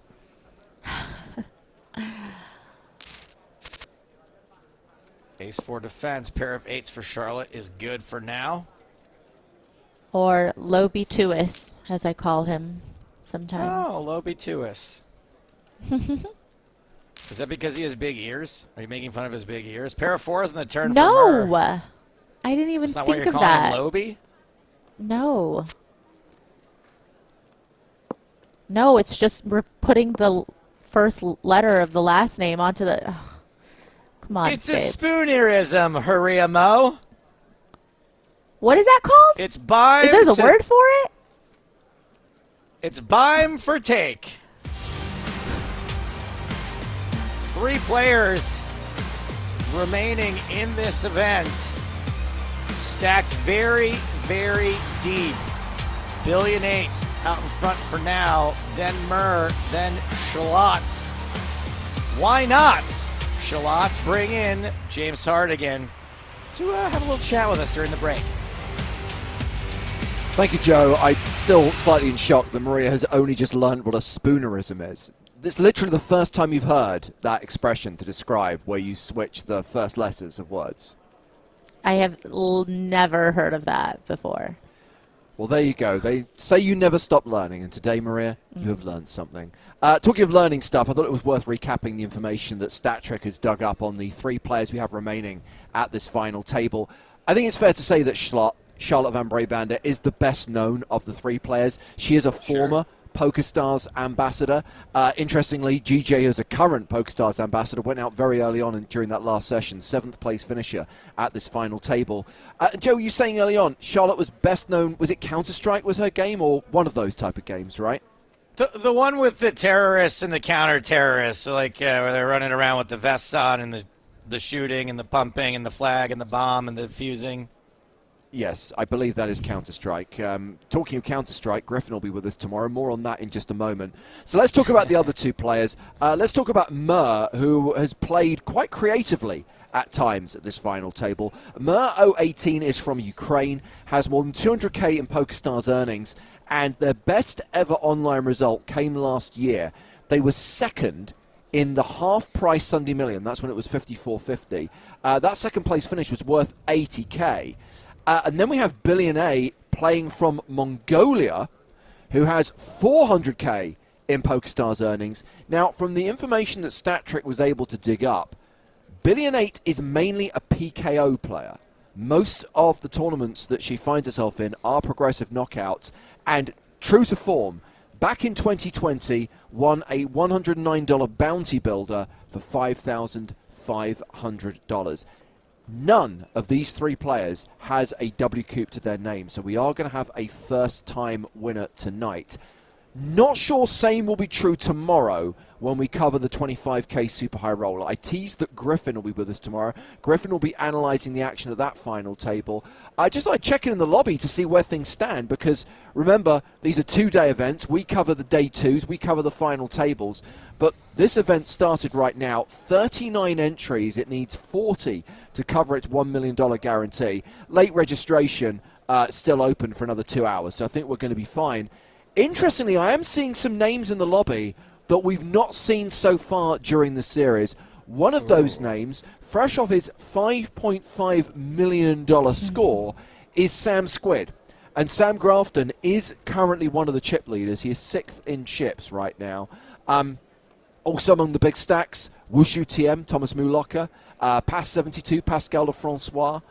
Ace-4 defense, pair of 8s for Charlotte is good for now. Or Lobituous, as I call him sometimes. Oh, Lobituous. Is that because he has big ears? Are you making fun of his big ears? Pair of 4s in the turn for Murr. No! I didn't even That's not what think you're of calling that. him, Loby? No. No, it's just we're putting the first letter of the last name onto the... Ugh. Come on, It's Spades. a spoonerism, Haria Mo. What is that called? It's bime. There's a word for it? It's bime for take. 3 players remaining in this event. Stacked very, very deep. 1.8 billion out in front for now. Then Murr, then Shalot. Why not? Shalot, bring in James Hardigan to have a little chat with us during the break. Thank you, Joe. I'm still slightly in shock that Maria has only just learned what a spoonerism is. This is literally the first time you've heard that expression to describe where you switch the first letters of words. I have never heard of that before. Well, there you go. They say you never stop learning, and today, Maria, you have learned something. Talking of learning stuff, I thought it was worth recapping the information that StatTrick has dug up on the 3 players we have remaining at this final table. I think it's fair to say that Charlotte Van Brabander is the best known of the 3 players. She is a former PokerStars ambassador. Interestingly, GJ, as a current PokerStars ambassador, went out very early on during that last session, 7th place finisher at this final table. Joe, you saying early on, Charlotte was best known, was it Counter-Strike was her game, or one of those type of games, right? The one with the terrorists and the counter-terrorists, like where they're running around with the vests on and the shooting and the pumping and the flag and the bomb and the fusing. Yes, I believe that is Counter-Strike. Talking of Counter-Strike, Griffin will be with us tomorrow. More on that in just a moment. So let's talk about the other 2 players. Let's talk about Murr, who has played quite creatively at times at this final table. Murr 018 is from Ukraine, has more than 200k in PokerStars earnings, and their best ever online result came last year. They were second in the half-price Sunday Million. That's when it was 54.50. That second place finish was worth 80k. And then we have Billion A playing from Mongolia, who has 400k in PokerStars earnings. Now, from the information that StatTrick was able to dig up, Billion 8 is mainly a PKO player. Most of the tournaments that she finds herself in are progressive knockouts, and true to form, back in 2020, won a $109 bounty builder for $5,500. None of these 3 players has a WCOOP to their name, so we are going to have a first-time winner tonight. Not sure same will be true tomorrow when we cover the 25k Super High Roller. I teased that Griffin will be with us tomorrow. Griffin will be analysing the action at that final table. I just thought I'd check in the lobby to see where things stand, because remember, these are 2-day events. We cover the day 2s, we cover the final tables. But this event started right now. 39 entries. It needs 40 to cover its $1 million guarantee. Late registration still open for another 2 hours, so I think we're going to be fine. Interestingly, I am seeing some names in the lobby that we've not seen so far during the series. One of those names, fresh off his $5.5 million score, is Sam Squid. And Sam Grafton is currently one of the chip leaders. He is 6th in chips right now. Also among the big stacks, Wushu TM, Thomas Mulocker, Pass 72, Pascal Lefrancois,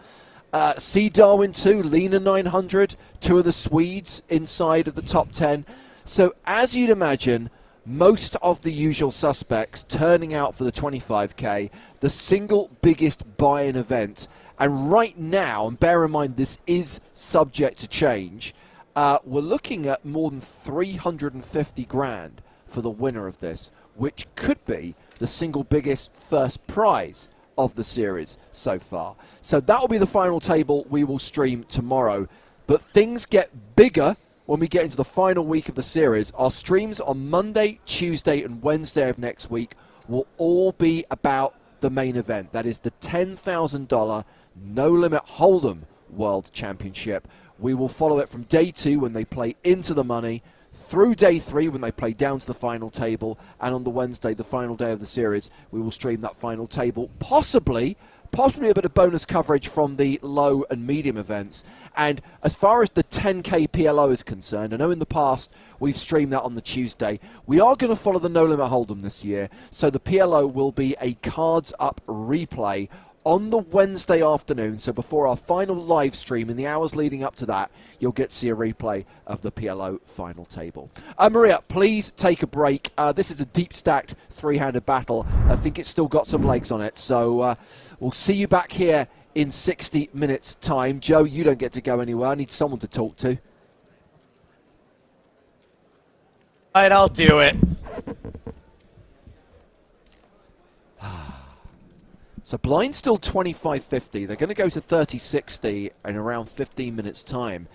C Darwin 2, Lena 900, 2 of the Swedes inside of the top 10. So as you'd imagine, most of the usual suspects turning out for the 25k, the single biggest buy-in event. And right now, and bear in mind this is subject to change, we're looking at more than 350 grand for the winner of this, which could be the single biggest first prize of the series so far. So that will be the final table we will stream tomorrow. But things get bigger when we get into the final week of the series. Our streams on Monday, Tuesday, and Wednesday of next week will all be about the main event. That is the $10,000 No Limit Hold'em World Championship. We will follow it from day 2 when they play into the money, through day 3 when they play down to the final table, and on the Wednesday, the final day of the series, we will stream that final table, possibly a bit of bonus coverage from the low and medium events. And as far as the 10K PLO is concerned, I know in the past we've streamed that on the Tuesday. We are going to follow the No Limit Hold'em this year, so the PLO will be a cards up replay on the Wednesday afternoon. So before our final live stream, in the hours leading up to that, you'll get to see a replay of the PLO final table. Maria, please take a break. This is a deep stacked three-handed battle. I think it's still got some legs on it. So we'll see you back here in 60 minutes time. Joe, you don't get to go anywhere. I need someone to talk to. All right, I'll do it. So blind still 25.50. They're going to go to 30.60 in around 15 minutes time.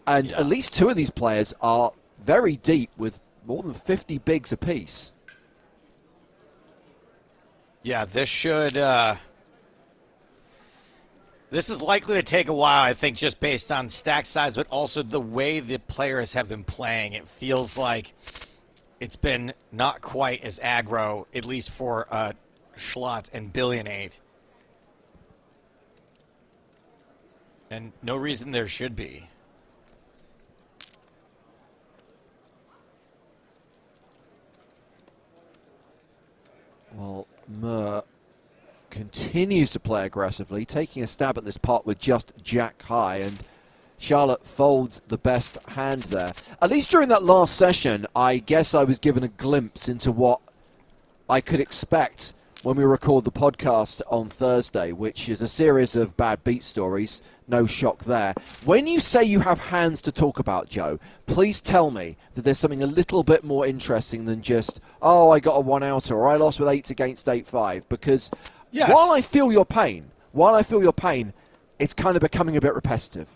And at least 2 of these players are very deep with more than 50 bigs apiece. Yeah, this should... This is likely to take a while, I think, just based on stack size, but also the way the players have been playing. It feels like it's been not quite as aggro, at least for Schlott and Billionate. And no reason there should be. Well, Murr continues to play aggressively, taking a stab at this pot with just jack high, and Charlotte folds the best hand there. At least during that last session, I guess I was given a glimpse into what I could expect when we record the podcast on Thursday, which is a series of bad beat stories. No shock there. When you say you have hands to talk about, Joe, please tell me that there's something a little bit more interesting than just, oh, I got a one-outer, or I lost with 8 against 8-5, because yes, while I feel your pain, it's kind of becoming a bit repetitive.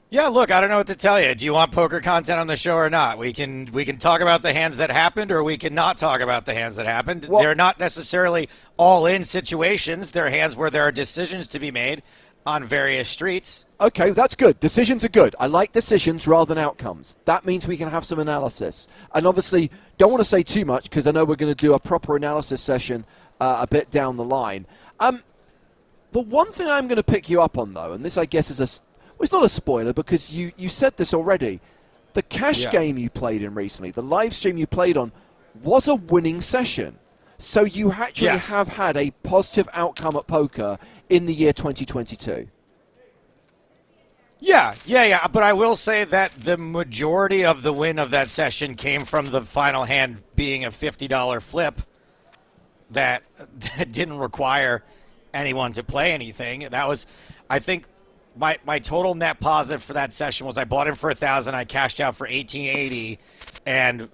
Yeah, look, I don't know what to tell you. Do you want poker content on the show or not? We can talk about the hands that happened, or we can not talk about the hands that happened. Well, they're not necessarily all-in situations. They're hands where there are decisions to be made on various streets. Okay, that's good. Decisions are good. I like decisions rather than outcomes. That means we can have some analysis. And obviously, don't want to say too much because I know we're going to do a proper analysis session a bit down the line. The one thing I'm going to pick you up on, though, and this I guess is it's not a spoiler because you said this already. The cash game you played in recently, the live stream you played on, was a winning session. So you actually have had a positive outcome at poker in the year 2022. Yeah. But I will say that the majority of the win of that session came from the final hand being a $50 flip that didn't require anyone to play anything. That was, I think, my total net positive for that session was I bought in for $1,000, I cashed out for $1,880, and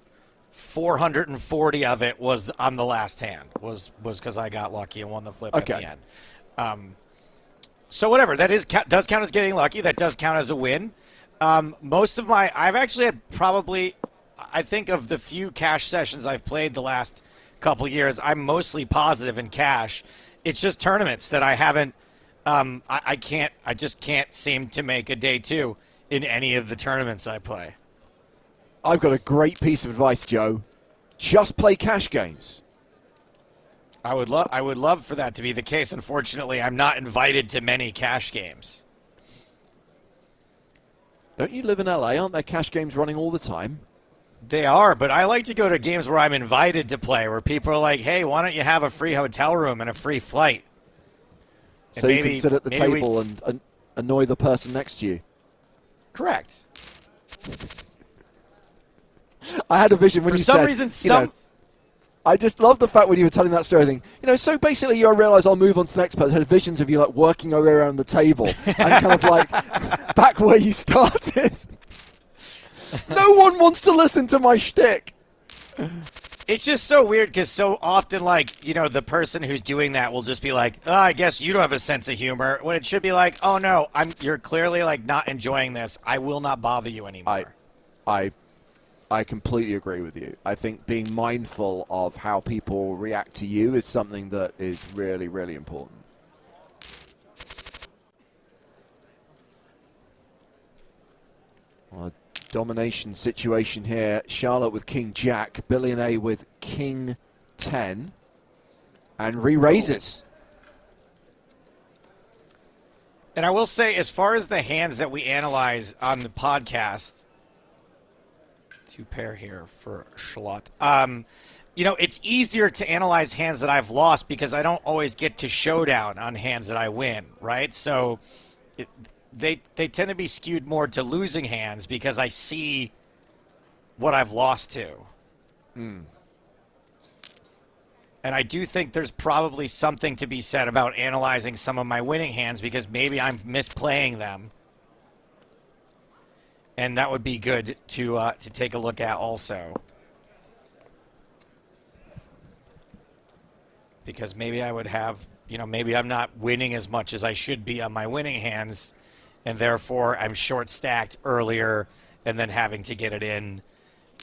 440 of it was on the last hand. Was because I got lucky and won the flip at the end. So whatever, does count as getting lucky. That does count as a win. I've actually had probably, I think of the few cash sessions I've played the last couple years, I'm mostly positive in cash. It's just tournaments that I haven't. I just can't seem to make a day 2 in any of the tournaments I play. I've got a great piece of advice, Joe. Just play cash games. I would love for that to be the case. Unfortunately, I'm not invited to many cash games. Don't you live in LA? Aren't there cash games running all the time? They are, but I like to go to games where I'm invited to play, where people are like, hey, why don't you have a free hotel room and a free flight? So you can sit at the table and annoy the person next to you. Correct. I had a vision when you said... For some reason, I just love the fact when you were telling that story thing. So basically you realize I'll move on to the next person. I had visions of you like working your way around the table and kind of like back where you started. No one wants to listen to my shtick. It's just so weird because so often, like, you know, the person who's doing that will just be like, oh, I guess you don't have a sense of humor. When it should be like, oh, no, you're clearly, like, not enjoying this. I will not bother you anymore. I completely agree with you. I think being mindful of how people react to you is something that is really, really important. Well, domination situation here. Charlotte with King Jack, Billy and A with King 10, and re-raises. And I will say, as far as the hands that we analyze on the podcast, 2 pair here for Charlotte. You know, it's easier to analyze hands that I've lost because I don't always get to showdown on hands that I win, right? So they tend to be skewed more to losing hands because I see what I've lost to. And I do think there's probably something to be said about analyzing some of my winning hands because maybe I'm misplaying them. And that would be good to take a look at also. Because maybe I would have, you know, maybe I'm not winning as much as I should be on my winning hands, and therefore I'm short stacked earlier and then having to get it in,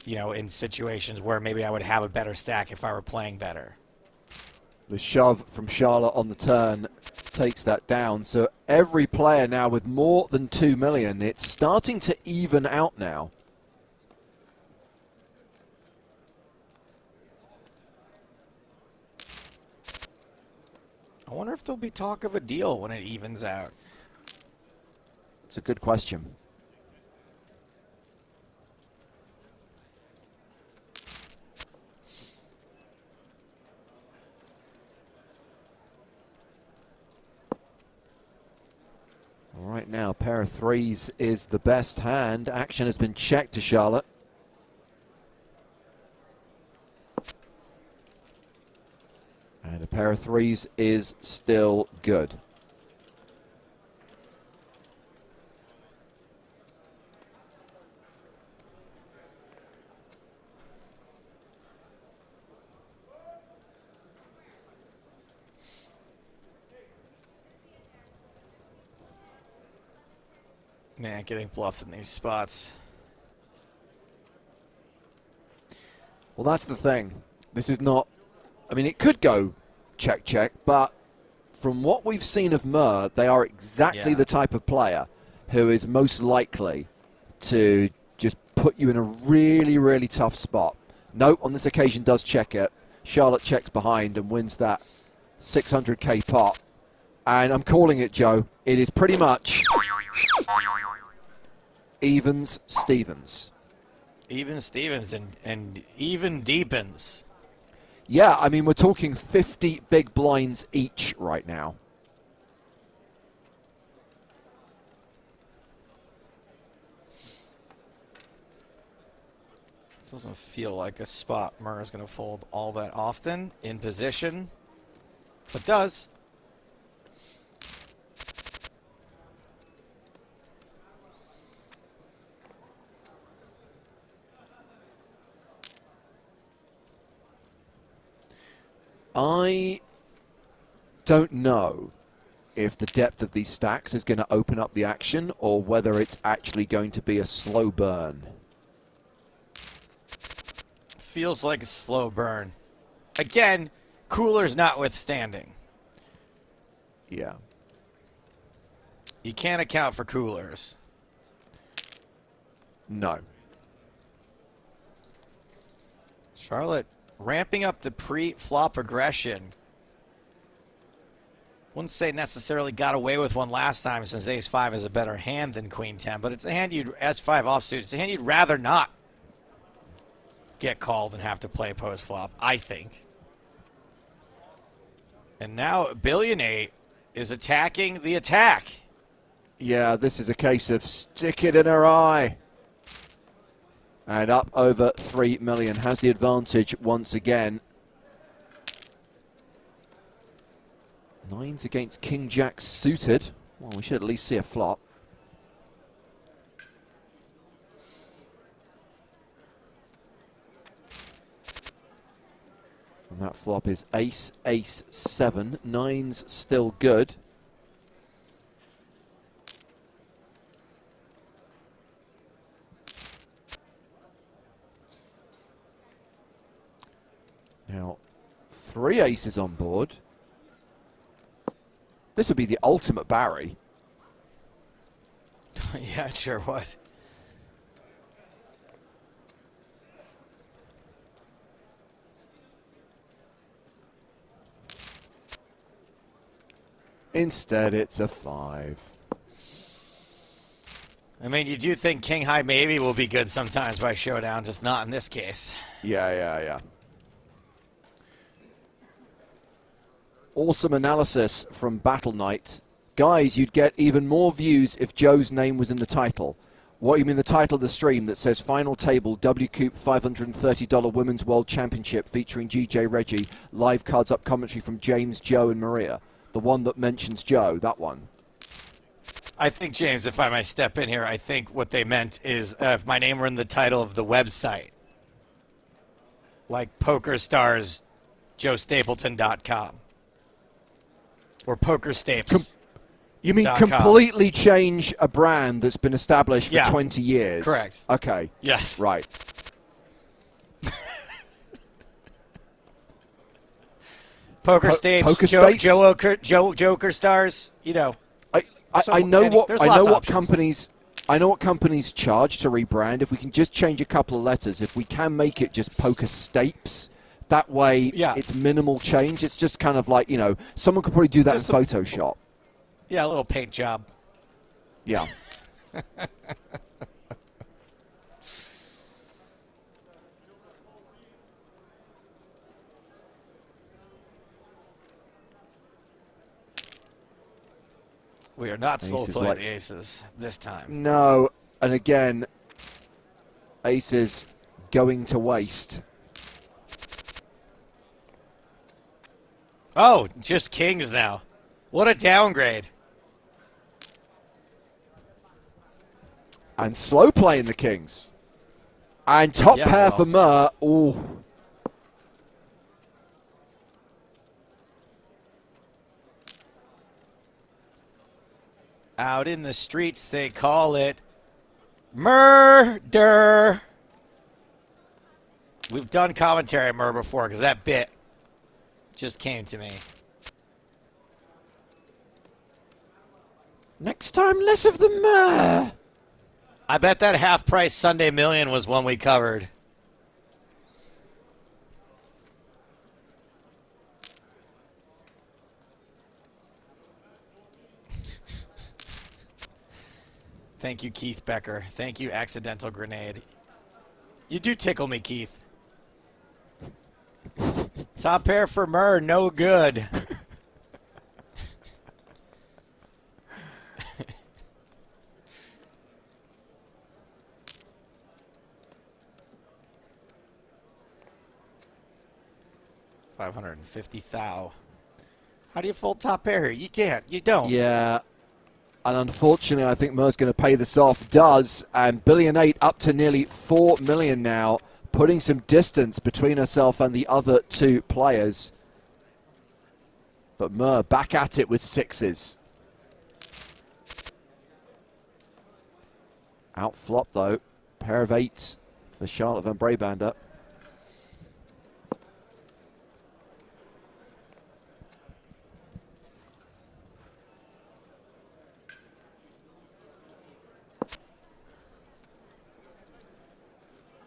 you know, in situations where maybe I would have a better stack if I were playing better. The shove from Charlotte on the turn takes that down. So every player now with more than 2 million. It's starting to even out now. I wonder if there'll be talk of a deal when it evens out. It's a good question. Right now, pair of threes is the best hand. Action has been checked to Charlotte. And a pair of threes is still good. Man, getting bluffed in these spots. Well, that's the thing. This is not... I mean, it could go check, check, but from what we've seen of Murr, they are exactly the type of player who is most likely to just put you in a really, really tough spot. No, on this occasion does check it. Charlotte checks behind and wins that 600k pot. And I'm calling it, Joe. It is pretty much evens Stevens. Even Stevens and even deepens. Yeah, I mean, we're talking 50 big blinds each right now. This doesn't feel like a spot Murr is going to fold all that often in position, but does. I don't know if the depth of these stacks is going to open up the action or whether it's actually going to be a slow burn. Feels like a slow burn. Again, coolers notwithstanding. Yeah. You can't account for coolers. No. Charlotte ramping up the pre-flop aggression. Wouldn't say necessarily got away with one last time since ace-5 is a better hand than queen-10, but it's a hand you'd, s5 offsuit, it's a hand you'd rather not get called and have to play post-flop, I think. And now Billionaire is attacking the attack. Yeah, this is a case of stick it in her eye. And up over 3 million, has the advantage once again. Nines against King Jack suited. Well, we should at least see a flop. And that flop is ace, ace, 7. 9's still good. Now, 3 aces on board. This would be the ultimate Barry. Yeah, it sure would. Instead, it's a 5. I mean, you do think King High maybe will be good sometimes by showdown, just not in this case. Yeah. Awesome analysis from Battle Knight. Guys, you'd get even more views if Joe's name was in the title. What, you mean the title of the stream that says Final Table WCOOP $530 Women's World Championship featuring GJ Reggie, live cards up commentary from James, Joe and Maria. The one that mentions Joe, that one. I think, James, if I might step in here, I think what they meant is if my name were in the title of the website, like PokerStarsJoeStapleton.com or PokerStapes. You mean completely change a brand that's been established for 20 years? Correct. Okay. Yes. Right. PokerStapes, Joker Stars, you know. I know what companies charge to rebrand. If we can just change a couple of letters, if we can make it just PokerStapes, that way it's minimal change. It's just kind of like, you know, someone could probably do that in Photoshop. Yeah, a little paint job. Yeah. We are not slow playing the aces this time. No, and again, aces going to waste. Oh, just kings now. What a downgrade. And slow playing the kings. And top pair for Murr. Ooh. Out in the streets, they call it murder. We've done commentary on murder before because that bit just came to me. Next time, less of the murr. I bet that half-price Sunday Million was one we covered. Thank you, Keith Becker. Thank you, Accidental Grenade. You do tickle me, Keith. Top pair for Murr, no good. $550,000. How do you fold top pair here? You can't. You don't. Yeah. And unfortunately, I think Murr's going to pay this off. Does. And Billion 8 up to nearly 4 million now, putting some distance between herself and the other two players. But Murr back at it with sixes. Out flop, though. Pair of eights for Charlotte Van Brabander.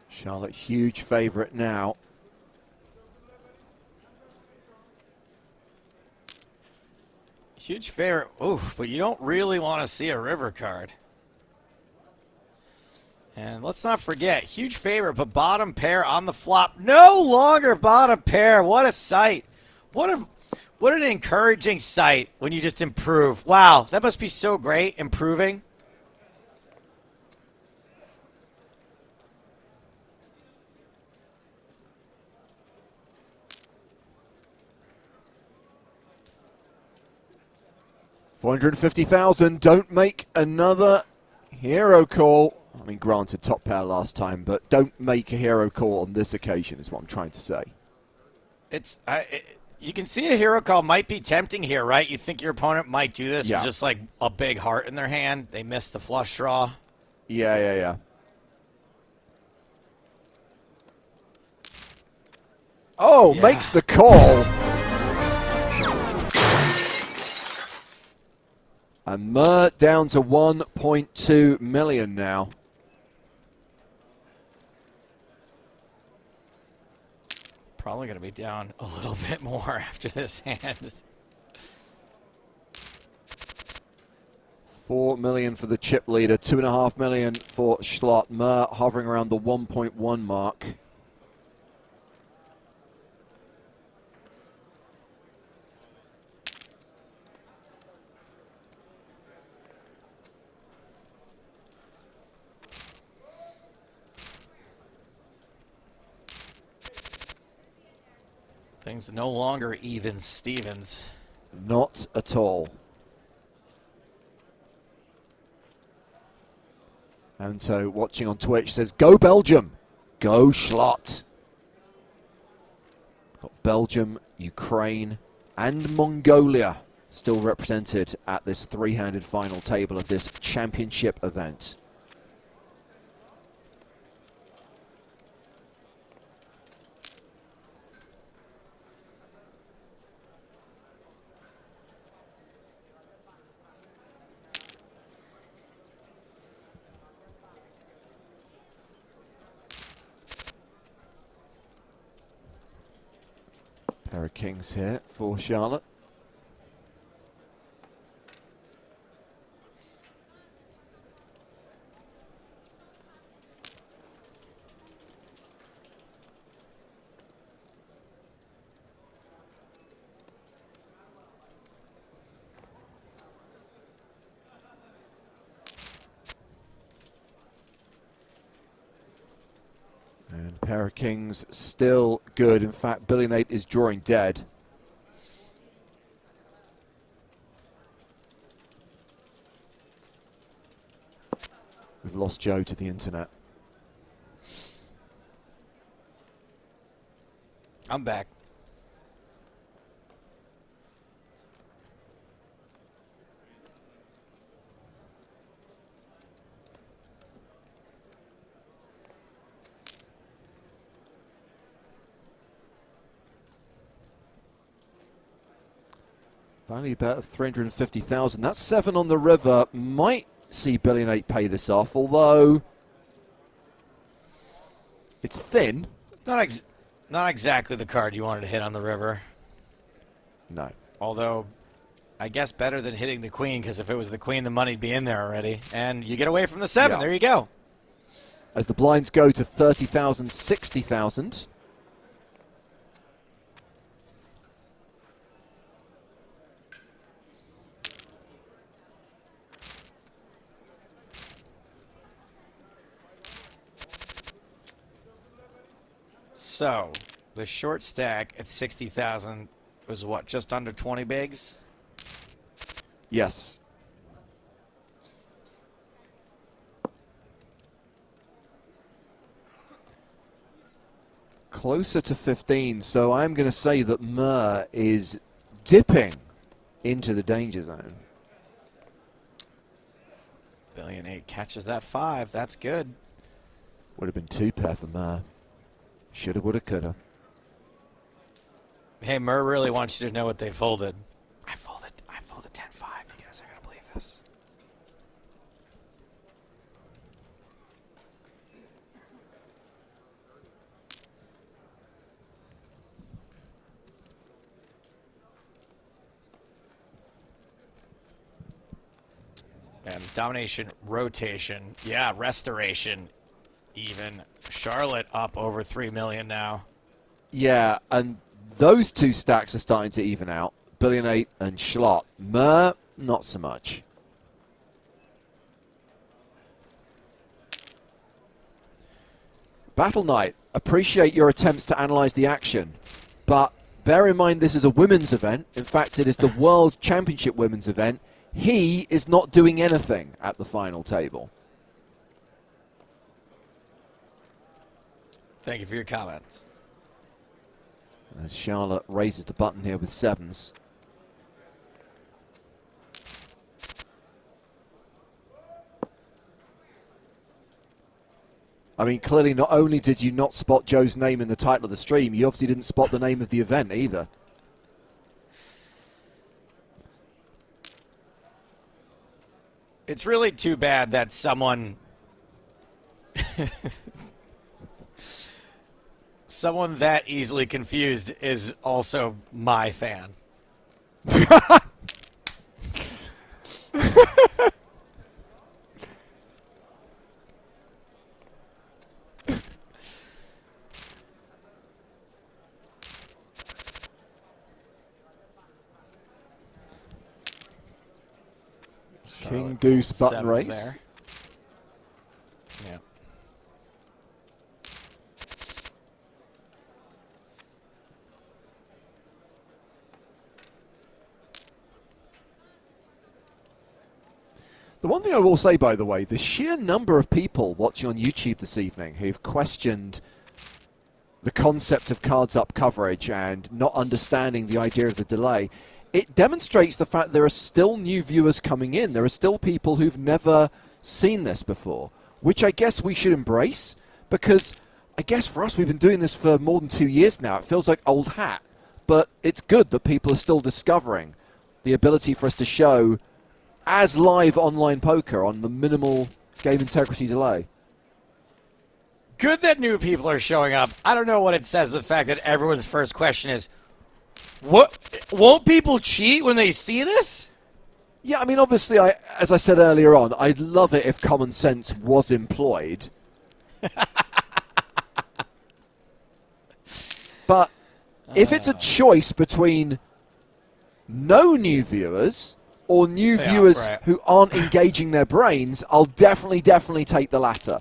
Charlotte, huge favorite now. Huge favorite. Oof, but you don't really want to see a river card. And let's not forget, huge favorite, but bottom pair on the flop. No longer bottom pair. What a sight. What an encouraging sight when you just improve. Wow, that must be so great, improving. $450,000. Don't make another hero call. I mean, granted, top pair last time, but don't make a hero call on this occasion is what I'm trying to say. You can see a hero call might be tempting here, right? You think your opponent might do this Yeah. with just like a big heart in their hand. They miss the flush draw. Yeah. Oh, Yeah. makes the call. And Murr down to 1.2 million now. Probably going to be down a little bit more after this hand. 4 million for the chip leader, 2.5 million for Schlott. Murr hovering around the 1.1 mark. Things no longer even Stevens. Not at all. Anto watching on Twitch says, go Belgium, go Schlott. Got Belgium, Ukraine, and Mongolia still represented at this three-handed final table of this championship event. Pair of kings here for Charlotte. And pair of kings still good. In fact, Billy Nate is drawing dead. We've lost Joe to the internet. I'm back. Value bet of 350,000. That's 7 on the river. Might see Billy Nate pay this off, although it's thin. Not exactly the card you wanted to hit on the river. No. Although, I guess better than hitting the queen, because if it was the queen, the money'd be in there already. And you get away from the 7. Yeah. There you go. As the blinds go to 30,000, 60,000. So, the short stack at 60,000 was what, just under 20 bigs? Yes. Closer to 15, so I'm going to say that Murr is dipping into the danger zone. Billion 8 catches that 5. That's good. Would have been 2 pair for Murr. Shoulda, woulda, coulda. Hey, Murr really wants you to know what they folded. I folded 10-5. You guys are going to believe this. And domination, rotation, yeah, restoration, even. Charlotte up over 3 million now. Yeah, and those two stacks are starting to even out. Billion 8 and Schlott. Murr, not so much. Battle Knight, appreciate your attempts to analyze the action, but bear in mind this is a women's event. In fact, it is the World Championship women's event. He is not doing anything at the final table. Thank you for your comments. As Charlotte raises the button here with sevens. I mean, clearly not only did you not spot Joe's name in the title of the stream, you obviously didn't spot the name of the event either. It's really too bad that someone someone that easily confused is also my fan. King Deuce button race. There. Yeah. The one thing I will say, by the way, the sheer number of people watching on YouTube this evening who've questioned the concept of cards up coverage and not understanding the idea of the delay, it demonstrates the fact there are still new viewers coming in. There are still people who've never seen this before, which I guess we should embrace, because I guess for us, we've been doing this for more than 2 years now. It feels like old hat, but it's good that people are still discovering the ability for us to show as live online poker on the minimal game integrity delay. Good that new people are showing up. I don't know what it says, the fact that everyone's first question is, "What? Won't people cheat when they see this?" Yeah, I mean, obviously, as I said earlier on, I'd love it if common sense was employed. But if it's a choice between no new viewers or new viewers who aren't engaging their brains, I'll definitely take the latter.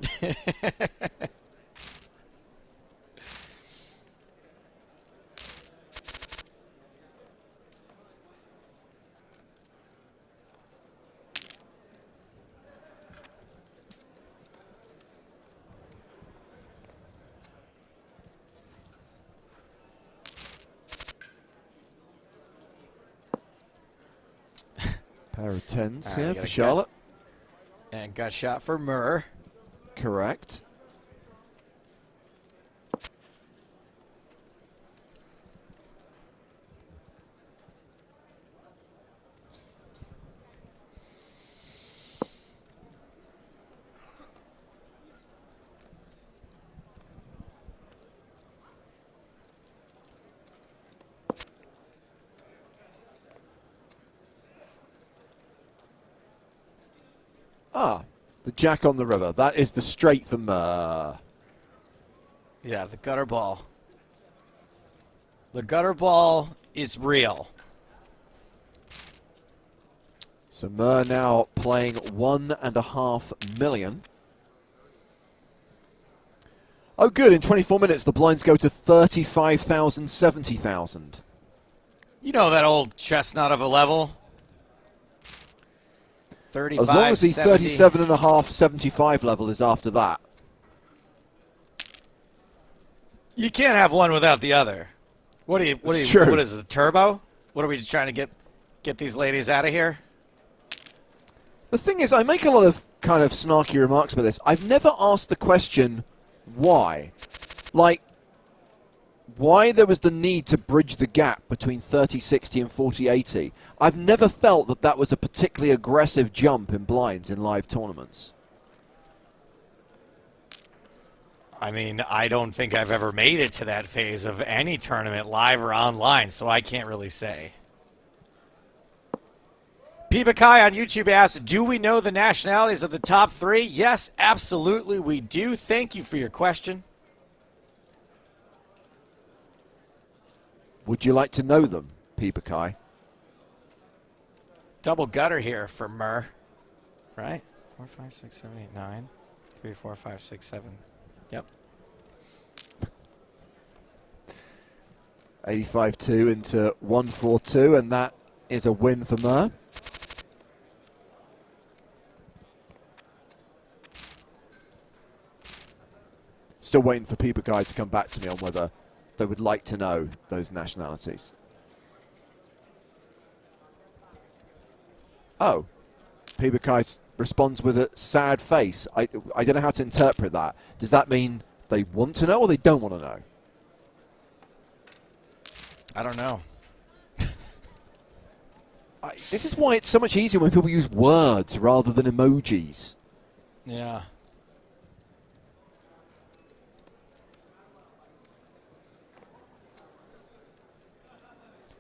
Pair of tens here for Charlotte. And gut shot for Murr. Correct. Ah, the jack on the river. That is the straight for Murr. Yeah, the gutter ball. The gutter ball is real. So Murr now playing 1.5 million. Oh, good. In 24 minutes, the blinds go to 35,000, 70,000. You know that old chestnut of a level? 35, as long as the 70. 37.5, 75 level is after that. You can't have one without the other. What is it, a turbo? What are we just trying to get these ladies out of here? The thing is, I make a lot of kind of snarky remarks about this. I've never asked the question, why? Like, why there was the need to bridge the gap between 30-60 and 40-80. I've never felt that that was a particularly aggressive jump in blinds in live tournaments. I mean, I don't think I've ever made it to that phase of any tournament, live or online, so I can't really say. Pibakai on YouTube asks, do we know the nationalities of the top three? Yes, absolutely we do. Thank you for your question. Would you like to know them, Pibakai? Double gutter here for Murr. Right? 4, 5, 6, 7, 8, 9. 3, 4, 5, 6, 7. Yep. 85-2 into 142, and that is a win for Murr. Still waiting for Pibakai to come back to me on whether they would like to know those nationalities. Oh. Pibakai responds with a sad face. I don't know how to interpret that. Does that mean they want to know or they don't want to know? I don't know. This is why it's so much easier when people use words rather than emojis. Yeah.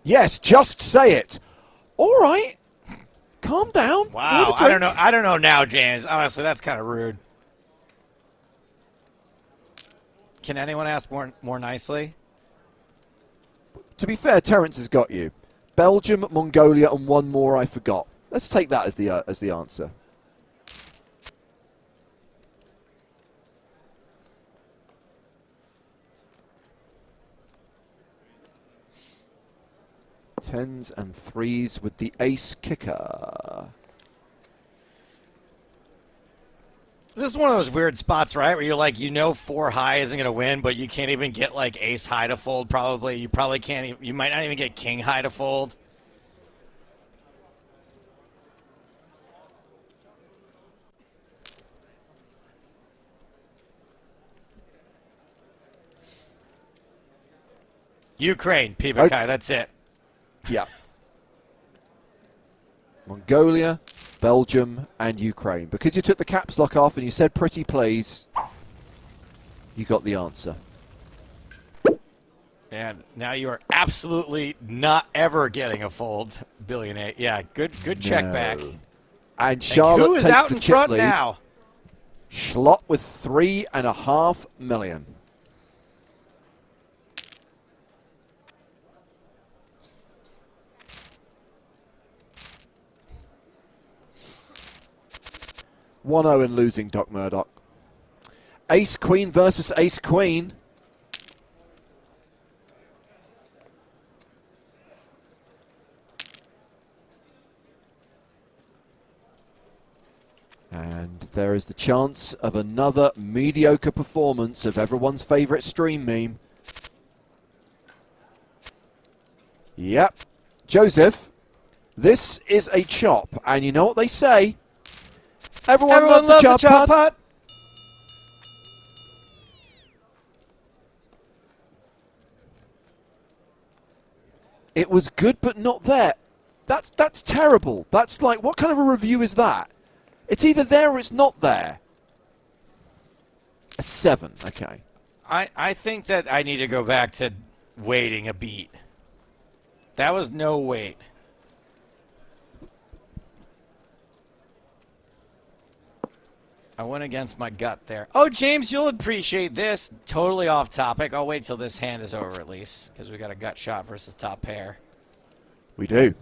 Yes, just say it. All right. Calm down. Wow. I don't know. I don't know now, James. Honestly, that's kind of rude. Can anyone ask more nicely? To be fair, Terence has got you. Belgium, Mongolia, and one more I forgot. Let's take that as the answer. Tens and threes with the ace kicker. This is one of those weird spots, right, where you're like, you know 4 high isn't going to win, but you can't even get like ace high to fold probably. You probably can't even, you might not even get king high to fold. Ukraine, Pibakai, Okay. That's it. Yeah. Mongolia, Belgium, and Ukraine. Because you took the caps lock off and you said pretty please, you got the answer. And now you are absolutely not ever getting a fold, Billion 8. Yeah, good check back. And Charlotte who is takes out the in chip front lead. now? Schlott with 3.5 million. One 0 and losing, Doc Murdoch. Ace Queen versus Ace Queen. And there is the chance of another mediocre performance of everyone's favorite stream meme. Yep. Joseph, this is a chop. And you know what they say? Everyone loves a chop putt. It was good, but not there. That's terrible. That's like, what kind of a review is that? It's either there or it's not there. A 7, okay. I think that I need to go back to waiting a beat. That was no wait. I went against my gut there. Oh, James, you'll appreciate this. Totally off topic. I'll wait till this hand is over at least, because we got a gut shot versus top pair. We do.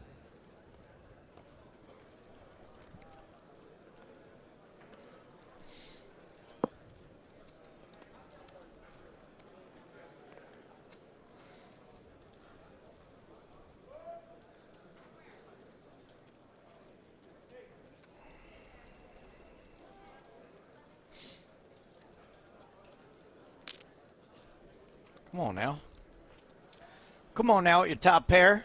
Come on now. Come on now at your top pair.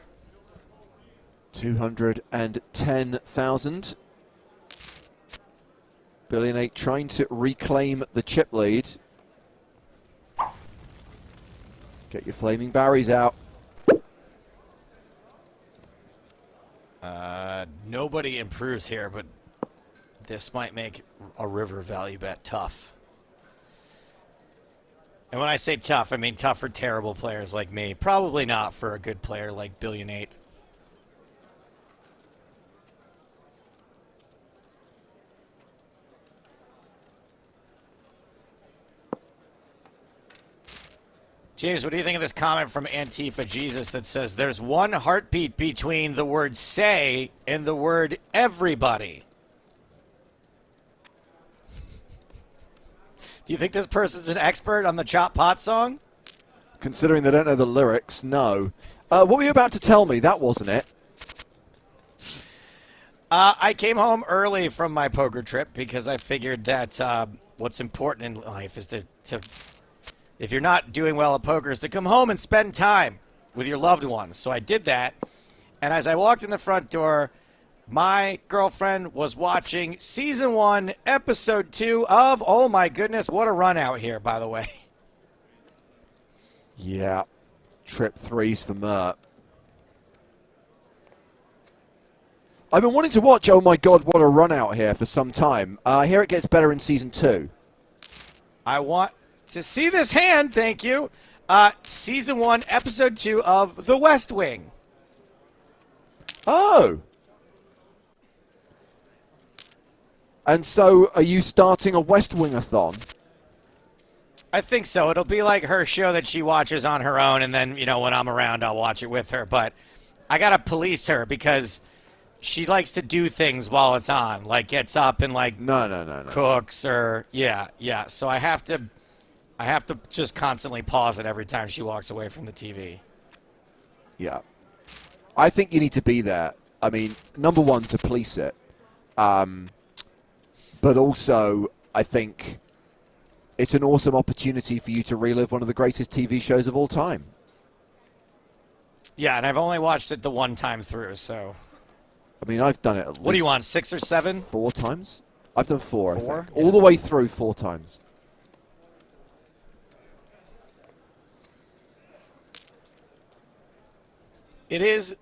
210,000. Billion 8 trying to reclaim the chip lead. Get your flaming Barrys out. Nobody improves here, but this might make a river value bet tough. And when I say tough, I mean tough for terrible players like me. Probably not for a good player like Billion 8. James, what do you think of this comment from Antifa Jesus that says there's one heartbeat between the word say and the word everybody? Do you think this person's an expert on the Chop Pot song? Considering they don't know the lyrics, no. What were you about to tell me? That wasn't it. I came home early from my poker trip because I figured that what's important in life is to if you're not doing well at poker, is to come home and spend time with your loved ones. So I did that. And as I walked in the front door, my girlfriend was watching season 1, episode 2 of, oh my goodness, what a run out here, by the way. Yeah. Trip 3s for Mert. I've been wanting to watch Oh My God, What a Run Out here for some time. Here it gets better in season 2. I want to see this hand, thank you. Season 1, episode 2 of The West Wing. Oh. And so are you starting a West Wing-a-thon? I think so. It'll be like her show that she watches on her own, and then, you know, when I'm around, I'll watch it with her. But I got to police her because she likes to do things while it's on, like gets up and like No. cooks or yeah. So I have to just constantly pause it every time she walks away from the TV. Yeah. I think you need to be there. I mean, number one, to police it. But also, I think it's an awesome opportunity for you to relive one of the greatest TV shows of all time. Yeah, and I've only watched it the one time through, so. I mean, I've done it at least. What do you want, 6 or 7? 4 times? I've done 4, I Four? think. Yeah. All the way through 4 times. It is,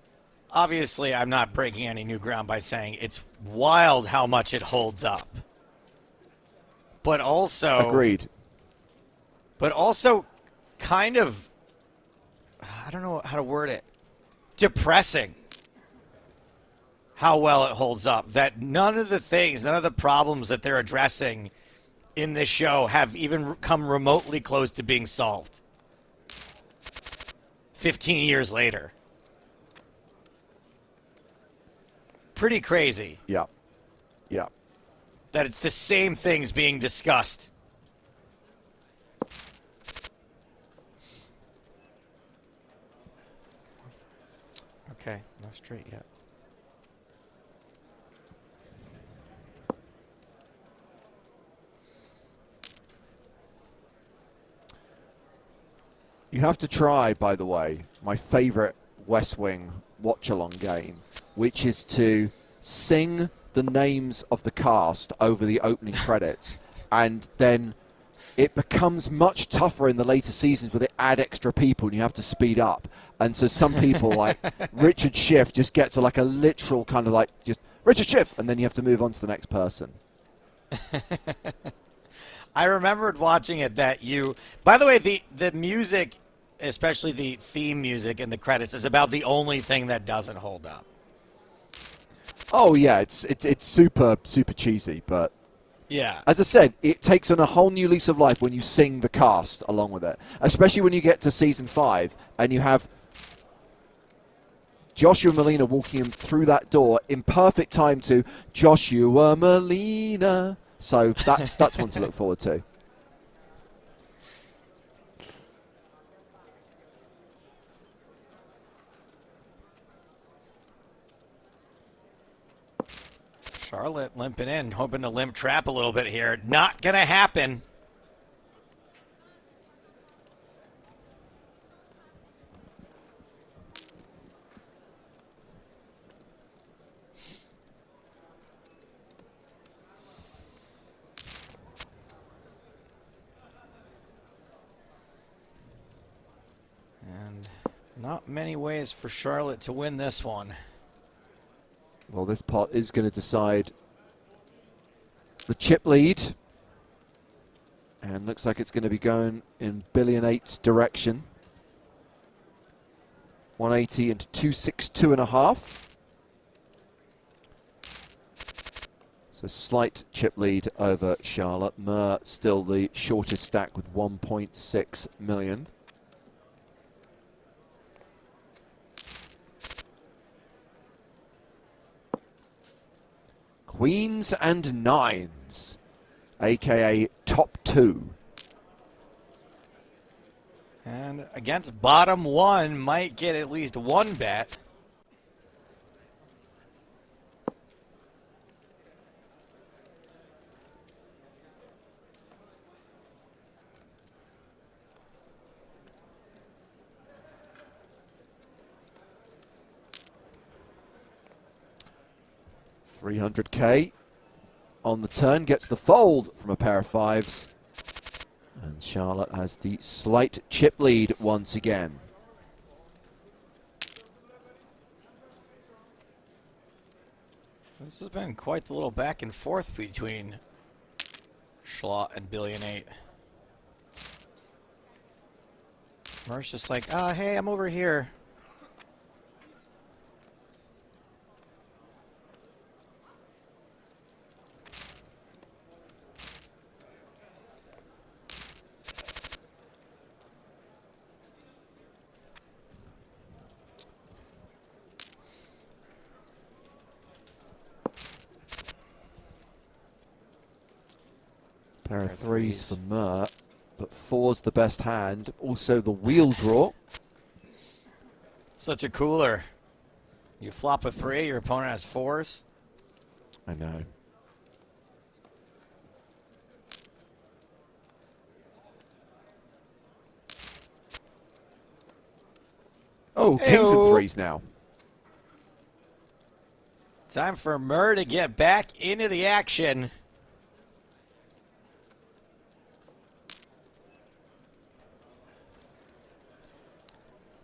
obviously, I'm not breaking any new ground by saying it's wild how much it holds up. But also... Agreed. But also kind of, I don't know how to word it, depressing how well it holds up. That none of the problems that they're addressing in this show have even come remotely close to being solved 15 years later. Pretty crazy. Yeah. That it's the same things being discussed. Okay, no straight yet. You have to try, by the way, my favorite West Wing watch-along game, which is to sing the names of the cast over the opening credits, and then it becomes much tougher in the later seasons where they add extra people and you have to speed up. And so some people, like Richard Schiff, just get to like a literal kind of like just Richard Schiff, and then you have to move on to the next person. I remembered watching it that you... By the way, the music, especially the theme music in the credits, is about the only thing that doesn't hold up. Oh yeah, it's super cheesy, but yeah, as I said, it takes on a whole new lease of life when you sing the cast along with it. Especially when you get to season 5 and you have Joshua Molina walking in through that door in perfect time to Joshua Molina. So that's one to look forward to. Charlotte limping in, hoping to limp trap a little bit here. Not going to happen. And not many ways for Charlotte to win this one. Well, this pot is going to decide the chip lead. And looks like it's going to be going in Billy and 8's direction. 180 into 262.5. So slight chip lead over Charlotte. Mer still the shortest stack with 1.6 million. Queens and nines, a.k.a. top 2. And against bottom 1, might get at least one bet. 300k on the turn, gets the fold from a pair of fives. And Charlotte has the slight chip lead once again. This has been quite the little back and forth between Schlott and Billion8. Murr's just like, hey, I'm over here. Pair of threes for Mur, but four's the best hand. Also the wheel draw. Such a cooler. You flop a 3, your opponent has 4s. I know. Oh, kings and threes now. Time for Mur to get back into the action.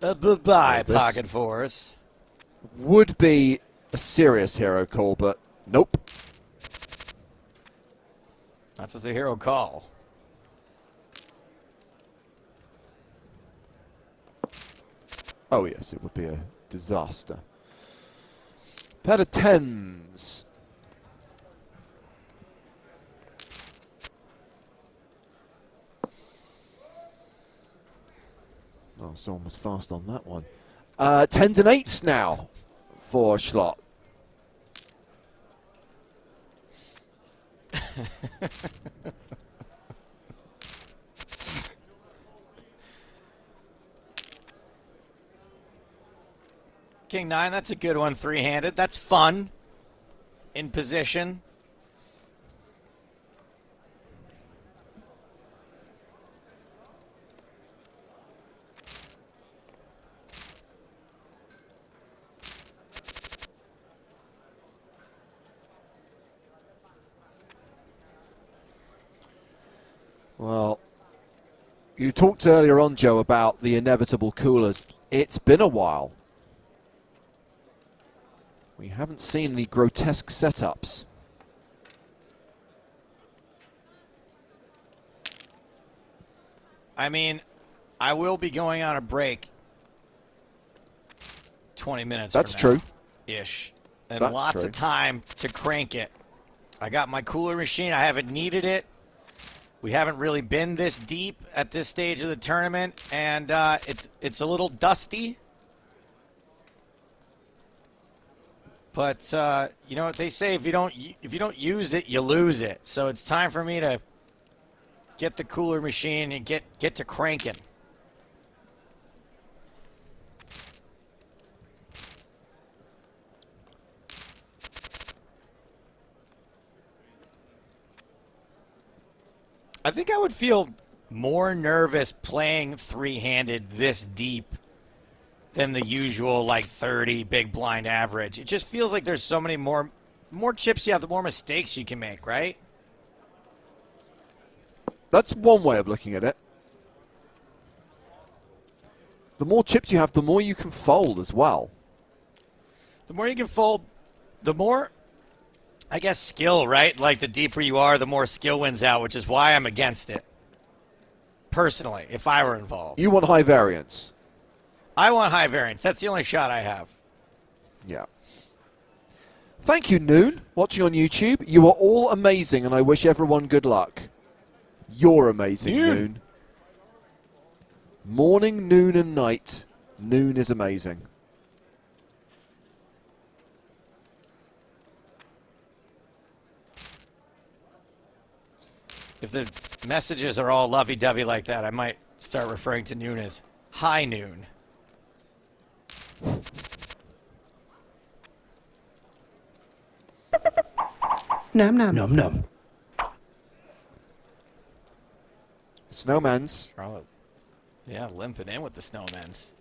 Bye-bye, pocket fours. Would be a serious hero call, but nope. That's just a hero call. Oh yes, it would be a disaster. Pair of tens. Oh, someone was fast on that one. Tens and eights now for Schlott. King 9, that's a good one, three-handed. That's fun. In position. Well, you talked earlier on, Joe, about the inevitable coolers. It's been a while. We haven't seen any grotesque setups. I mean, I will be going on a break 20 minutes That's from now. true. Ish. And That's lots true. of time to crank it. I got my cooler machine. I haven't needed it. We haven't really been this deep at this stage of the tournament, and it's a little dusty. But you know what they say: if you don't use it, you lose it. So it's time for me to get the cooler machine and get to cranking. I think I would feel more nervous playing three-handed this deep than the usual, like, 30 big blind average. It just feels like there's so many more chips you have, the more mistakes you can make, right? That's one way of looking at it. The more chips you have, the more you can fold as well. The more you can fold, the more, I guess, skill, right? Like, the deeper you are, the more skill wins out, which is why I'm against it. Personally, if I were involved. You want high variance. I want high variance. That's the only shot I have. Yeah. Thank you, Noon, watching on YouTube. You are all amazing, and I wish everyone good luck. You're amazing, Noon. Morning, noon, and night. Noon is amazing. If the messages are all lovey-dovey like that, I might start referring to Noon as High Noon. Nom nom nom nom. Snowman's. Charlotte. Yeah, limping in with the snowmans.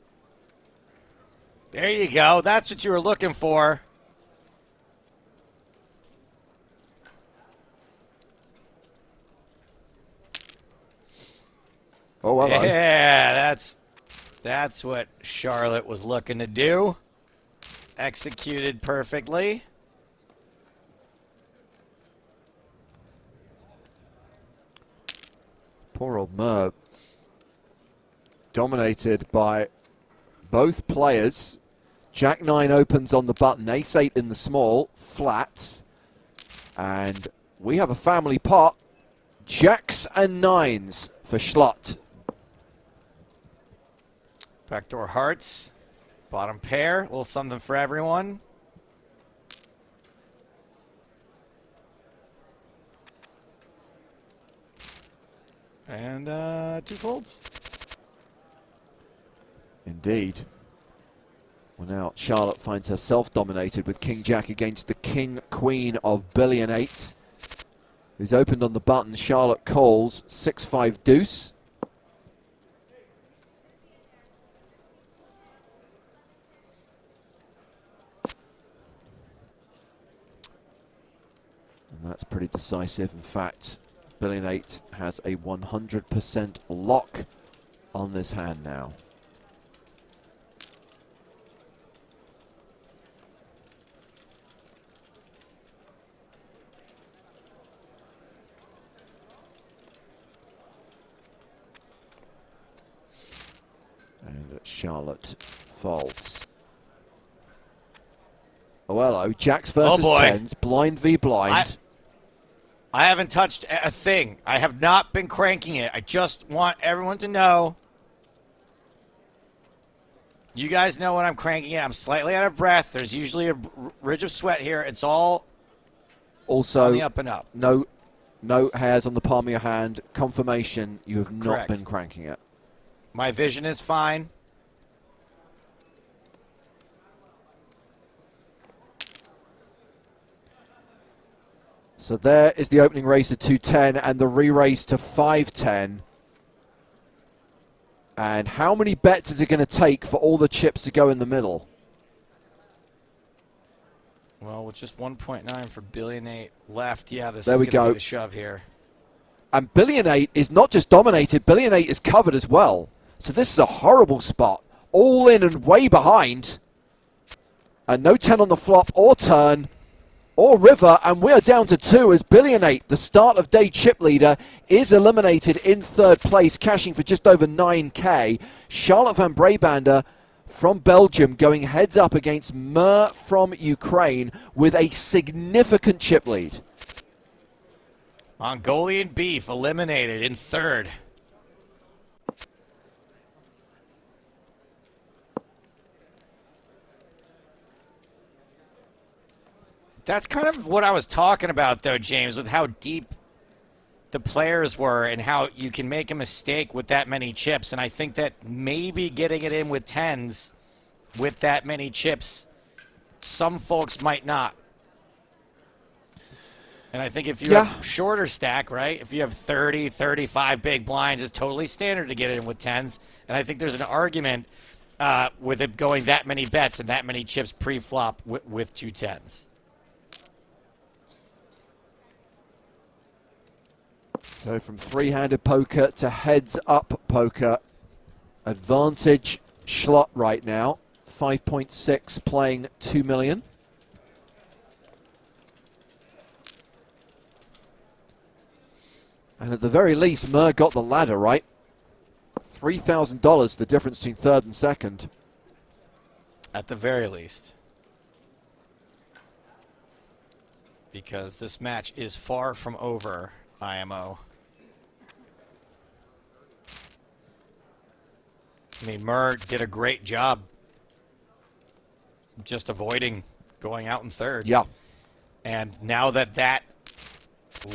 There you go. That's what you were looking for. Oh, hello. Yeah, that's what Charlotte was looking to do. Executed perfectly. Poor old Merv. Dominated by both players. Jack 9 opens on the button, ace 8 in the small, flats. And we have a family pot. Jacks and 9s for Schlott. Backdoor hearts. Bottom pair. A little something for everyone. And 2 folds. Indeed. Well, now Charlotte finds herself dominated with King Jack against the King Queen of billion 8, who's opened on the button. Charlotte calls 6-5 deuce. And that's pretty decisive. In fact, billion 8 has a 100% lock on this hand now. And Charlotte folds. Oh, hello. Jacks versus tens. Blind v blind. I haven't touched a thing. I have not been cranking it. I just want everyone to know. You guys know when I'm cranking it. I'm slightly out of breath. There's usually a ridge of sweat here. It's all also on the up and up. No hairs on the palm of your hand. Confirmation you have not been cranking it. My vision is fine. So there is the opening race at 210 and the re-race to 510. And how many bets is it going to take for all the chips to go in the middle? Well, with just 1.9 for billion 8 left, yeah, this there is we going to go. be the shove here. And billion 8 is not just dominated, billion 8 is covered as well. So this is a horrible spot. All in and way behind. And no 10 on the flop or turn or river, and we're down to 2 as billion 8, the start of day chip leader, is eliminated in 3rd place, cashing for just over 9k. Charlotte van Brabander from Belgium going heads up against Mer from Ukraine with a significant chip lead. Mongolian Beef eliminated in 3rd. That's kind of what I was talking about, though, James, with how deep the players were and how you can make a mistake with that many chips. And I think that maybe getting it in with 10s with that many chips, some folks might not. And I think if you have shorter stack, right, if you have 30, 35 big blinds, it's totally standard to get it in with 10s. And I think there's an argument with it going that many bets and that many chips pre-flop with 2 10s. So from three-handed poker to heads-up poker, advantage Schlott right now. 5.6 playing 2 million. And at the very least, Mer got the ladder, right? $3,000, the difference between 3rd and 2nd. At the very least. Because this match is far from over, IMO. I mean, Mer did a great job just avoiding going out in 3rd. Yeah. And now that that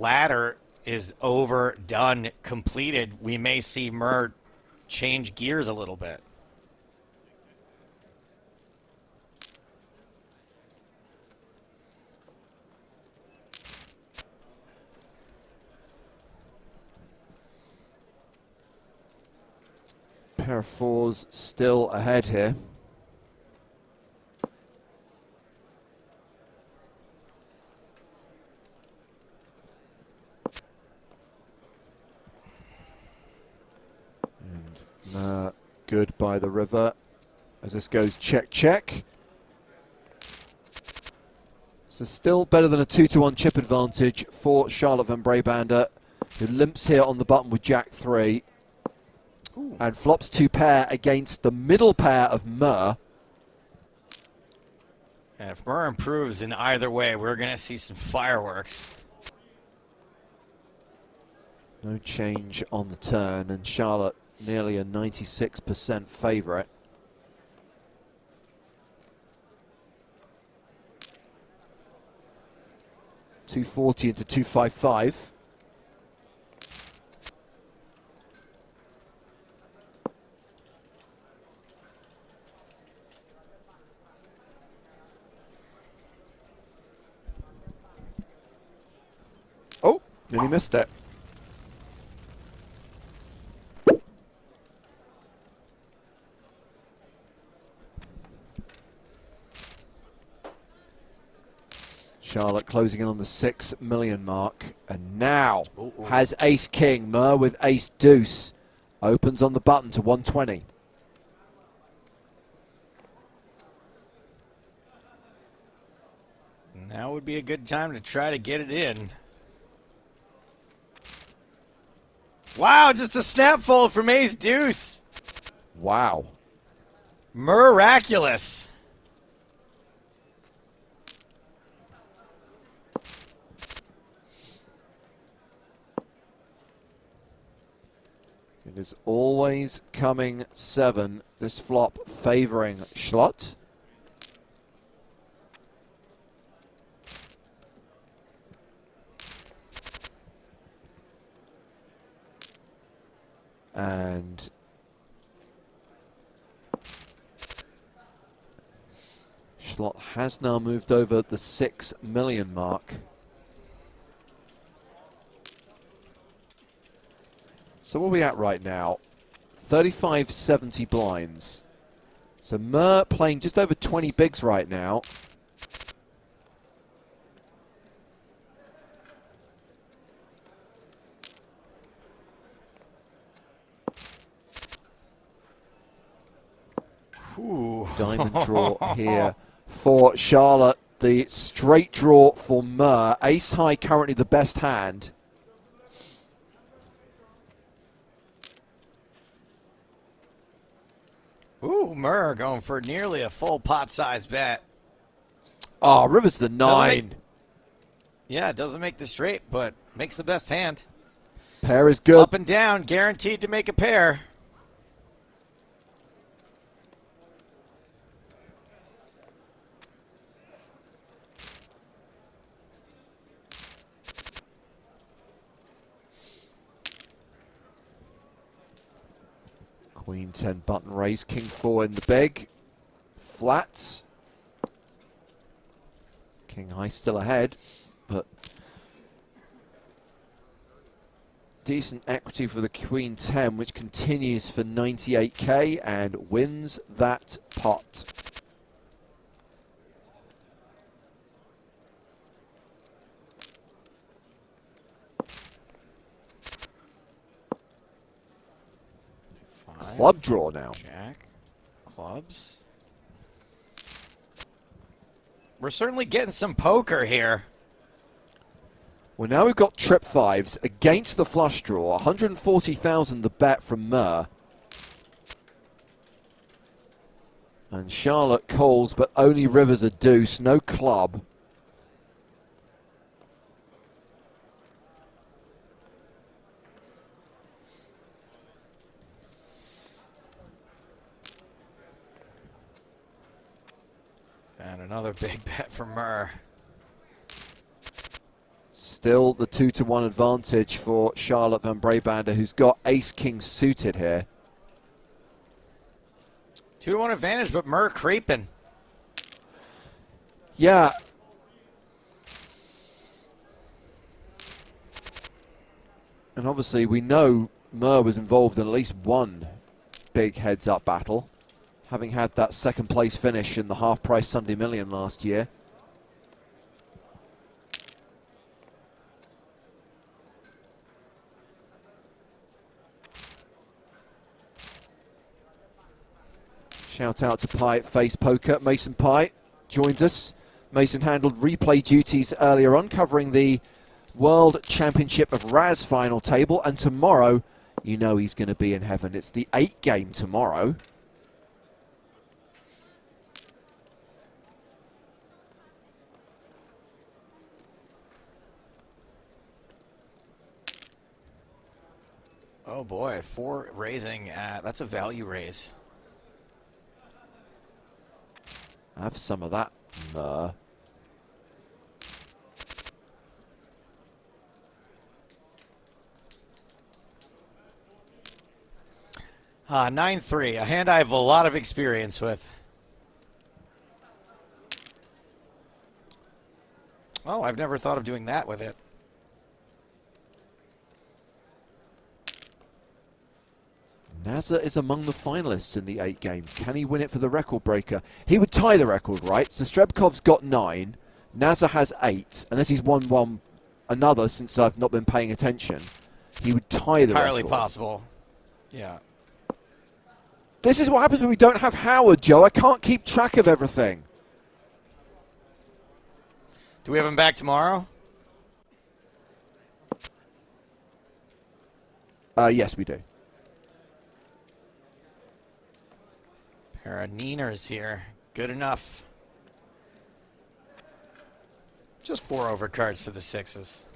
ladder is over, done, completed, we may see Mer change gears a little bit. Pair of 4s still ahead here. Good by the river as this goes check, check. So still better than a 2-1 chip advantage for Charlotte van Brabander, who limps here on the button with Jack 3. Ooh. And flops 2 pair against the middle pair of Mur. And if Mur improves in either way, we're going to see some fireworks. No change on the turn, and Charlotte nearly a 96% favorite. $240 into $255. Oh, nearly missed it. Charlotte closing in on the 6 million mark, and now has ace king. Mur with ace deuce opens on the button to 120. Now would be a good time to try to get it in. Wow, just a snap fold from ace deuce. Wow. Miraculous. It is always coming 7. This flop favoring Schlott. And Schlott has now moved over the 6 million mark. So where are we at right now? 35.70 blinds. So Mur playing just over 20 bigs right now. Ooh. Diamond draw here for Charlotte. The straight draw for Mur. Ace high currently the best hand. Ooh, Mur going for nearly a full pot size bet. Oh, river's the 9. Yeah, it doesn't make the straight, but makes the best hand. Pair is good. Up and down, guaranteed to make a pair. Queen 10 button raise, king 4 in the big. Flats. King high still ahead, but decent equity for the Queen 10, which continues for 98k and wins that pot. Club draw now. Jack, clubs. We're certainly getting some poker here. Well, now we've got trip 5s against the flush draw. 140,000 the bet from Mur. And Charlotte calls, but only rivers a deuce, no club. And another big bet from Mur. Still the 2-1 advantage for Charlotte van Brabander, who's got ace-king suited here. 2-1 advantage, but Mur creeping. Yeah. And obviously we know Mur was involved in at least one big heads-up battle, having had that second place finish in the half-price Sunday Million last year. Shout out to Pie at Face Poker. Mason Pie joins us. Mason handled replay duties earlier on, covering the World Championship of Raz final table. And tomorrow, you know he's going to be in heaven. It's the 8 game tomorrow. Oh boy, 4 raising. That's a value raise. Have some of that. 9-3, a hand I have a lot of experience with. Oh, I've never thought of doing that with it. Nazar is among the finalists in the 8 game. Can he win it for the record breaker? He would tie the record, right? So Strebkov's got 9. Nazar has 8. Unless he's won another since I've not been paying attention. He would tie the record. Entirely possible. Yeah. This is what happens when we don't have Howard, Joe. I can't keep track of everything. Do we have him back tomorrow? Yes, we do. Pair of Nieners here. Good enough. Just 4 overcards for the 6s.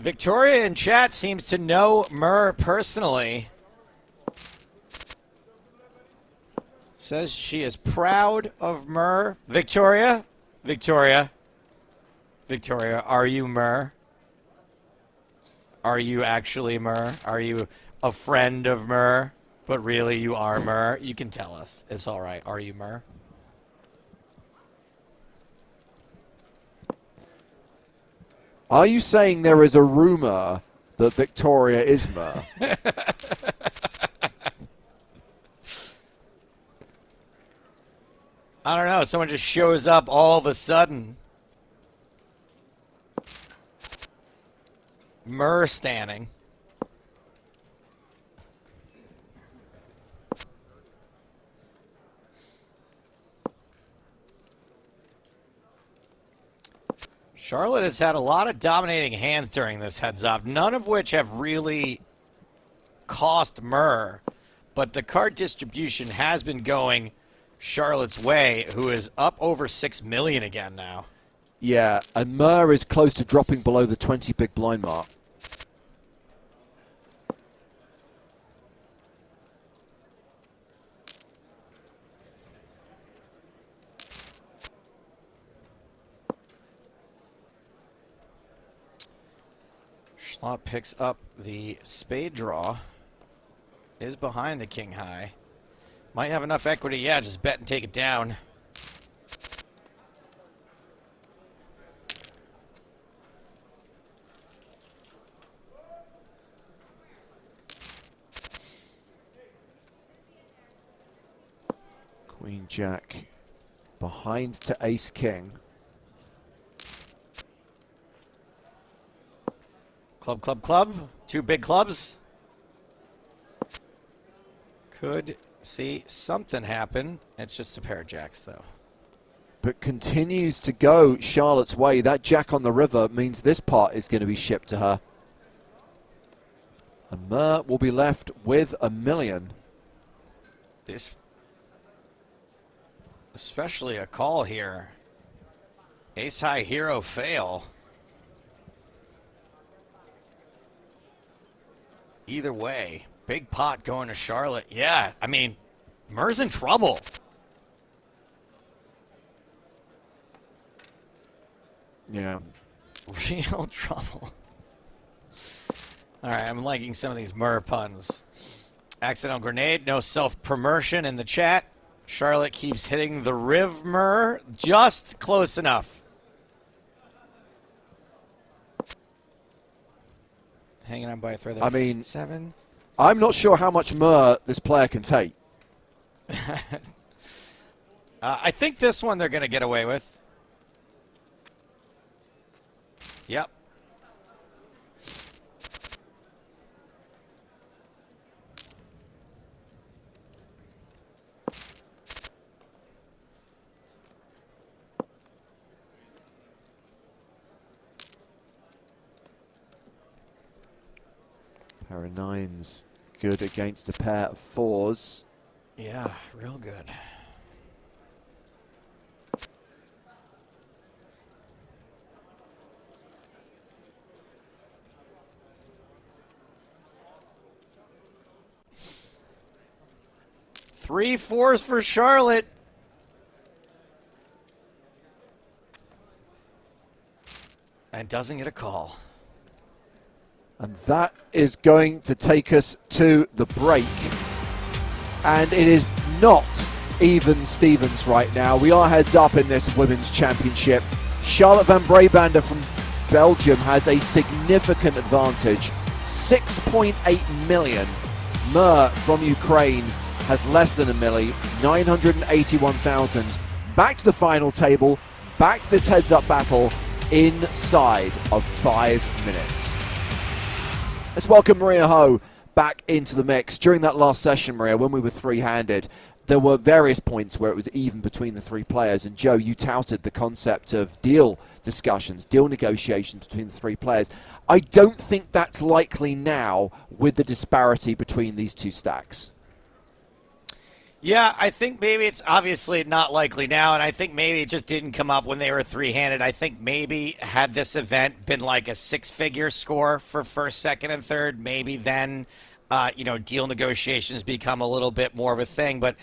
Victoria in chat seems to know Murr personally. Says she is proud of Murr. Victoria? Victoria, are you Murr? Are you actually Murr? Are you a friend of Murr? But really you are Murr? You can tell us. It's all right. Are you Murr? Are you saying there is a rumor that Victoria is Murr? I don't know. Someone just shows up all of a sudden. Murr standing. Charlotte has had a lot of dominating hands during this heads up, none of which have really cost Murr, but the card distribution has been going Charlotte's way, who is up over 6 million again now. Yeah, and Murr is close to dropping below the 20 big blind mark. Schlott picks up the spade draw. Is behind the king high. Might have enough equity. Yeah, just bet and take it down. Queen Jack behind to Ace King. Club, club, club. 2 big clubs. Could see something happen. It's just a pair of jacks, though. But continues to go Charlotte's way. That jack on the river means this part is going to be shipped to her. And Murr will be left with $1 million. This, especially a call here. Ace high hero fail. Either way, big pot going to Charlotte. Yeah, I mean, Murr's in trouble. Yeah. Real trouble. All right, I'm liking some of these Murr puns. Accidental grenade, no self-promotion in the chat. Charlotte keeps hitting the Riv Murr, just close enough. Hanging on by a thread there. I mean, 7. I'm not sure how much Murr this player can take. I think this one they're going to get away with. Yep. Pair of 9s good against a pair of 4s. Yeah, real good. Three fours for Charlotte. And doesn't get a call. And that is going to take us to the break. And it is not even Stevens right now. We are heads up in this Women's Championship. Charlotte van Brabander from Belgium has a significant advantage. 6.8 million. Mer from Ukraine has less than a milli, 981,000. Back to the final table, back to this heads-up battle inside of 5 minutes. Let's welcome Maria Ho back into the mix. During that last session, Maria, when we were three-handed, there were various points where it was even between the three players. And Joe, you touted the concept of deal discussions, deal negotiations between the three players. I don't think that's likely now with the disparity between these two stacks. Yeah, I think maybe it's obviously not likely now, and I think maybe it just didn't come up when they were three-handed. I think maybe had this event been like a six-figure score for first, second, and third, maybe then, deal negotiations become a little bit more of a thing. But,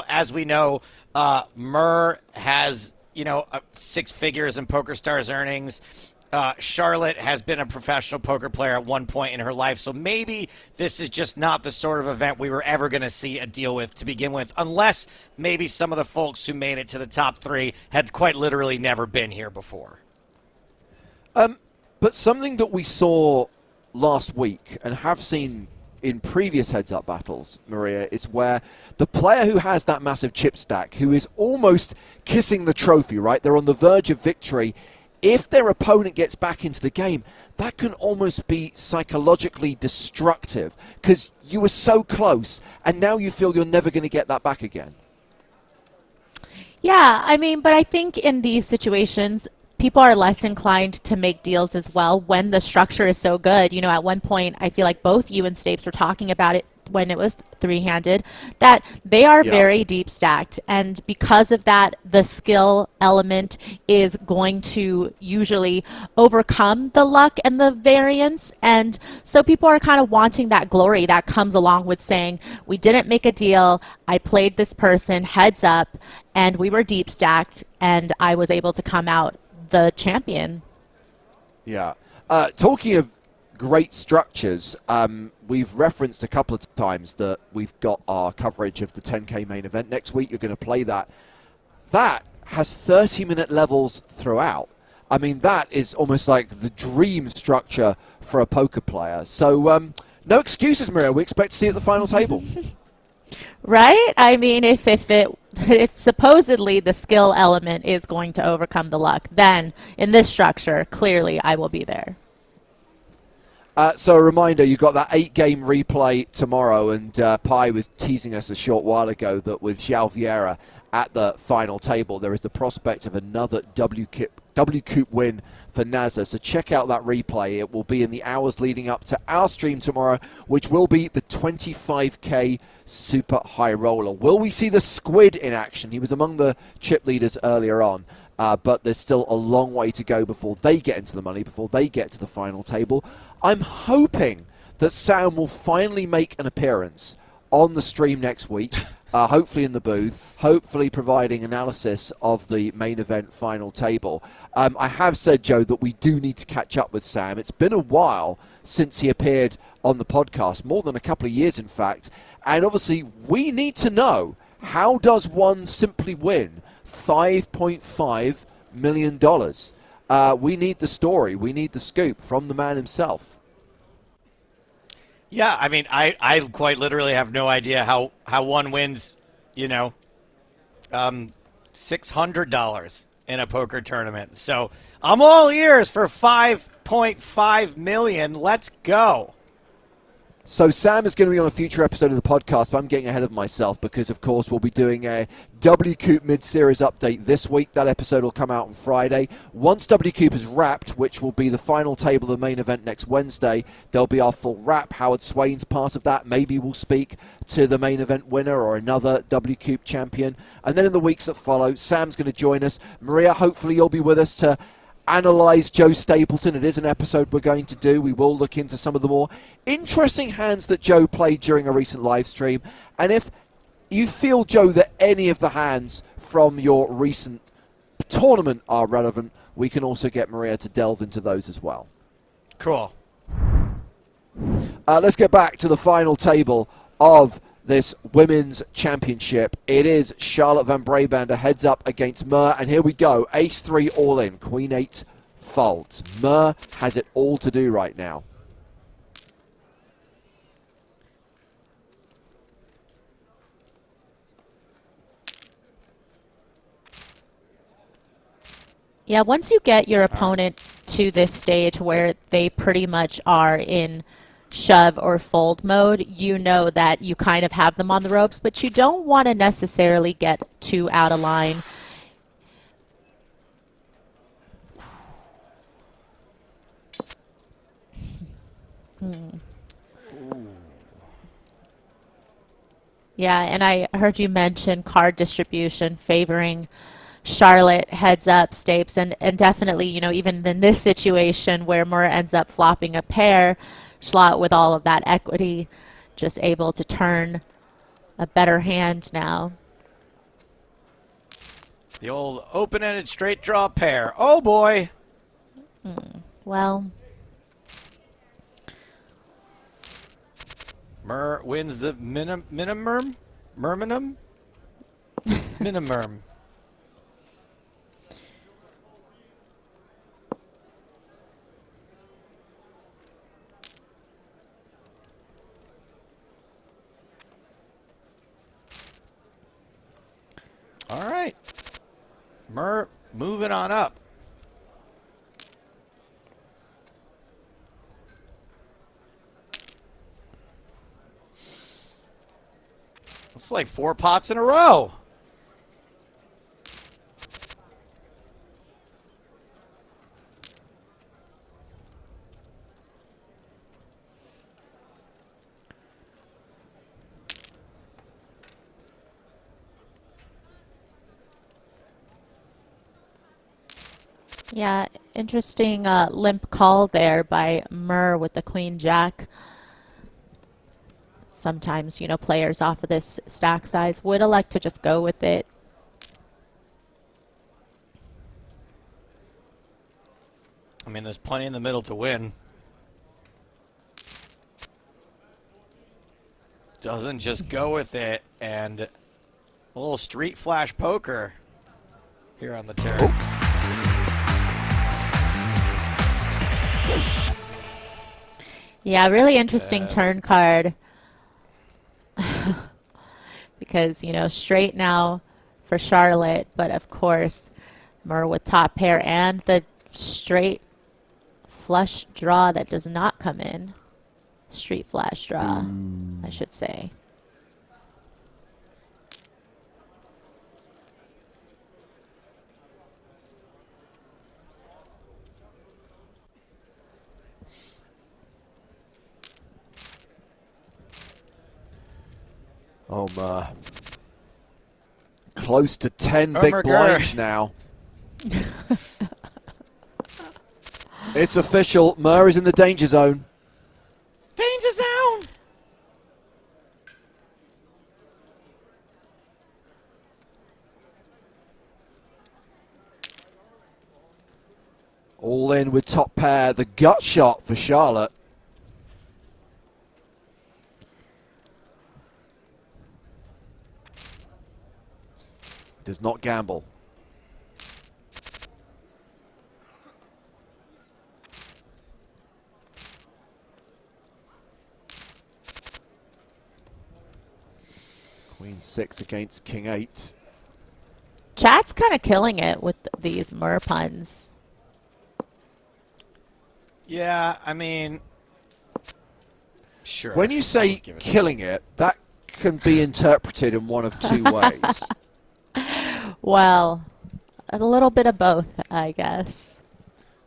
as we know, Mer has, six figures in PokerStars earnings. Charlotte has been a professional poker player at one point in her life, so maybe this is just not the sort of event we were ever going to see a deal with to begin with, unless maybe some of the folks who made it to the top three had quite literally never been here before. But something that we saw last week and have seen in previous heads-up battles, Maria, is where the player who has that massive chip stack, who is almost kissing the trophy, right? They're on the verge of victory. If their opponent gets back into the game, that can almost be psychologically destructive because you were so close and now you feel you're never going to get that back again. Yeah, but I think in these situations, people are less inclined to make deals as well when the structure is so good. At one point, I feel like both you and Stapes were talking about it when it was three-handed, that they are very deep stacked. And because of that, the skill element is going to usually overcome the luck and the variance. And so people are kind of wanting that glory that comes along with saying, we didn't make a deal, I played this person heads up, and we were deep stacked, and I was able to come out the champion. Yeah. Talking of great structures, we've referenced a couple of times that we've got our coverage of the 10K main event next week. You're going to play that. That has 30-minute levels throughout. That is almost like the dream structure for a poker player. So no excuses, Maria. We expect to see it at the final table. Right? If supposedly the skill element is going to overcome the luck, then in this structure, clearly I will be there. So a reminder, you've got that 8-game replay tomorrow, and Pi was teasing us a short while ago that with João Vieira at the final table, there is the prospect of another WCOOP win for NASA. So check out that replay. It will be in the hours leading up to our stream tomorrow, which will be the 25K Super High Roller. Will we see the Squid in action? He was among the chip leaders earlier on. But there's still a long way to go before they get into the money, before they get to the final table. I'm hoping that Sam will finally make an appearance on the stream next week, hopefully in the booth, hopefully providing analysis of the main event final table. I have said, Joe, that we do need to catch up with Sam. It's been a while since he appeared on the podcast, more than a couple of years, in fact. And obviously, we need to know, how does one simply win $5.5 million? We need the story. We need the scoop from the man himself. Yeah, I quite literally have no idea how one wins, $600 in a poker tournament. So I'm all ears for $5.5 million. Let's go. So Sam is going to be on a future episode of the podcast, but I'm getting ahead of myself because, of course, we'll be doing a WCOOP mid-series update this week. That episode will come out on Friday. Once WCOOP is wrapped, which will be the final table of the main event next Wednesday, there'll be our full wrap. Howard Swain's part of that. Maybe we'll speak to the main event winner or another WCOOP champion. And then in the weeks that follow, Sam's going to join us. Maria, hopefully you'll be with us to analyze Joe Stapleton. It is an episode we're going to do. We will look into some of the more interesting hands that Joe played during a recent live stream. And if you feel, Joe, that any of the hands from your recent tournament are relevant, we can also get Maria to delve into those as well. Cool. Let's get back to the final table of this women's championship. It is Charlotte Van Brabander heads up against Mer, and here we go. Ace-3 all in, Queen-8 folds. Mer has it all to do right now. Yeah, once you get your opponent to this stage where they pretty much are in shove or fold mode, you know that you kind of have them on the ropes, but you don't want to necessarily get too out of line. Yeah, and I heard you mention card distribution favoring Charlotte heads up Stapes, and definitely, you know, even in this situation where Mer ends up flopping a pair, Schlott with all of that equity just able to turn a better hand now. The old open-ended straight draw pair. Oh boy. Well, Mer wins the minimum. All right. Mer moving on up. It's like 4 pots in a row. yeah, interesting limp call there by Mer with the Queen Jack. Sometimes, you know, players off of this stack size would elect to just go with it. I mean, there's plenty in the middle to win. Doesn't just go with it, and a little street flash poker here on the turn. Yeah, really interesting turn card. Because, you know, straight now for Charlotte, but of course, Mer with top pair and the straight flush draw that does not come in. Street flash draw, I should say. Oh, Mer. Close to 10 big blinds now. It's official. Mer is in the danger zone. Danger zone! All in with top pair. The gut shot for Charlotte. Does not gamble. Queen 6 against King 8. Chat's kind of killing it with these Mer puns. Yeah, I mean, Sure. When you say killing it, that can be interpreted in one of two ways. Well, a little bit of both, I guess.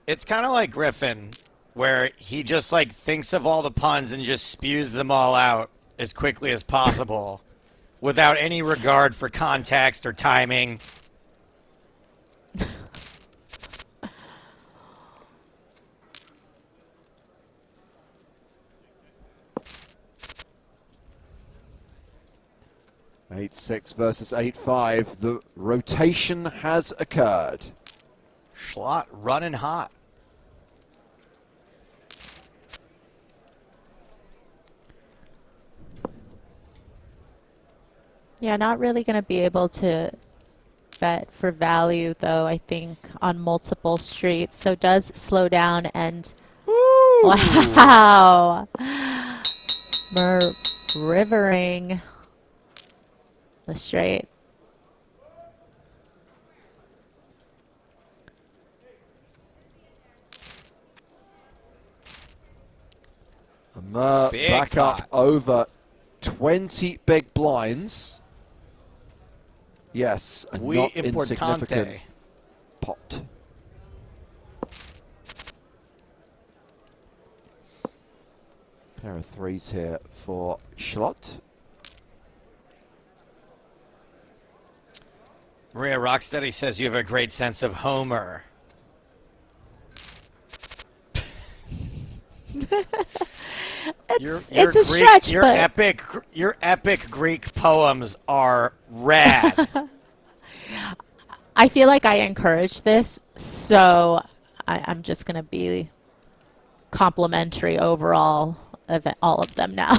It's kind of like Griffin, where he just like thinks of all the puns and just spews them all out as quickly as possible without any regard for context or timing. Eight 6 versus 8-5. The rotation has occurred. Schlott running hot. Yeah, not really going to be able to bet for value, though, I think, on multiple streets. So does slow down and... Ooh. Wow! Rivering the straight. Back up over 20 big blinds. Yes, a not insignificant pot. Pair of threes here for Schlott. Maria Rocksteady says you have a great sense of Homer. It's a stretch, your but your epic Greek poems are rad. I feel like I encourage this, so I'm just going to be complimentary overall of all of them now.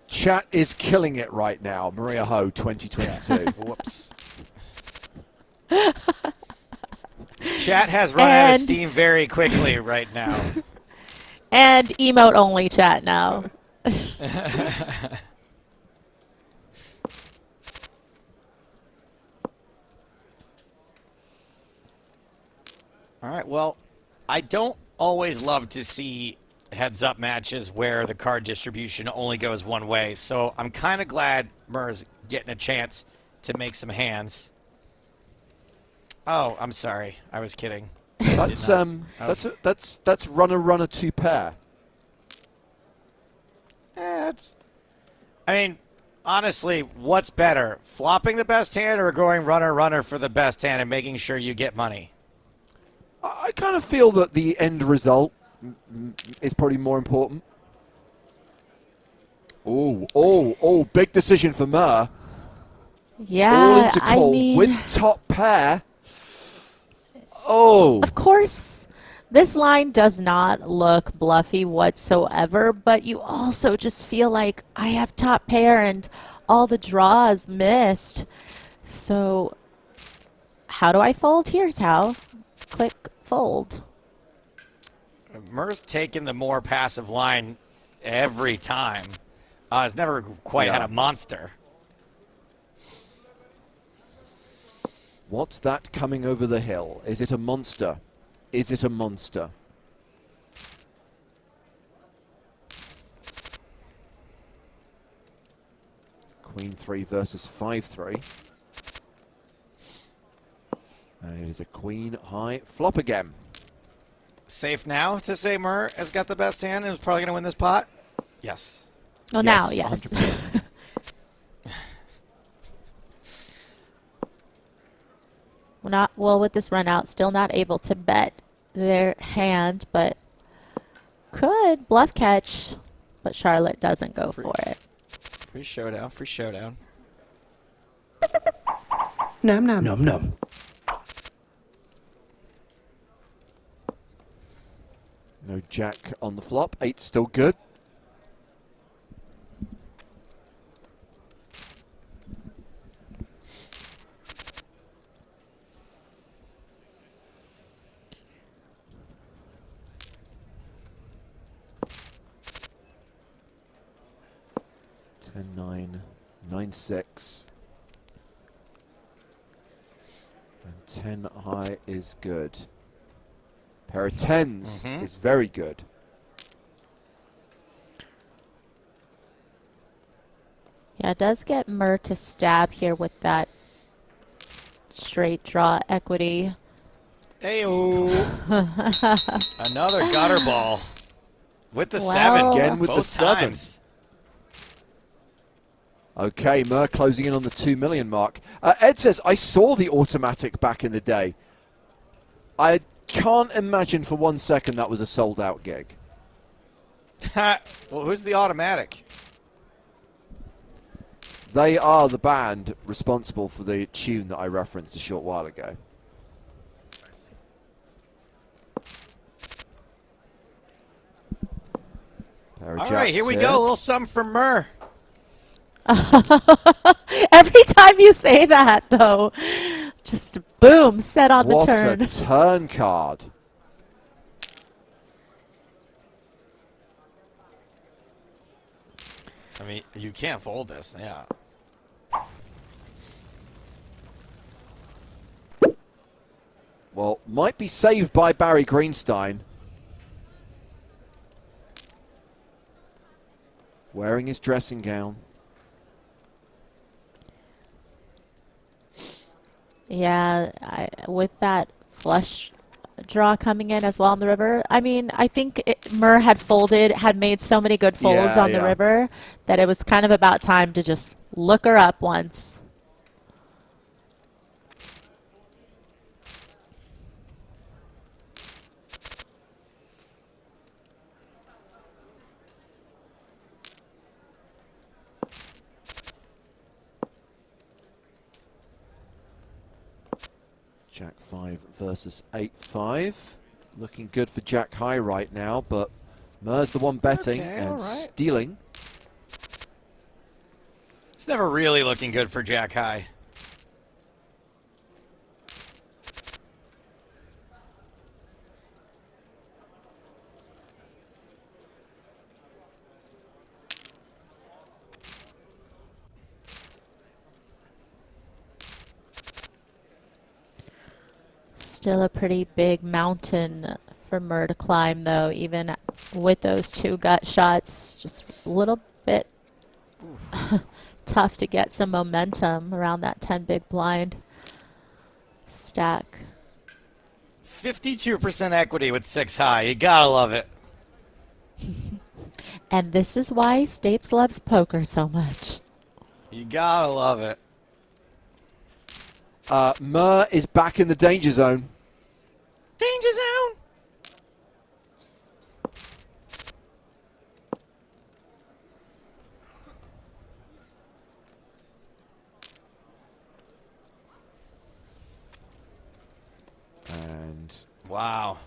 Chat is killing it right now. Maria Ho 2022. Whoops. Chat has run out of steam very quickly right now. And emote only chat now. All right, well, I don't always love to see heads-up matches where the card distribution only goes one way, so I'm kind of glad Murr's getting a chance to make some hands. Oh, I'm sorry. I was kidding. That's that's runner 2 pair. I mean, honestly, what's better? Flopping the best hand or going runner for the best hand and making sure you get money? I kind of feel that the end result is probably more important. Oh, big decision for Murr. Yeah, all into call I mean, with top pair. Oh. Of course, this line does not look bluffy whatsoever, but you also just feel like I have top pair and all the draws missed. So how do I fold? Here's how. Click fold. Murr's taken the more passive line every time. Has never quite had a monster. What's that coming over the hill? Is it a monster? Is it a monster? Queen 3 versus 5-3. And it is a queen high flop again. Safe now to say Murr has got the best hand and is probably going to win this pot? Yes. Oh, yes, now, yes. Well, with this run out, still not able to bet their hand, but could bluff catch, but Charlotte doesn't go for it. Free showdown, free showdown. Nom nom nom nom. No jack on the flop. 8 still good. Nine, 9-6. And 10 high is good. Pair of tens is very good. Yeah, it does get Murr to stab here with that straight draw equity. Hey-oh. Another gutter ball. With the Well, 7. Again with the Both 7. times. Okay, Murr closing in on the 2 million mark. Ed says, I saw the automatic back in the day. I can't imagine for 1 second that was a sold-out gig. Well, who's the automatic? They are the band responsible for the tune that I referenced a short while ago. All right, here we go. A little something from Murr. Every time you say that, though, just boom, set on the turn. What a turn card. I mean, you can't fold this. Yeah. Well, might be saved by Barry Greenstein. Wearing his dressing gown. Yeah, with that flush draw coming in as well on the river. I mean, I think Murr had made so many good folds on the river that it was kind of about time to just look her up once. Jack 5 versus 8-5. Looking good for Jack High right now, but Murr's the one betting and stealing. It's never really looking good for Jack High. Still a pretty big mountain for Murr to climb, though, even with those 2 gut shots. Just a little bit tough to get some momentum around that 10 big blind stack. 52% equity with 6 high. You gotta love it. And this is why Stapes loves poker so much. You gotta love it. Murr is back in the danger zone. Danger zone! And wow.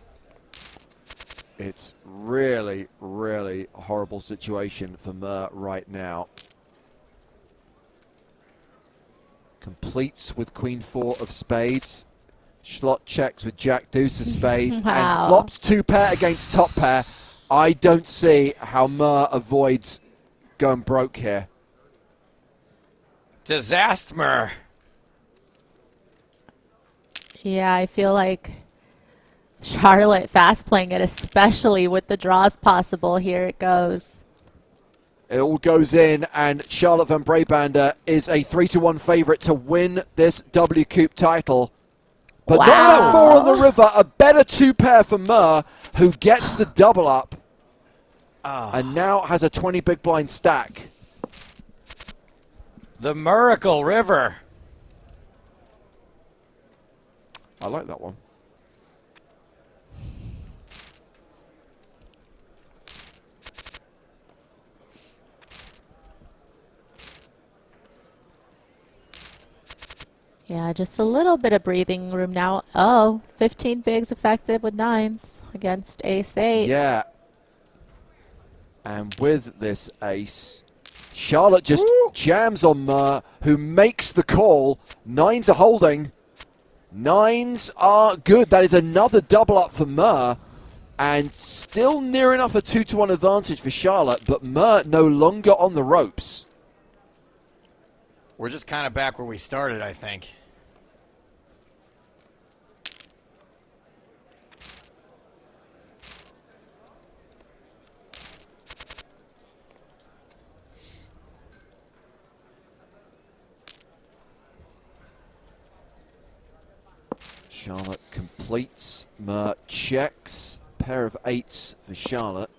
It's really, really a horrible situation for Murr right now. Completes with Queen 4 of spades. Slot checks with Jack Deuce of spades. Wow. And flops 2 pair against top pair. I don't see how Murr avoids going broke here. Disaster. Yeah, I feel like Charlotte fast playing it, especially with the draws possible. Here it goes. It all goes in, and Charlotte van Brabander is a 3-1 favorite to win this WCOOP title. But wow. not that 4 on the river, a better 2 pair for Murr, who gets the double up and now has a 20 big blind stack. The Miracle River. I like that one. Yeah, just a little bit of breathing room now. Oh, 15 bigs effective with 9s against ace-8. Yeah. And with this ace, Charlotte just jams on Murr, who makes the call. 9s are holding. 9s are good. That is another double up for Murr. And still near enough a 2-1 advantage for Charlotte, but Murr no longer on the ropes. We're just kind of back where we started, I think. Charlotte completes. Mer checks. Pair of 8s for Charlotte.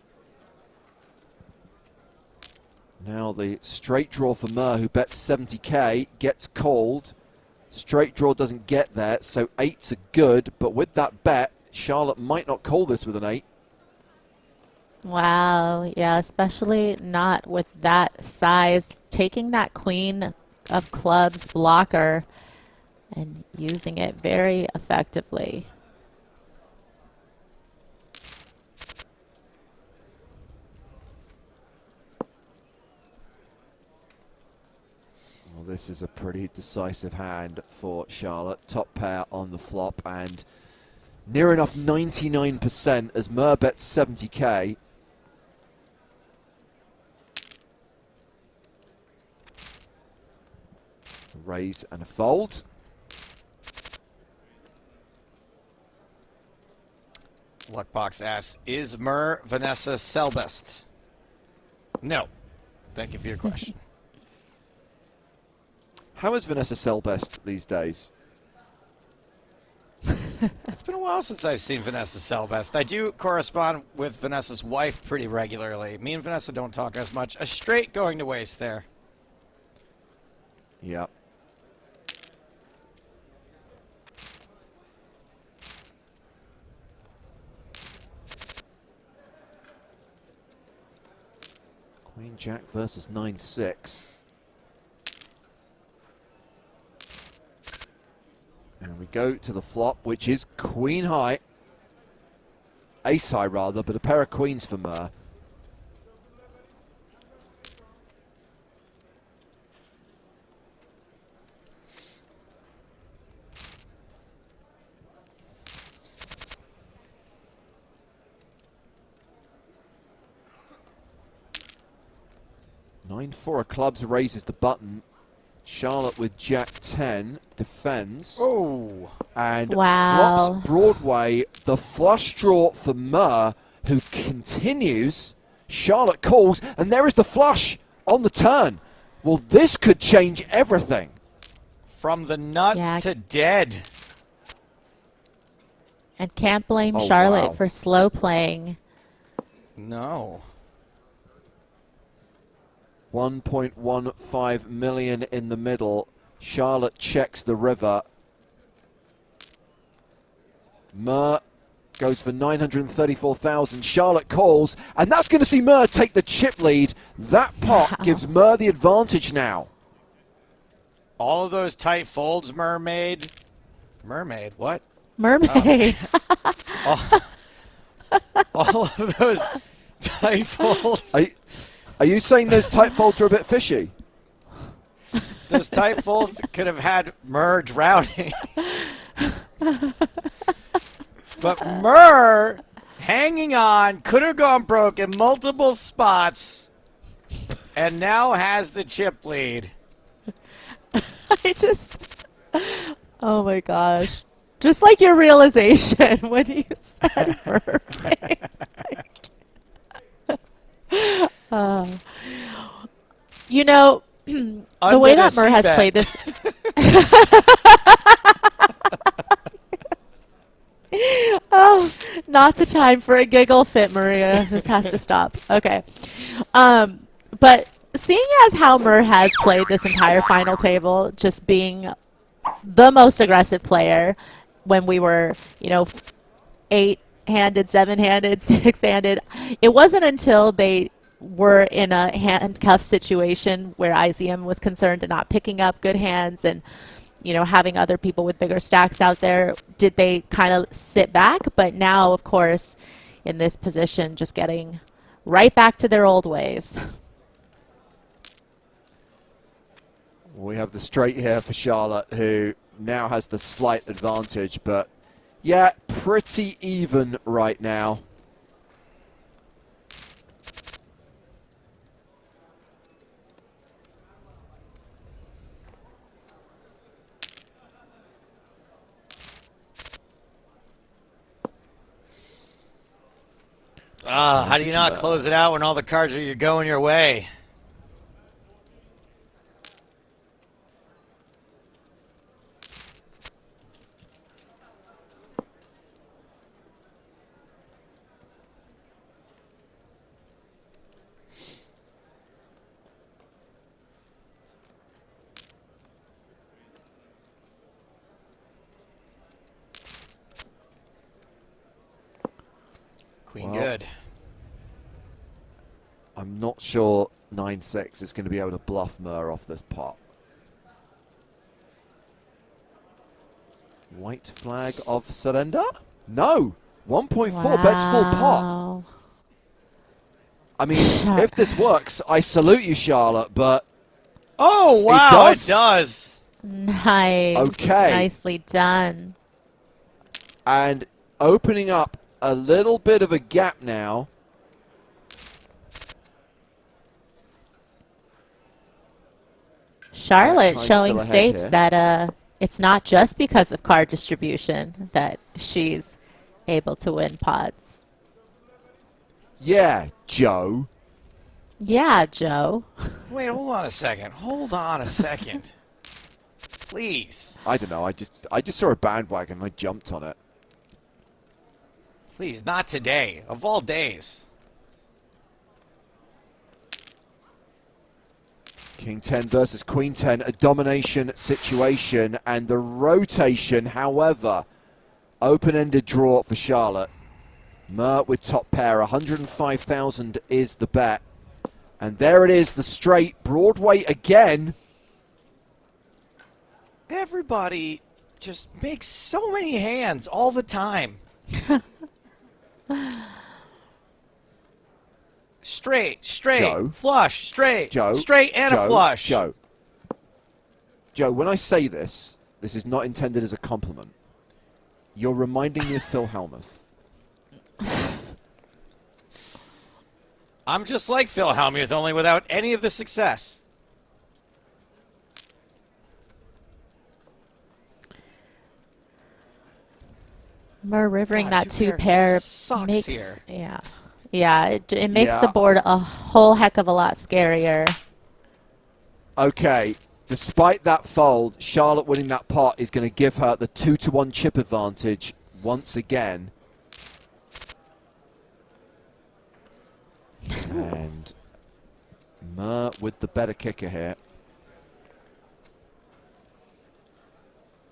Now the straight draw for Mer, who bets 70k, gets called. Straight draw doesn't get there, so 8s are good. But with that bet, Charlotte might not call this with an 8. Wow, yeah, especially not with that size. Taking that queen of clubs blocker and using it very effectively. Well, this is a pretty decisive hand for Charlotte. Top pair on the flop and near enough 99% as Mer bets 70k. A raise and a fold. Luckbox asks, is Mer Vanessa Selbest? No. Thank you for your question. How is Vanessa Selbest these days? It's been a while since I've seen Vanessa Selbest. I do correspond with Vanessa's wife pretty regularly. Me and Vanessa don't talk as much. A straight going to waste there. Yep. Queen Jack versus 9-6. And we go to the flop, which is Queen High. Ace High, rather, but a pair of queens for Mer. Nine-4 of clubs raises the button. Charlotte with Jack 10 defends. Oh. And wow. flops Broadway. The flush draw for Mer, who continues. Charlotte calls, and there is the flush on the turn. Well, this could change everything. From the nuts to dead. And can't blame Charlotte wow. for slow playing. No. 1.15 million in the middle. Charlotte checks the river. Mer goes for 934,000. Charlotte calls, and that's going to see Mer take the chip lead. That pot gives Mer the advantage now. All of those tight folds, Mermaid. Mermaid, what? Mermaid. All of those tight folds. Are you saying those tight folds are a bit fishy? Those tight folds could have had Mer drowning. But Mer, hanging on, could have gone broke in multiple spots, and now has the chip lead. Oh my gosh. Just like your realization when you said mermaid. You know, the way that Mer has played this. Oh, not the time for a giggle fit, Maria. This has to stop. Okay. But seeing as how Mer has played this entire final table, just being the most aggressive player when we were, 8-handed, 7-handed, 6-handed, it wasn't until they were in a handcuff situation where IZM was concerned and not picking up good hands and, having other people with bigger stacks out there, did they kind of sit back. But now, of course, in this position, just getting right back to their old ways. We have the straight here for Charlotte, who now has the slight advantage, but yeah, pretty even right now. How do you not close it out when all the cards are going your way? Queen Well, good. I'm not sure 9-6 is going to be able to bluff Mur off this pot. White flag of surrender? No! 1.4 bets full pot. Wow. I mean, if this works, I salute you, Charlotte, but Oh, wow, it does. Nice. Okay. Nicely done. and opening up a little bit of a gap now. Charlotte Jack showing still ahead states here. that it's not just because of card distribution that she's able to win pots. Yeah, Joe. Yeah, Joe. Wait, hold on a second. Hold on a second. Please. I don't know. I just saw a bandwagon and I jumped on it. Please, not today. Of all days. King 10 versus Queen 10, a domination situation, and the rotation, however, open-ended draw for Charlotte. Mur with top pair, 105,000 is the bet. And there it is, the straight, Broadway again. Everybody just makes so many hands all the time. Straight, Joe. flush, straight, Joe. straight and Joe, a flush. Joe, when I say this, this is not intended as a compliment. You're reminding me of Phil Hellmuth. I'm just like Phil Hellmuth, only without any of the success. Mur rivering God, that two pair two-pair sucks makes here. yeah, it makes Yeah. the board a whole heck of a lot scarier. Okay, despite that fold, Charlotte winning that pot is going to give her the 2-1 chip advantage once again. And Mur with the better kicker here.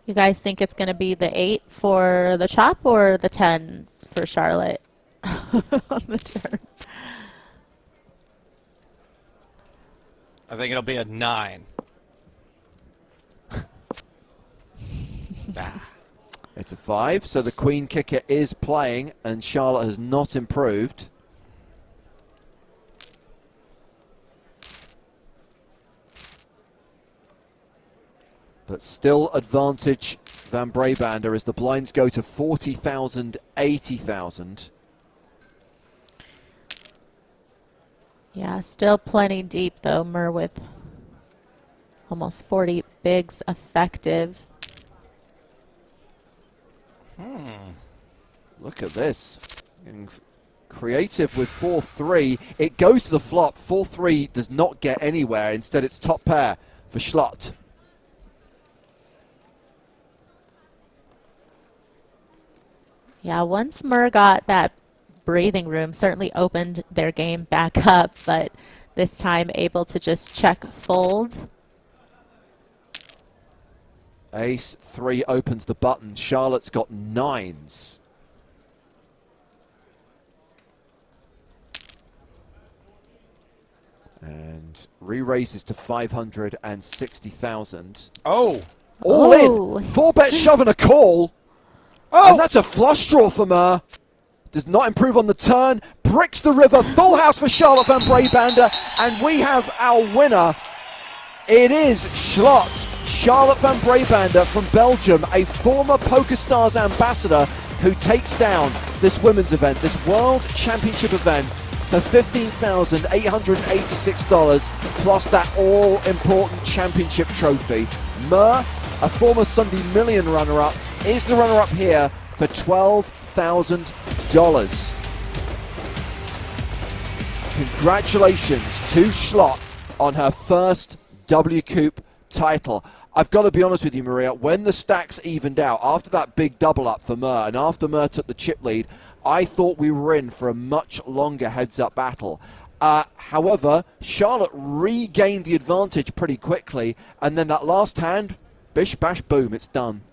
You guys think it's going to be the 8 for the chop or the 10 for Charlotte on the turn? I think it'll be a 9. It's a 5, so the queen kicker is playing, and Charlotte has not improved. But still advantage Van Brabander as the blinds go to 40,000, 80,000. Yeah, still plenty deep though. Mur with almost 40 bigs effective. Look at this. Getting creative with 4-3. It goes to the flop. 4-3 does not get anywhere. Instead, it's top pair for Schlott. Yeah, once Mur got that breathing room, certainly opened their game back up, but this time able to just check fold. Ace 3 opens the button. Charlotte's got 9s. And re-raises to 560,000. Oh! All Oh. in. 4-bet shove and a call. Oh! And that's a flush draw for Mur. Does not improve on the turn. Bricks the river. Full house for Charlotte Van Brabander. And we have our winner. It is Schlott. Charlotte Van Brabander from Belgium, a former PokerStars ambassador who takes down this women's event, this World Championship event, for $15,886 plus that all-important championship trophy. Mur, a former Sunday Million runner-up, is the runner-up here for $12,000. Congratulations to Schlott on her first WCOOP title. I've got to be honest with you, Maria, when the stacks evened out, after that big double up for Mur, and after Mur took the chip lead, I thought we were in for a much longer heads-up battle. However, Charlotte regained the advantage pretty quickly, and then that last hand, bish, bash, boom, it's done.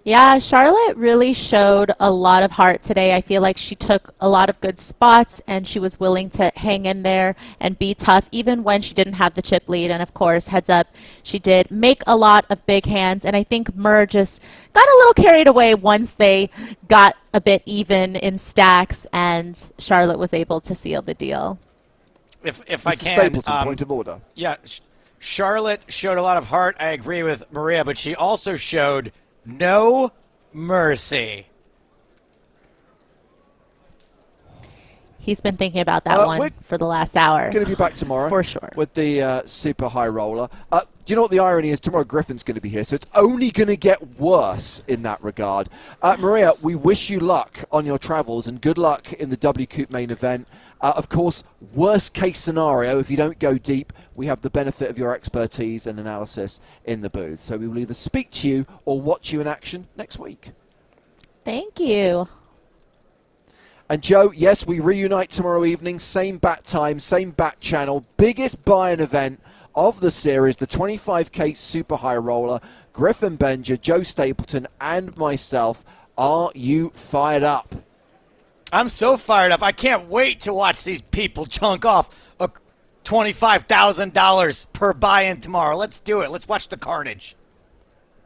Yeah, Charlotte really showed a lot of heart today. I feel like she took a lot of good spots and she was willing to hang in there and be tough even when she didn't have the chip lead. And of course, heads up, she did make a lot of big hands. And I think Murr just got a little carried away once they got a bit even in stacks and Charlotte was able to seal the deal. If I Mr. can, Stapleton, point of order. Yeah, Charlotte showed a lot of heart. I agree with Maria, but she also showed no mercy. He's been thinking about that one for the last hour. Going to be back tomorrow. For sure. With the super high roller. Do you know what the irony is? Tomorrow Griffin's going to be here, so it's only going to get worse in that regard. Maria, we wish you luck on your travels and good luck in the WCOOP main event. Of course, worst case scenario, if you don't go deep, we have the benefit of your expertise and analysis in the booth. So we will either speak to you or watch you in action next week. Thank you. And Joe, yes, we reunite tomorrow evening, same bat time, same bat channel, biggest buy-in event of the series, the 25K Super High Roller. Griffin Benger, Joe Stapleton, and myself. Are you fired up? I'm so fired up. I can't wait to watch these people chunk off $25,000 per buy-in tomorrow. Let's do it. Let's watch the carnage.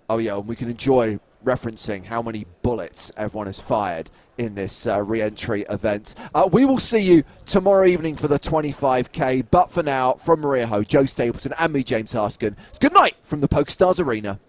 Oh, yeah, and we can enjoy referencing how many bullets everyone has fired in this re-entry event. We will see you tomorrow evening for the 25K. But for now, from Maria Ho, Joe Stapleton, and me, James Harskin, it's good night from the PokerStars Arena.